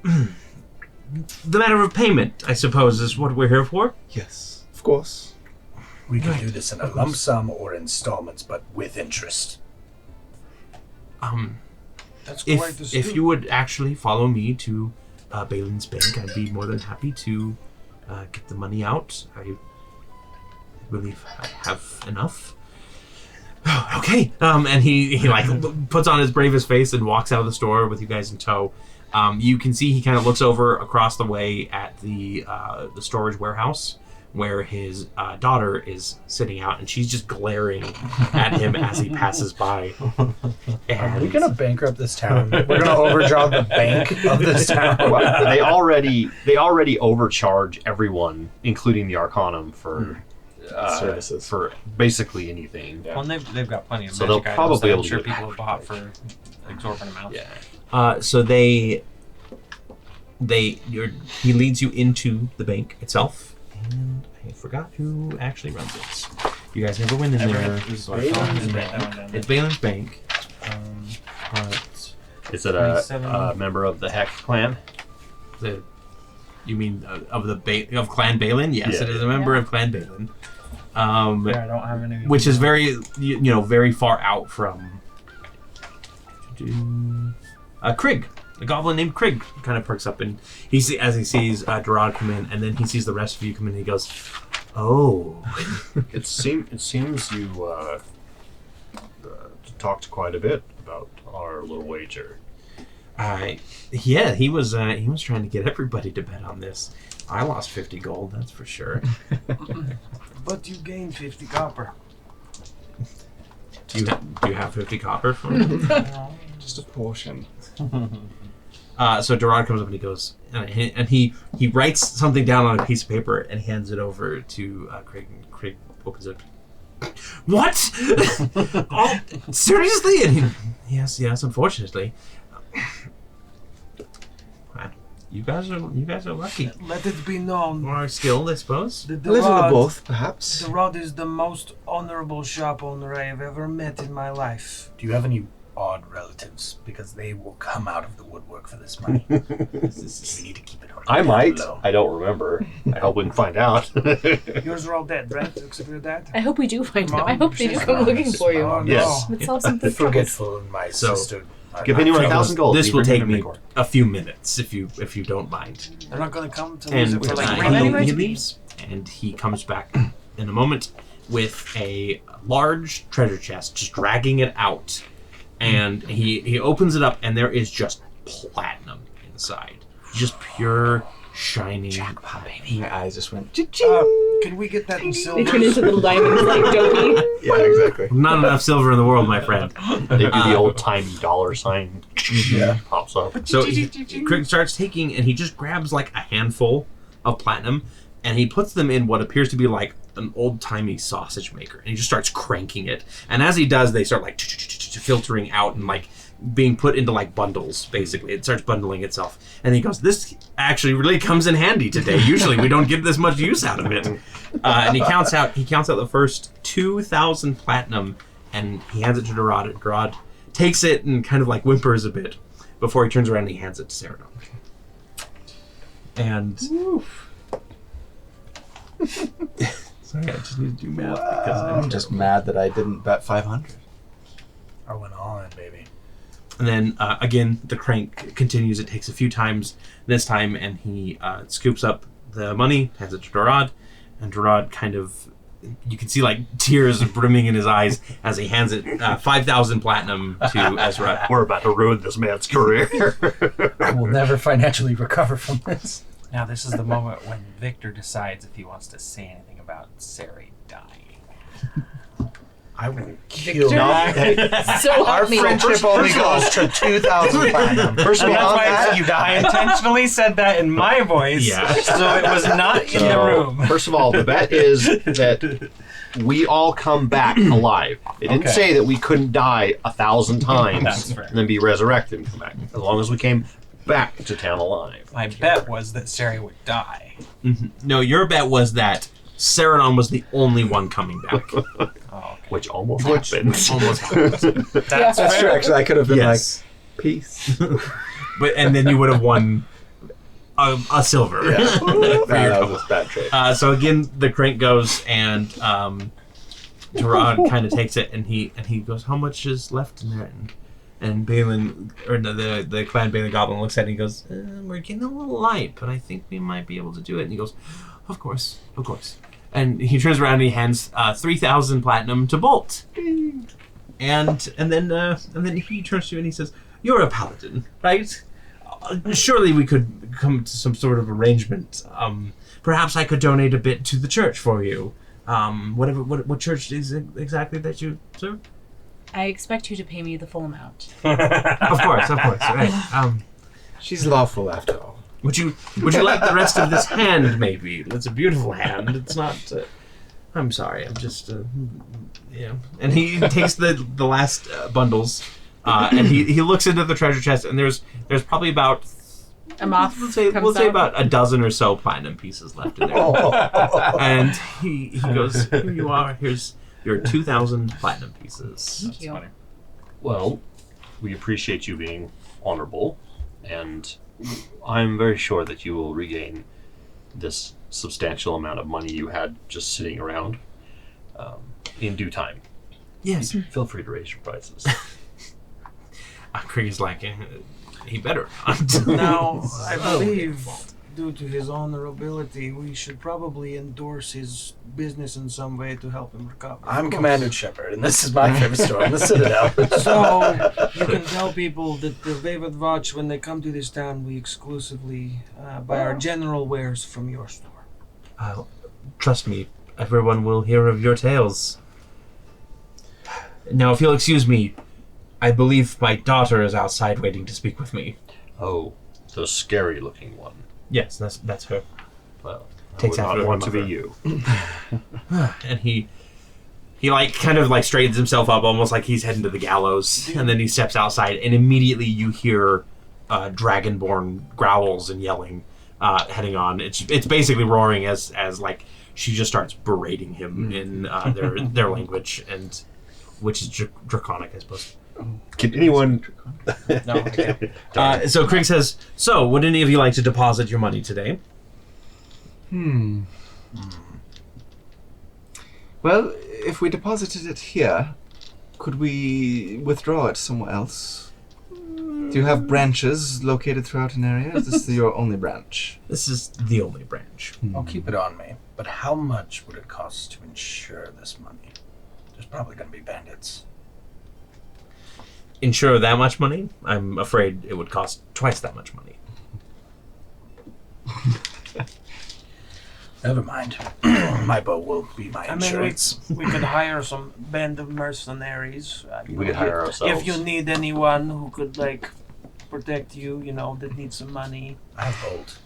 The matter of payment, I suppose, is what we're here for? Yes, of course. We can do this in a lump sum or installments, but with interest. That's quite the If you would actually follow me to Balin's Bank, I'd be more than happy to get the money out. I believe I have enough. Okay. And he like puts on his bravest face and walks out of the store with you guys in tow. You can see he kind of looks over across the way at the storage warehouse where his daughter is sitting out, and she's just glaring at him as he passes by. Are we gonna bankrupt this town? We're gonna overdraw the bank of this town. Well, they already overcharge everyone, including the Arcanum, for Services. for basically anything. Well, and they've got plenty of So magic they'll items probably that be I'm able to sure do it. people have bought for exorbitant amounts. Yeah. So he leads you into the bank itself, and I forgot who actually runs it. You guys never went in there. It's so I thought it was Balin's it's Balin's Bank. But Is it 27. a member of the Heck clan? you mean of Clan Balin? Yes, Yeah. it is a member of Clan Balin. Yeah, I don't have any. Which is very, very far out from Krigg. A goblin named Krigg kind of perks up, and as he sees Durad come in, and then he sees the rest of you come in, and he goes, "Oh." It seems you talked quite a bit about our little wager. Yeah, he was trying to get everybody to bet on this. I lost 50 gold, that's for sure. But you gained 50 copper. Do you have 50 copper for me? Just a portion. So Durad comes up and he goes, and he writes something down on a piece of paper and hands it over to Krigg. And Krigg opens it. What? Oh, seriously? And yes, unfortunately. You guys are lucky. Let it be known. More skilled, I suppose. that A little of both, perhaps. The Rod is the most honorable shop owner I have ever met in my life. Do you have any odd relatives? Because they will come out of the woodwork for this money. We need to keep it on. I might. Low. I don't remember. I hope we can find out. Yours are all dead, right? Except for your dad? I hope we do find Mom, out. I hope they do sister. come looking for you. Oh, no. Yes. Let's solve something. Forgetful and my So, sister. are Give not anyone friends. 1,000 gold. This You will bring take them me to Igor. a few minutes if you don't mind. They're not going to come to And lose it for like he leaves, and he comes back in a moment with a large treasure chest, just dragging it out. And he opens it up, and there is just platinum inside, just pure shining. My eyes just went. Can we get that in silver? They turn into little diamonds like Dopey. Yeah, exactly. Not enough silver in the world, my friend. They do the old timey dollar sign. Yeah. Pops up. So he starts taking, and he just grabs like a handful of platinum, and he puts them in what appears to be like an old-timey sausage maker, and he just starts cranking it. And as he does, they start like filtering out and like being put into like bundles. Basically, it starts bundling itself. And he goes, "This actually really comes in handy today. Usually, we don't get this much use out of it." And he counts out the first 2,000 platinum, and he hands it to Durad. Durad takes it and kind of like whimpers a bit before he turns around and he hands it to Seredan. And sorry, I just need to do math because I'm just mad that I didn't bet 500. I went all in, baby. And then again, the crank continues. It takes a few times this time, and he scoops up the money, hands it to Durad, and Durad kind of, you can see like tears brimming in his eyes as he hands it 5,000 platinum to Ezra. We're about to ruin this man's career. I will never financially recover from this. Now this is the moment when Victor decides if he wants to say anything about Sari dying. I will kill So Our help me. friendship only goes to 2,000 platinum. First of all, Beyond that's why that, I intentionally said that in my voice, Yeah. so it was not in the room. First of all, the bet is that we all come back alive. It didn't Okay. say that we couldn't die 1,000 times That's fair. and then be resurrected and come back. As long as we came back to town alive. My bet was that Sari would die. No, your bet was that Seredan was the only one coming back. Oh, okay. Which almost happened. Almost happened. That's That's true. fair. Actually, I could have been Yes. like, peace. And then you would have won a silver. Yeah. for your That trouble. was a bad trade. So again, the crank goes, and Durad kind of takes it, and he goes, "How much is left in there?" And Balin, or no, the clan Balin Goblin looks at it and he goes, "We're getting a little light, but I think we might be able to do it." And he goes, "Of course, of course." And he turns around and he hands 3,000 platinum to Bolt. And then he turns to you and he says, "You're a paladin, right? Surely we could come to some sort of arrangement. Perhaps I could donate a bit to the church for you. What church is it exactly that you serve?" I expect you to pay me the full amount. Of course, right. She's lawful after all. Would you like the rest of this hand? Maybe it's a beautiful hand. It's not. I'm sorry. I'm just. And he takes the last bundles, and he looks into the treasure chest, and there's probably about. A moth We'll say comes out. about a dozen or so platinum pieces left in there. And he goes, "Here you are. Here's your 2,000 platinum pieces." Thank you. funny. Well, we appreciate you being honorable, and I'm very sure that you will regain this substantial amount of money you had just sitting around in due time. Yes. Feel free to raise your prices. He's like, he better not. Now, I believe, due to his honorability, we should probably endorse his business in some way to help him recover. I'm Commander Shepard, and this is my favorite store on the Citadel. So, you can tell people that the Vavid Watch, when they come to this town, we exclusively buy our general wares from your store. Trust me, everyone will hear of your tales. Now, if you'll excuse me, I believe my daughter is outside waiting to speak with me. Oh, the scary-looking one. Yes, that's her. Well, Takes I would after not her want to be mother. you. And he like kind of like straightens himself up, almost like he's heading to the gallows. And then he steps outside, and immediately you hear dragonborn growls and yelling, heading on. It's basically roaring as like she just starts berating him in their language, and which is draconic, I suppose. Can anyone? No, I can't. So Krieg says, "So, would any of you like to deposit your money today?" Well, if we deposited it here, could we withdraw it somewhere else? Do you have branches located throughout Aneria? Is this your only branch? This is the only branch. I'll keep it on me. But how much would it cost to insure this money? There's probably going to be bandits. Insure that much money? I'm afraid it would cost twice that much money. Never mind. My bow will be my I mean, insurance. we could hire some band of mercenaries. We could hire ourselves. If you need anyone who could, like, protect you, that needs some money. I have gold.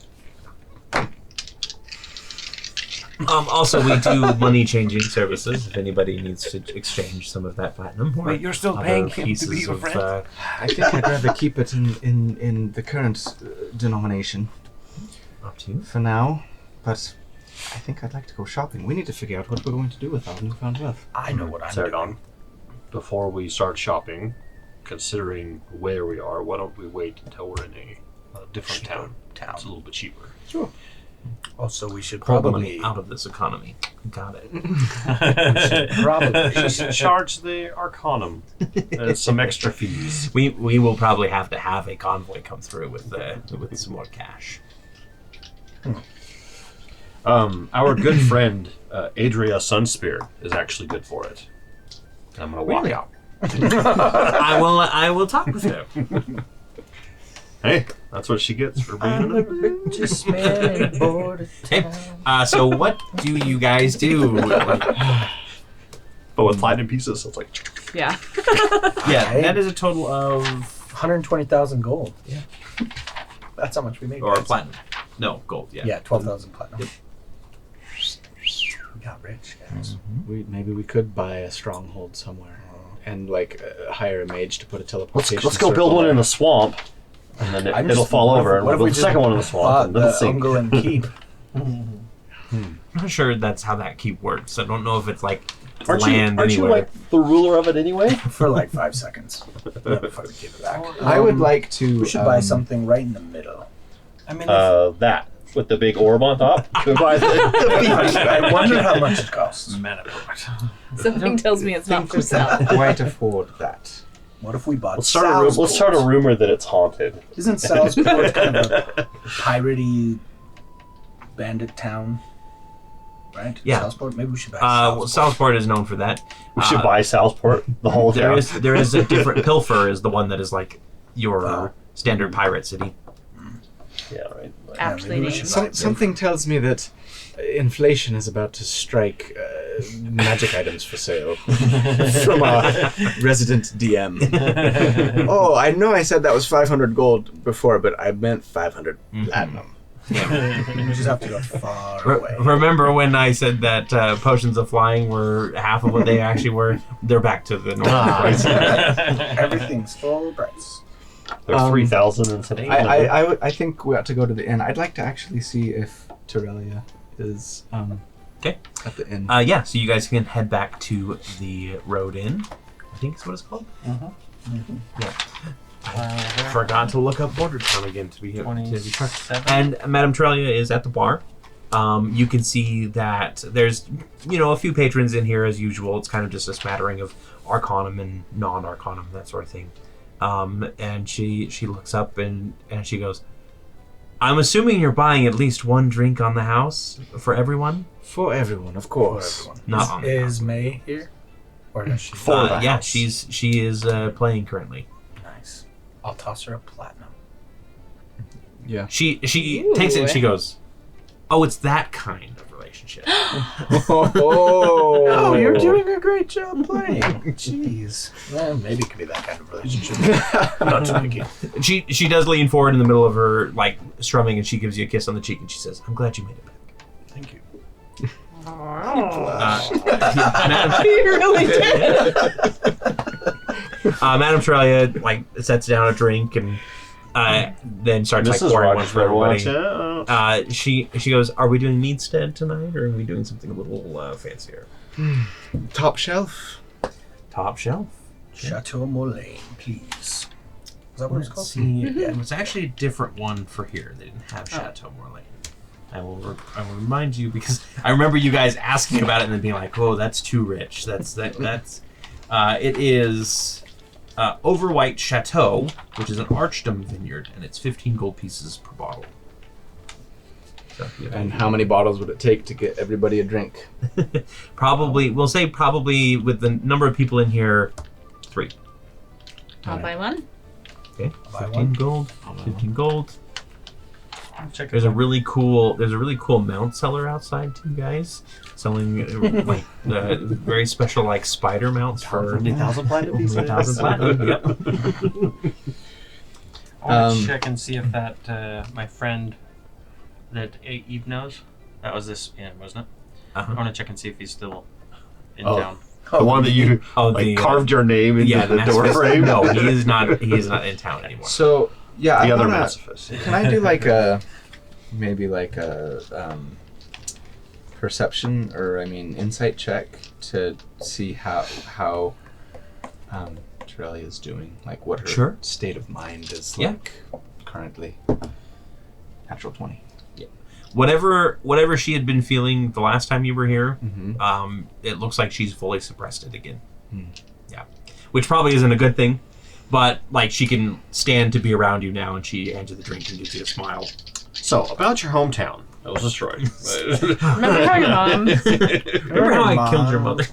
Also, we do money changing services if anybody needs to exchange some of that platinum. Or Wait, you're still other paying him to pieces be your of, friend? I think I'd rather keep it in the current denomination up to you. for now, but I think I'd like to go shopping. We need to figure out what we're going to do with our newfound wealth. I know what I'm Seredan, doing. before we start shopping, considering where we are, why don't we wait until we're in a different town? It's a little bit cheaper. Sure. Also, we should Pull the probably money out of this economy. Got it. probably Charge the Arcanum some extra fees. We will probably have to have a convoy come through with some more cash. Our good friend Adria Sunspear is actually good for it. I'm gonna walk out. I will talk with her. Hey, that's what she gets for being a richest man in board. Hey, so what do you guys do? But with platinum pieces, so it's like Yeah. Yeah, that is a total of 120,000 gold. Yeah. That's how much we made. or guys. platinum. No, gold. Yeah. Yeah, 12,000 platinum. Yep. We got rich, guys. Maybe we could buy a stronghold somewhere and hire a mage to put a teleportation. let's go build one in the swamp, and then it'll fall over, and we'll build the second one in the swamp, and then the it'll sink. Ungolin keep? I'm not sure that's how that keep works. I don't know if it's like Aren't land you anywhere. like the ruler of it anyway? For like 5 seconds. Yeah, before we give it back. I would like to. We should buy something right in the middle. I mean, That with the big orb on top. I wonder how much it costs. Something tells me it's not for sale. quite afford that. What if we bought Let's start a rumor that it's haunted. Isn't Salzport kind of a piratey bandit town? Right? Yeah. Salzport? Maybe we should buy Well, Salzport. Southport is known for that. We should buy Salzport, the whole town. There is a different. Pilfer is the one that is like your standard pirate city. Yeah, right. Aptly maybe we named. should buy Something tells me that inflation is about to strike magic items for sale from our resident DM. Oh, I know I said that was 500 gold before, but I meant 500 platinum. We just have to go far away. Remember when I said that potions of flying were half of what they actually were? They're back to the normal price. Everything's full price. There's 3,000 instead of 800. I think we ought to go to the inn. I'd like to actually see if Torrey is Okay. at the inn. Yeah, so you guys can head back to the Road Inn. I think is what it's called. Yeah. I forgot to look up Border Town again to be here. 27. And Madame Trelia is at the bar. You can see that there's, a few patrons in here as usual. It's kind of just a smattering of Arcanum and non-Arcanum, that sort of thing. And she looks up and she goes, I'm assuming you're buying at least one drink on the house for everyone? For everyone, of course. Not on the house. Is May here? Or does she? Yeah, she is playing currently. Nice. I'll toss her a platinum. Yeah. She takes it and she goes, oh, it's that kind of relationship. Oh, you're doing a great job playing. Jeez. Well, maybe it could be that kind of relationship. Not too picky. She does lean forward in the middle of her strumming and she gives you a kiss on the cheek and she says, I'm glad you made it back. Thank you. He really did. Madame Trelia sets down a drink and then starts This like is pouring watch one for for watch everybody. out. She goes, "Are we doing Meadstead tonight, or are we doing something a little fancier?" Top shelf. Top shelf. Chateau Moraine, please. Is that what it's Let's called? see. It was actually a different one for here. They didn't have Chateau Morlaine. I will remind you because I remember you guys asking about it and then being like, "Oh, that's too rich." That's. It is Overwhite Chateau, which is an archdom vineyard, and it's 15 gold pieces per bottle. So, And how many bottles would it take to get everybody a drink? we'll say probably with the number of people in here, 3. I'll buy one. Okay, Buy 15 one. gold. 15 gold. Check There's a really cool mount seller outside too, guys, selling like very special like spider mounts for 1,000 platinum pieces. 1,000 platinum. Yep. I want to check and see if that my friend that Eve knows. That was this, wasn't it? Uh-huh. I want to check and see if he's still in Oh. town. The one that you carved your name into the door frame? No, he is not in town anymore. So yeah, The I other wanna, pacifist. Can I do like a maybe like a perception or insight check to see how Torrey is doing, like what her state of mind is like currently. Natural 20. Whatever she had been feeling the last time you were here, Mm-hmm. it looks like she's fully suppressed it again. Hmm. Yeah, which probably isn't a good thing, but like she can stand to be around you now, and she hands you the drink and gives you a smile. So, about your hometown that was destroyed. Remember how your mom? Remember how I killed your mother?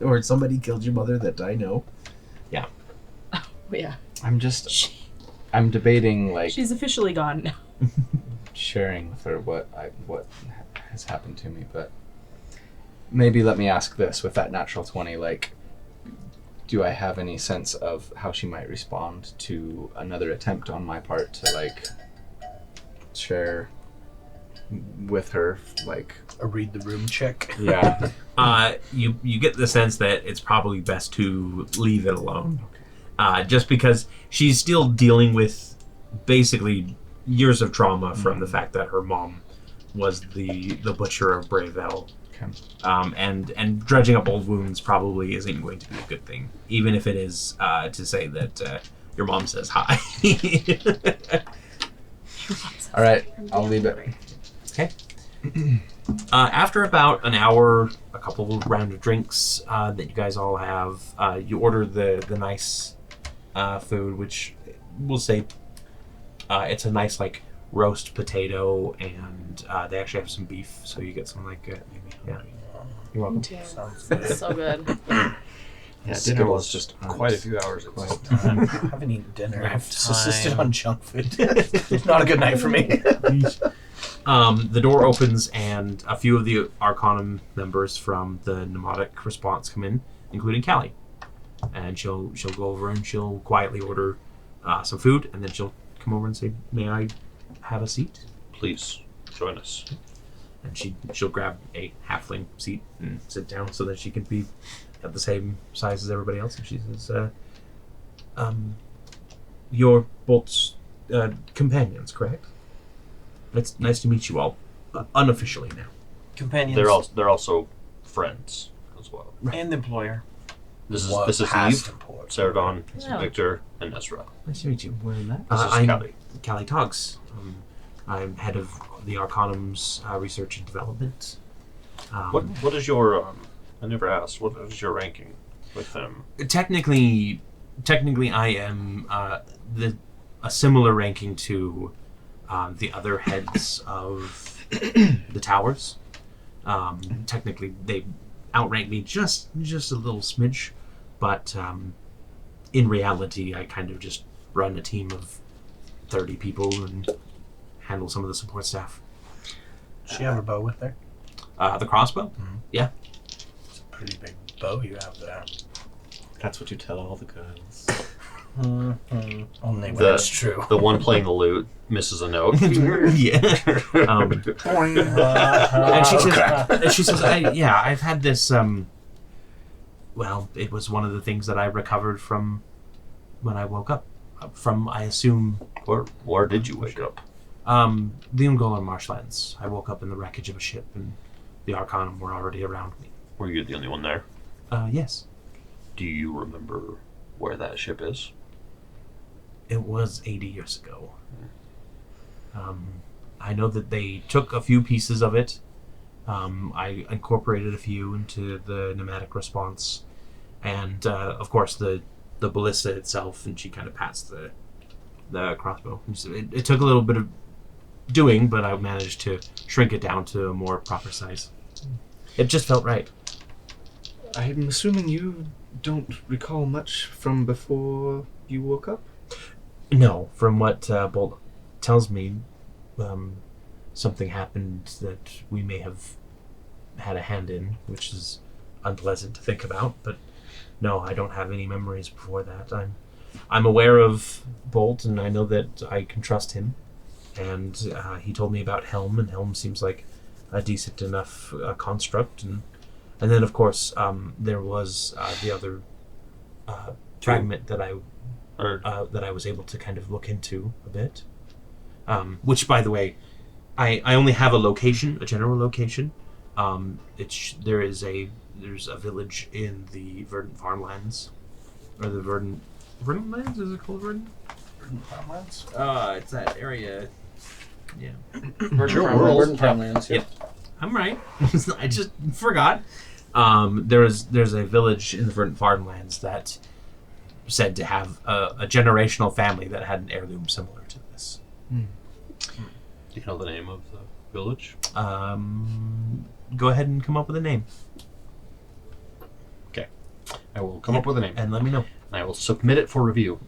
Or somebody killed your mother that I know. Yeah. I'm debating like She's officially gone now. sharing with her what has happened to me, but maybe let me ask this with that natural 20, like, do I have any sense of how she might respond to another attempt on my part to like share with her, like A read the room check. yeah. You get the sense that it's probably best to leave it alone, just because she's still dealing with basically years of trauma from the fact that her mom was the butcher of Bravel. Okay. And dredging up old wounds probably isn't going to be a good thing, even if it is to say that your mom says hi. All right, I'll leave it. Okay. After about an hour, a couple of round of drinks that you guys all have, you order the nice food, which we'll say it's a nice like roast potato, and they actually have some beef, so you get some like yeah. You're welcome. That's so good. Yeah, dinner was just quite a few hours ago. I haven't eaten dinner. I've subsisted on junk food. It's not a good night for me. The door opens, and a few of the Arcanum members from the Mnemonic Response come in, including Callie. And she'll go over and she'll quietly order some food, and then she'll come over and say, "May I have a seat?" Please, join us. And she'll grab a halfling seat and sit down so that she can be at the same size as everybody else. And she says, "You're both companions, correct? It's nice to meet you all, unofficially now." Companions They're also friends as well. and employer. This What is past Eve, important. Seredan, Yeah. Victor, and Ezra. Nice to meet you. This is I'm Callie. Callie Toggs. I'm head of the Arcanum's research and development. What is your? I never asked. What is your ranking with them? Technically, I am a similar ranking to the other heads of the towers. Technically, they outrank me just a little smidge, but in reality, I kind of just run a team of 30 people and handle some of the support staff. Does she have a bow with her? The crossbow? Mhm. Yeah. It's a pretty big bow you have there. That's what you tell all the girls. Only when The- it's true. The one playing the lute misses a note. Yeah. And she says, I've had this, well, it was one of the things that I recovered from when I woke up. from, I assume... Where did you wake up? The Ungolan marshlands. I woke up in the wreckage of a ship, and the Arcanum were already around me. Were you the only one there? Yes. Do you remember where that ship is? It was 80 years ago. I know that they took a few pieces of it. I incorporated a few into the pneumatic response, and of course the ballista itself. And she kind of pats the crossbow. It took a little bit of doing, but I managed to shrink it down to a more proper size. It just felt right. I'm assuming you don't recall much from before you woke up? No, from what Bolt tells me, something happened that we may have had a hand in, which is unpleasant to think about, but no, I don't have any memories before that. I'm aware of Bolt, and I know that I can trust him, and he told me about Helm, and Helm seems like a decent enough construct, and then of course there was the other fragment that I was able to kind of look into a bit, which, by the way, I only have a location, a general location. There's a village in the Verdant Farmlands, or the Verdant Lands. Is it called Verdant? Verdant Farmlands? It's that area. Yeah. Verdant Farmlands. Yep. I'm right. I just forgot. There's a village in the Verdant Farmlands that said to have a generational family that had an heirloom similar to this. Do you know the name of the village? Go ahead and come up with a name. Okay. I will come up with a name. And let me know. I will submit it for review.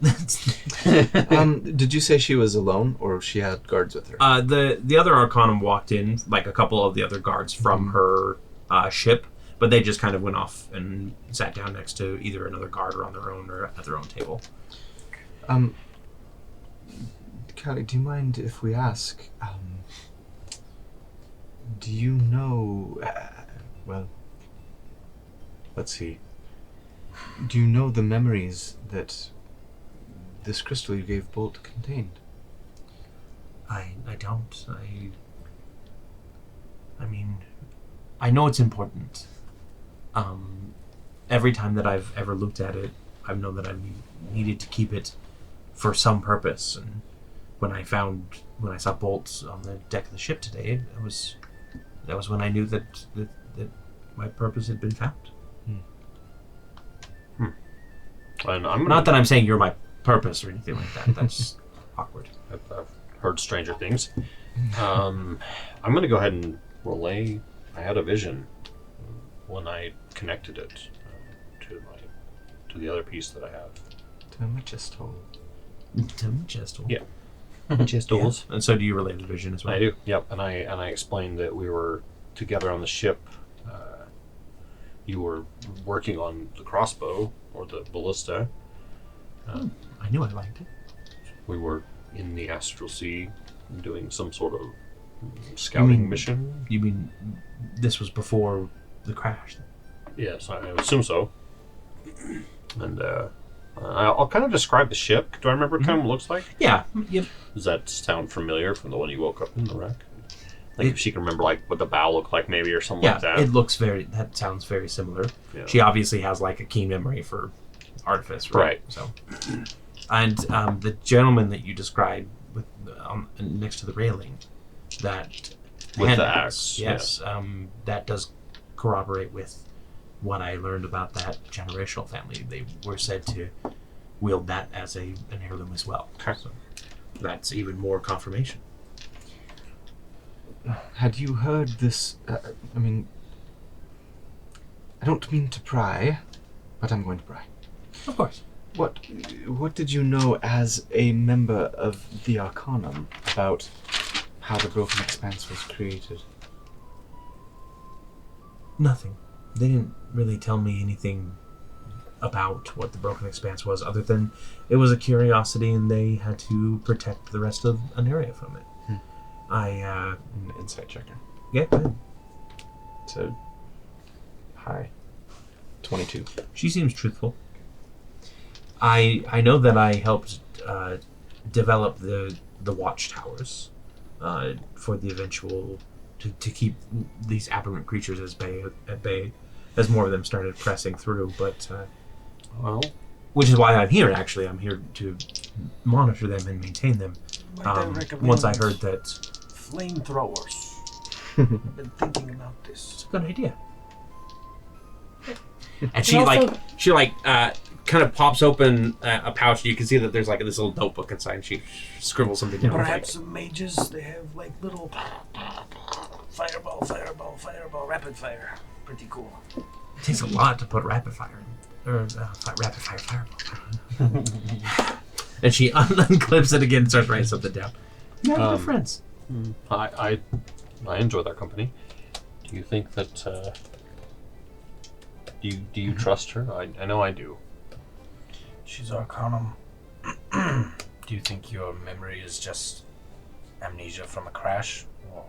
Did you say she was alone, or she had guards with her? The other Arcanum walked in, like a couple of the other guards from her ship, but they just kind of went off and sat down next to either another guard or on their own or at their own table. Callie, do you mind if we ask, do you know, well, let's see, do you know the memories that this crystal you gave Bolt contained? I don't. I mean, I know it's important. Every time that I've ever looked at it, I've known that I needed to keep it for some purpose. And when I saw Bolt on the deck of the ship today, that was when I knew that my purpose had been found. And I'm Not that I'm saying you're my purpose or anything like that. That's awkward. I've heard stranger things. I'm going to go ahead and relay. I had a vision when I connected it to the other piece that I have. To Majestal. Yeah. Magestals. And so do you relay the vision as well? I do. Yep. And I explained that we were together on the ship. You were working on the crossbow or the ballista. I knew I liked it. We were in the Astral Sea doing some sort of scouting mission. You mean this was before the crash? Yes, I assume so. And I'll kind of describe the ship. Do I remember what it kind of looks like? Yeah. Yep. Does that sound familiar from the one you woke up in the wreck? Like if she can remember like what the bow looked like maybe or something like that. It looks that sounds very similar. Yeah. She obviously has like a keen memory for Artificer, right? So, and the gentleman that you described with next to the railing, that with hand the axe, axe, yes, that does corroborate with what I learned about that generational family. They were said to wield that as an heirloom as well. Okay. So that's even more confirmation. Had you heard this? I mean, I don't mean to pry, but I'm going to pry. Of course. What did you know as a member of the Arcanum about how the Broken Expanse was created? Nothing. They didn't really tell me anything about what the Broken Expanse was, other than it was a curiosity and they had to protect the rest of Aneria from it. An insight checker. Yeah, go ahead. So, high. 22. She seems truthful. I know that I helped develop the watchtowers for the eventual to keep these aberrant creatures at bay as more of them started pressing through. But which is why I'm here. Actually, I'm here to monitor them and maintain them. Once I heard that flamethrowers. I've been thinking about this. It's a good idea. And she kind of pops open a pouch. You can see that there's like this little notebook inside, and she scribbles something down. Perhaps some mages, they have like little fireball, rapid fire. Pretty cool. It takes a lot to put rapid fire in. Or rapid fire fireball. And she unclips it again and starts writing something down. Yeah, we're friends. I enjoy their company. Do you think that... Do you trust her? I know I do. She's Arcanum. Do you think your memory is just amnesia from a crash? Or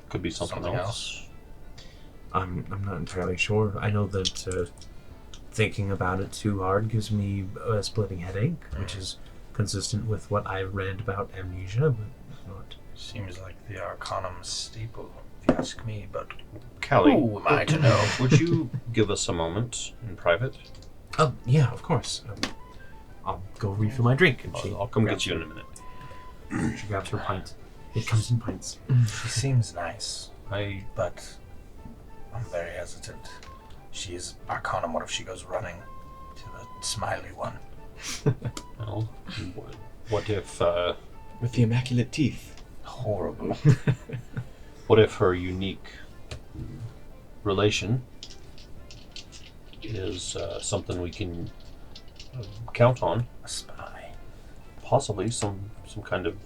could be something else. I'm not entirely sure. I know that thinking about it too hard gives me a splitting headache, which is consistent with what I've read about amnesia, but not. Seems like the Arcanum staple, if you ask me, but Callie, who am I to know? Would you give us a moment in private? Oh, yeah, of course. I'll go refill my drink. And I'll come get you in a minute. She grabs her pint. It comes in pints. She seems nice, but I'm very hesitant. She is Arcanum. What if she goes running to the smiley one? Well, what if... with the immaculate teeth. Horrible. What if her unique relation is something we can count on? A spy. Possibly some kind of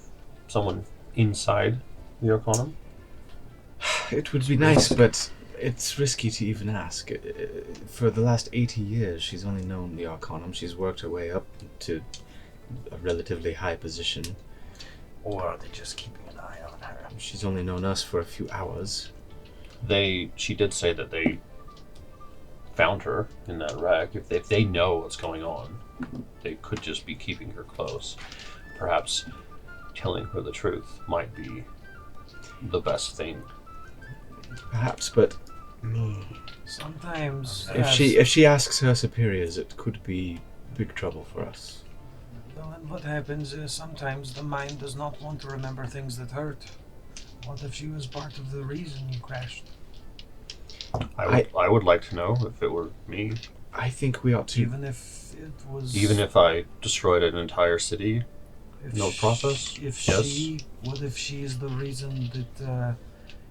someone inside the Arcanum? It would be nice, but it's risky to even ask. For the last 80 years, she's only known the Arcanum. She's worked her way up to a relatively high position. Or are they just keeping an eye on her? She's only known us for a few hours. She did say that they found her in that wreck. If they know what's going on, they could just be keeping her close. Perhaps telling her the truth might be the best thing. Perhaps, but sometimes if she asks her superiors, it could be big trouble for us. Well, and what happens is sometimes the mind does not want to remember things that hurt. What if she was part of the reason you crashed? I would like to know if it were me. I think we ought to. Even if it was. Even if I destroyed an entire city, no process. What if she is the reason that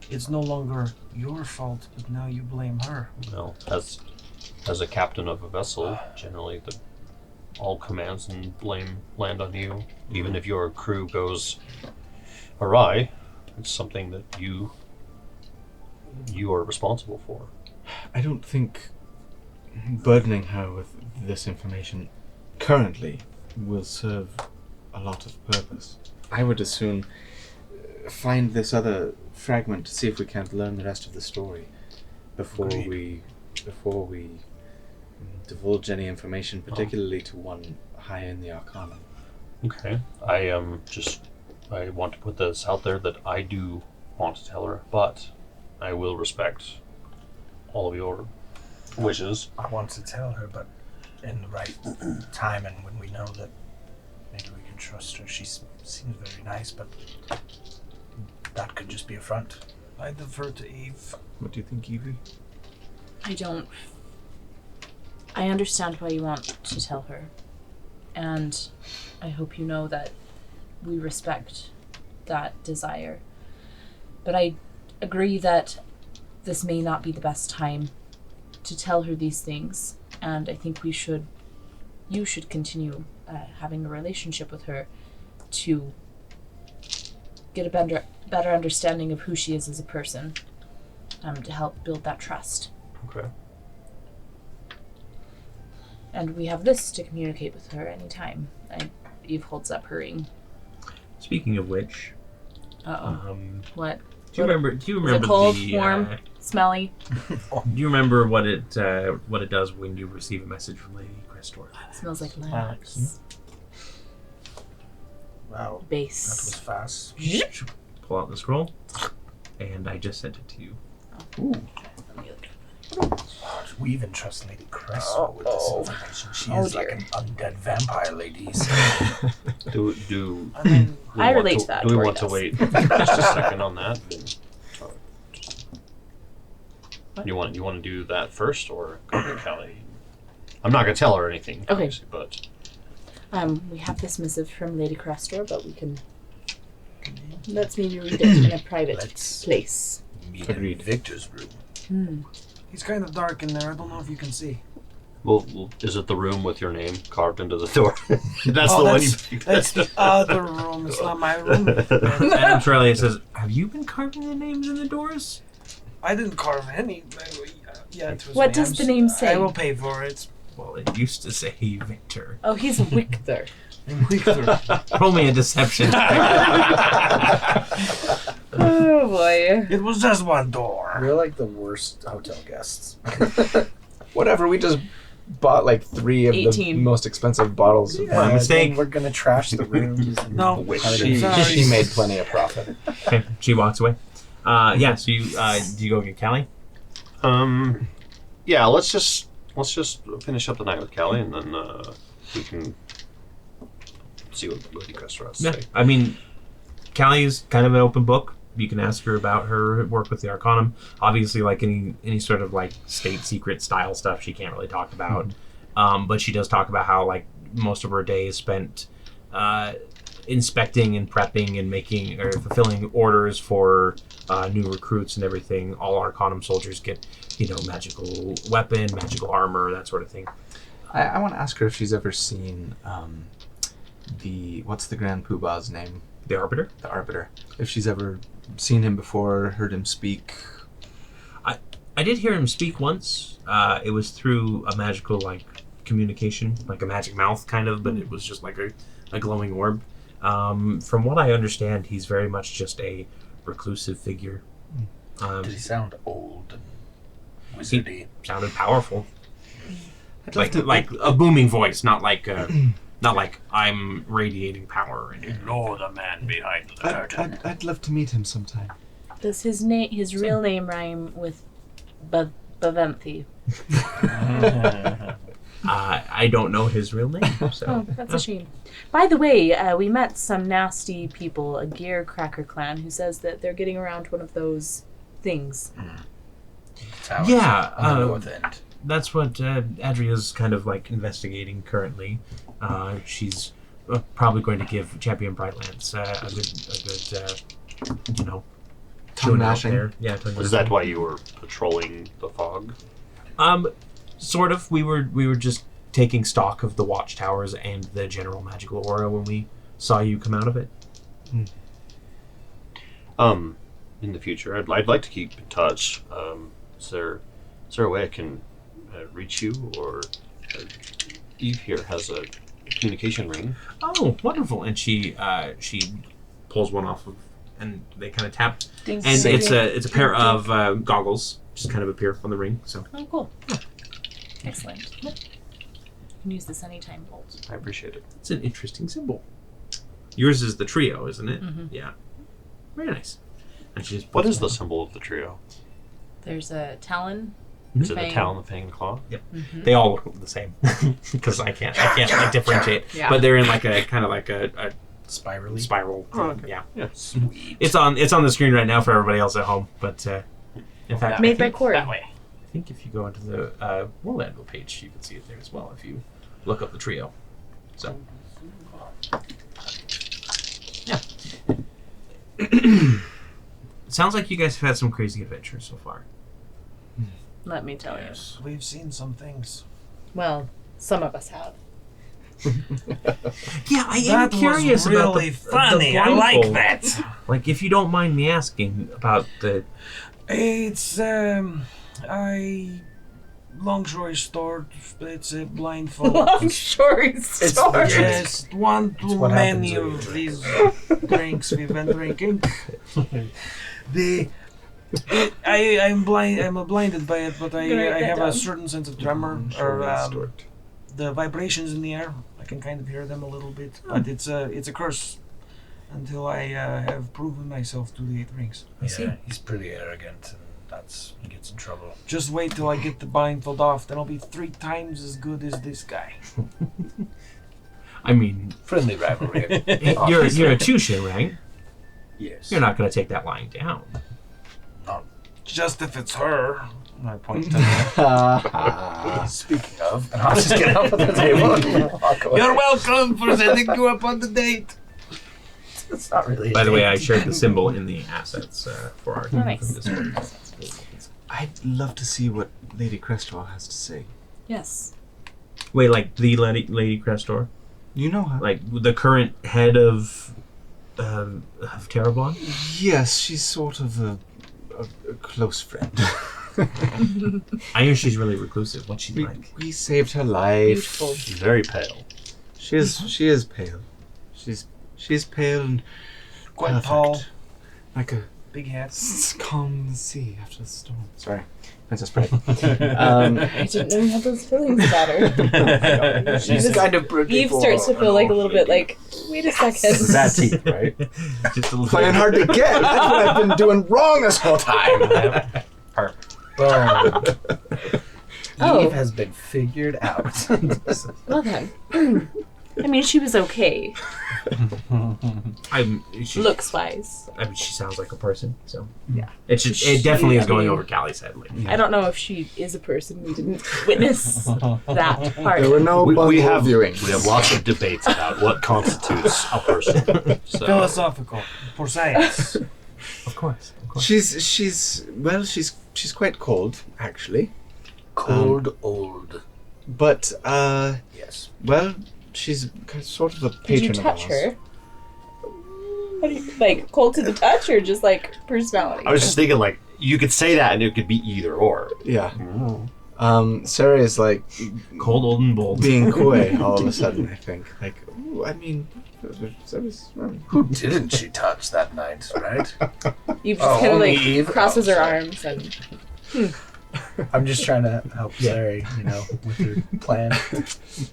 it's no longer your fault, but now you blame her? Well, as a captain of a vessel, generally all commands and blame land on you. Even if your crew goes awry, it's something that you are responsible for. I don't think burdening her with this information currently will serve a lot of purpose. I would as soon find this other fragment to see if we can't learn the rest of the story before we divulge any information, particularly to one high in the Arcanum. Okay. I want to put this out there that I do want to tell her, but I will respect all of your wishes. I want to tell her, but in the right time and when we know that maybe we can trust her. She seems very nice, but that could just be a front. I defer to Eve. What do you think, Evie? I understand why you want to tell her, and I hope you know that we respect that desire. But I agree that this may not be the best time to tell her these things, and I think you should continue having a relationship with her to get a better understanding of who she is as a person, to help build that trust. Okay. And we have this to communicate with her anytime. Eve holds up her ring. Speaking of which, What? Do you remember? Is it cold, warm, smelly? Do you remember what it does when you receive a message from Lady Crestor? It smells like lax. Wow. That base. was fast. Pull out the scroll, and I just sent it to you. We even trust Lady Cresswell with this information. She is like an undead vampire, ladies. Do I mean, we I want relate to, to that, Do we Cory want to does. wait just a second on that? You want to do that first, or go to Kelly? I'm not going to tell her anything, Okay. obviously, but We have this missive from Lady Crestor, but we can. Let's maybe read it in a private place. Meet in Victor's room. He's kind of dark in there. I don't know if you can see. well, is it the room with your name carved into the door? That's Oh, the that's- one you. That's the other room. It's not my room. And Torrey says, "Have you been carving the names in the doors?" I didn't carve any. Yeah, it was What me. does the name say? I will pay for it. Well, it used to say Victor. Oh, he's a Wictor. Roll me a deception. Oh boy. It was just one door. We're like the worst hotel guests. Whatever, we just bought like 3 of the 18. most expensive bottles of My mistake. We're gonna trash the rooms. And No. She made plenty of profit. Okay, she walks away. Yeah. So you do you go get Callie? Yeah, let's just finish up the night with Kelly, and then we can see what Lady Cresswell has to say. I mean, Callie's kind of an open book. You can ask her about her work with the Arcanum. Obviously, like any sort of like state secret style stuff, she can't really talk about. But she does talk about how like most of her day is spent inspecting and prepping and making or fulfilling orders for new recruits and everything. All Arcanum soldiers get, magical weapon, magical armor, that sort of thing. I want to ask her if she's ever seen what's the Grand Poobah's name? The Arbiter? The Arbiter. If she's ever seen him before, heard him speak. I did hear him speak once. It was through a magical communication, like a magic mouth kind of, but it was just like a glowing orb. From what I understand, he's very much just a reclusive figure. Did he sound old and wizardy? Sounded powerful. Like a booming voice, not like I'm radiating power or anything. You're the man behind the curtain. I'd love to meet him sometime. Does his real name rhyme with Baventhi? I don't know his real name, so. Oh, that's a shame. By the way, we met some nasty people, a Gear Cracker clan, who says that they're getting around one of those things. Towers Yeah, on the north end. That's what Adria's kind of investigating currently. She's probably going to give Champion Brightlands a good Tongue gnashing. Yeah, tongue Is that why you were patrolling the fog? Sort of. We were just taking stock of the watchtowers and the general magical aura when we saw you come out of it. In the future, I'd like to keep in touch. Is there a way I can reach you, or Eve here has a communication ring? Oh, wonderful! And she pulls one off of, and they kind of tap, Ding, and ding, it's ding. a pair of goggles just kind of appear on the ring. So Oh, cool. Excellent. You can use this anytime, Bolt. I appreciate it. it's an interesting symbol. Yours is the trio, isn't it? Mhm. Yeah. Very nice. And she just What puts is the one- symbol of the trio? There's a Talon. Is it the Fang. talon, the fang, and claw? Yep. Mhm. They all look the same because I can't differentiate. Yeah. But they're in a kind of a Spirally. spiral. Oh, okay. Yeah. Yeah. Sweet. It's on the screen right now for everybody else at home. But in fact, Made I by think Cory. that way. I think if you go into the World Anvil page, you can see it there as well if you look up the trio. So yeah. It sounds like you guys have had some crazy adventures so far. Let me tell Yes, we've seen some things. you. Well, some of us have. Yeah, I am That curious was about really the funny. I like blindfold. that. Like, if you don't mind me asking about the. It's long story short, it's a blindfold. Long story short. Yes, one too what many happens when you of drink. these drinks we've been drinking. I'm blinded by it, but I Gonna write that have down. a certain sense of tremor or the vibrations in the air. I can kind of hear them a little bit, but it's a curse. until I have proven myself to the Eight Rings. Yeah, he's pretty arrogant, and he gets in trouble. Just wait till I get the blindfold off, then I'll be 3 times as good as this guy. I mean, Friendly rivalry. you're a Tusha, right? Yes. You're not going to take that lying down. Just if it's her. And I point to Speaking of, and I'll just get up on the table and walk away. You're welcome for setting you up on the date. It's not really. By the way, I shared the symbol in the assets for our team Nice. from Discord. I'd love to see what Lady Crestwall has to say. Yes. Wait, like the Lady Crestor? You know her. Like the current head of Terrabon? Yes, she's sort of a close friend. I hear she's really reclusive. What's she like? We saved her life. Beautiful. She's very pale. She is pale. She's pale and Quite perfect. tall, Like a big hat. calm sea after the storm. Sorry, Princess Bride. I didn't know you had those feelings about her. She's kind of pretty. Eve starts to feel like a little bit like, wait a second. That teeth, right? Just a little Playing hard to get. That's what I've been doing wrong this whole time. perfect. Boom. Oh. Eve has been figured out. Well then. I mean, she was okay, looks wise. I mean, she sounds like a person, so Yeah. It definitely is I going mean- over Callie's head. Like, I don't know if she is a person. We didn't witness that part. There were no We have viewings. lots of debates about what constitutes a person. So, Philosophical, for science. of course. She's quite cold, actually. Cold old. But Yes. well, she's sort of a Did patron you of touch ours. her? How do you, like, cold to the touch or just like personality? I was just thinking, like, you could say that and it could be either or. Yeah. Sarah is like Cold, old, and bold. being coy all of a sudden. I think. Like, ooh, I mean, Who didn't she touch that night, right? Eve just kind of like Eve. crosses her arms and I'm just trying to help Sarah, with her plan.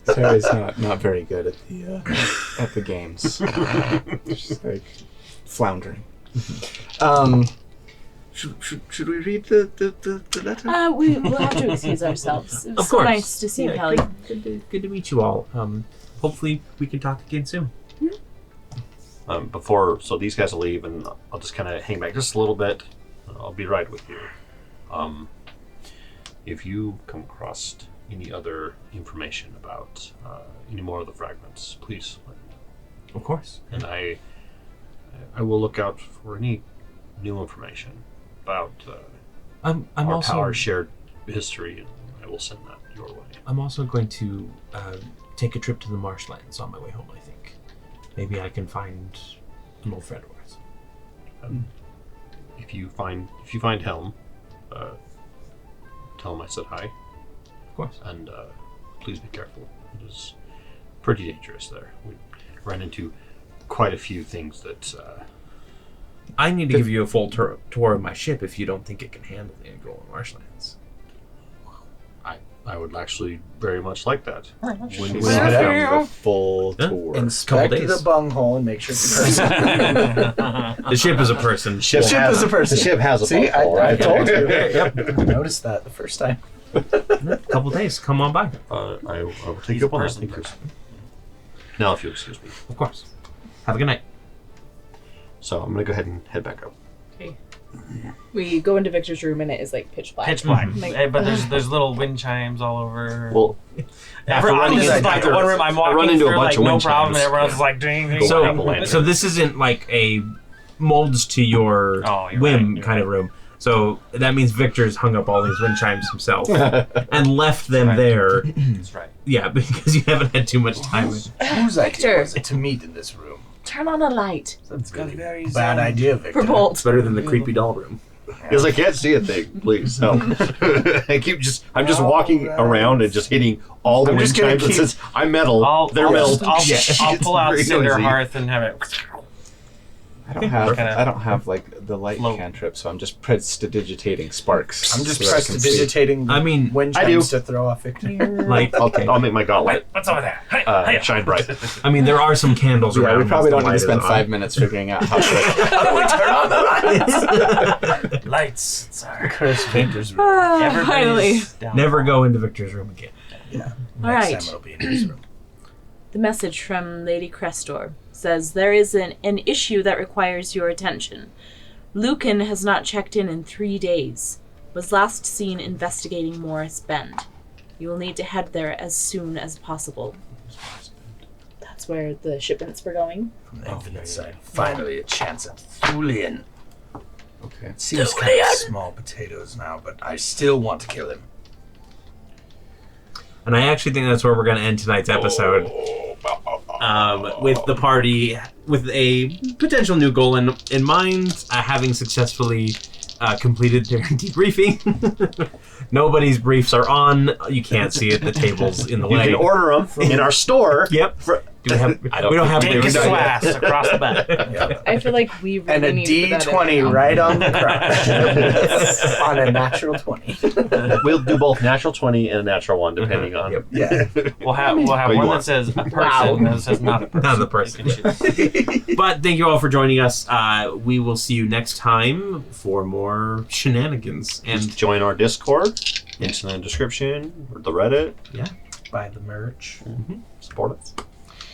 Sarah's not very good at the games. She's like floundering. Should we read the letter? we'll have to excuse ourselves. It was Of course. nice to see you, Kelly. Good to meet you all. Hopefully we can talk again soon. So these guys will leave, and I'll just kind of hang back just a little bit. I'll be right with you. If you come across any other information about any more of the fragments, please let me know. Of course. And I will look out for any new information about I'm also our shared history, and I will send that your way. I'm also going to take a trip to the marshlands on my way home. I think maybe I can find an old friend of ours. If you find Helm, tell him I said hi. Of course. And please be careful. It is pretty dangerous there. We ran into quite a few things that. I need to give you a full tour of my ship if you don't think it can handle the Angolan marshlands. I would actually very much like that. When She's we having a full tour. Inspect Couple days. the bunghole and make sure it's a person. The ship is a person. The ship is a person. The ship has a See, bunghole, I right? told you. Yep. I noticed that the first time. Couple days. Come on by. I will take you up on that. Thank you. Now, if you'll excuse me. Of course. Have a good night. So I'm going to go ahead and head back up. Okay. We go into Victor's room and it is like pitch black. Pitch black. Like, But there's little wind chimes all over. Well, I'm just like the one room I'm walking run into through, a bunch like, of no wind problem, and chimes. everyone's like, ding, ding, So, ding. so this isn't like a molds to your you're whim right, kind of room. So that means Victor's hung up all these wind chimes himself and left them there. That's right. Yeah, because you haven't had too much time. Whose Victor. idea was it to meet in this room? turn on a light. That's Got really very bad zen. idea, Victor. For Bolt. It's better than the creepy doll room. Because I can't see a thing. Please help. I'm just walking around and just hitting all the I'm wind just gonna chimes. It keep- says, I'm metal. They're metal. I'll It's pull out very Cinder noisy. Hearth and have it. I don't have like the light cantrip, so I'm just prestidigitating sparks. I'm just so that I can see. prestidigitating wind I do. chimes to throw off victory. Like, I'll make my gauntlet What's over there? shine bright. I mean, there are some candles Yeah, around. we probably don't need to light spend is on. 5 minutes figuring out how to. How do we turn on the lights? Lights. It's our Cursed painter's room. Finally. everybody's down. Never go into Victor's room again. Yeah. All Next right. time it'll be in his room. The message from Lady Crestor says there is an issue that requires your attention. Lucan has not checked in 3 days. Was last seen investigating Morris Bend. You will need to head there as soon as possible. That's where the shipments were going. From the infinite side. Finally, a chance at Thulian. Okay. It seems kind of small potatoes now, but I still want to kill him. And I actually think that's where we're going to end tonight's episode. With the party, with a potential new goal in mind, having successfully completed their debriefing. Nobody's briefs are on. You can't see it. The table's in the You way. can order them in our store. Yep. We don't have Take briefs. his class across the back. I feel like we really And a need to put that in D20 now. right on the crotch. On a natural 20. We'll do both natural 20 and a natural 1, depending on. Yep. Yeah. We'll have one that says a person and that says not a person. Not the person. But thank you all for joining us. We will see you next time for more shenanigans. And join our Discord. Links in the description, or the Reddit. Yeah. Buy the merch. Support us.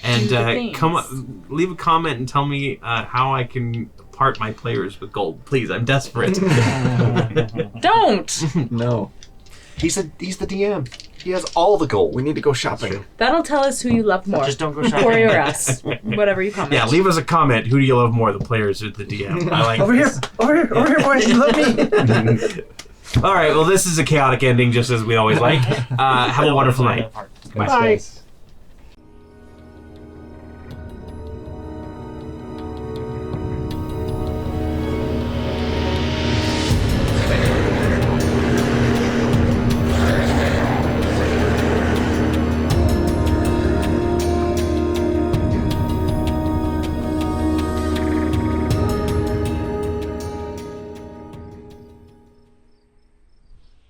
And Do the things. leave a comment and tell me how I can part my players with gold. Please, I'm desperate. Don't! No. He's the DM. He has all the gold. We need to go shopping. That'll tell us who you love more. Just don't go shopping. Cory or us. Whatever you comment. Yeah, leave us a comment. Who do you love more, the players or the DM? I like Over here, this. over here, boys. You love me. All right, well, this is a chaotic ending, just as we always like. Have a wonderful night. Part. Bye. Guys.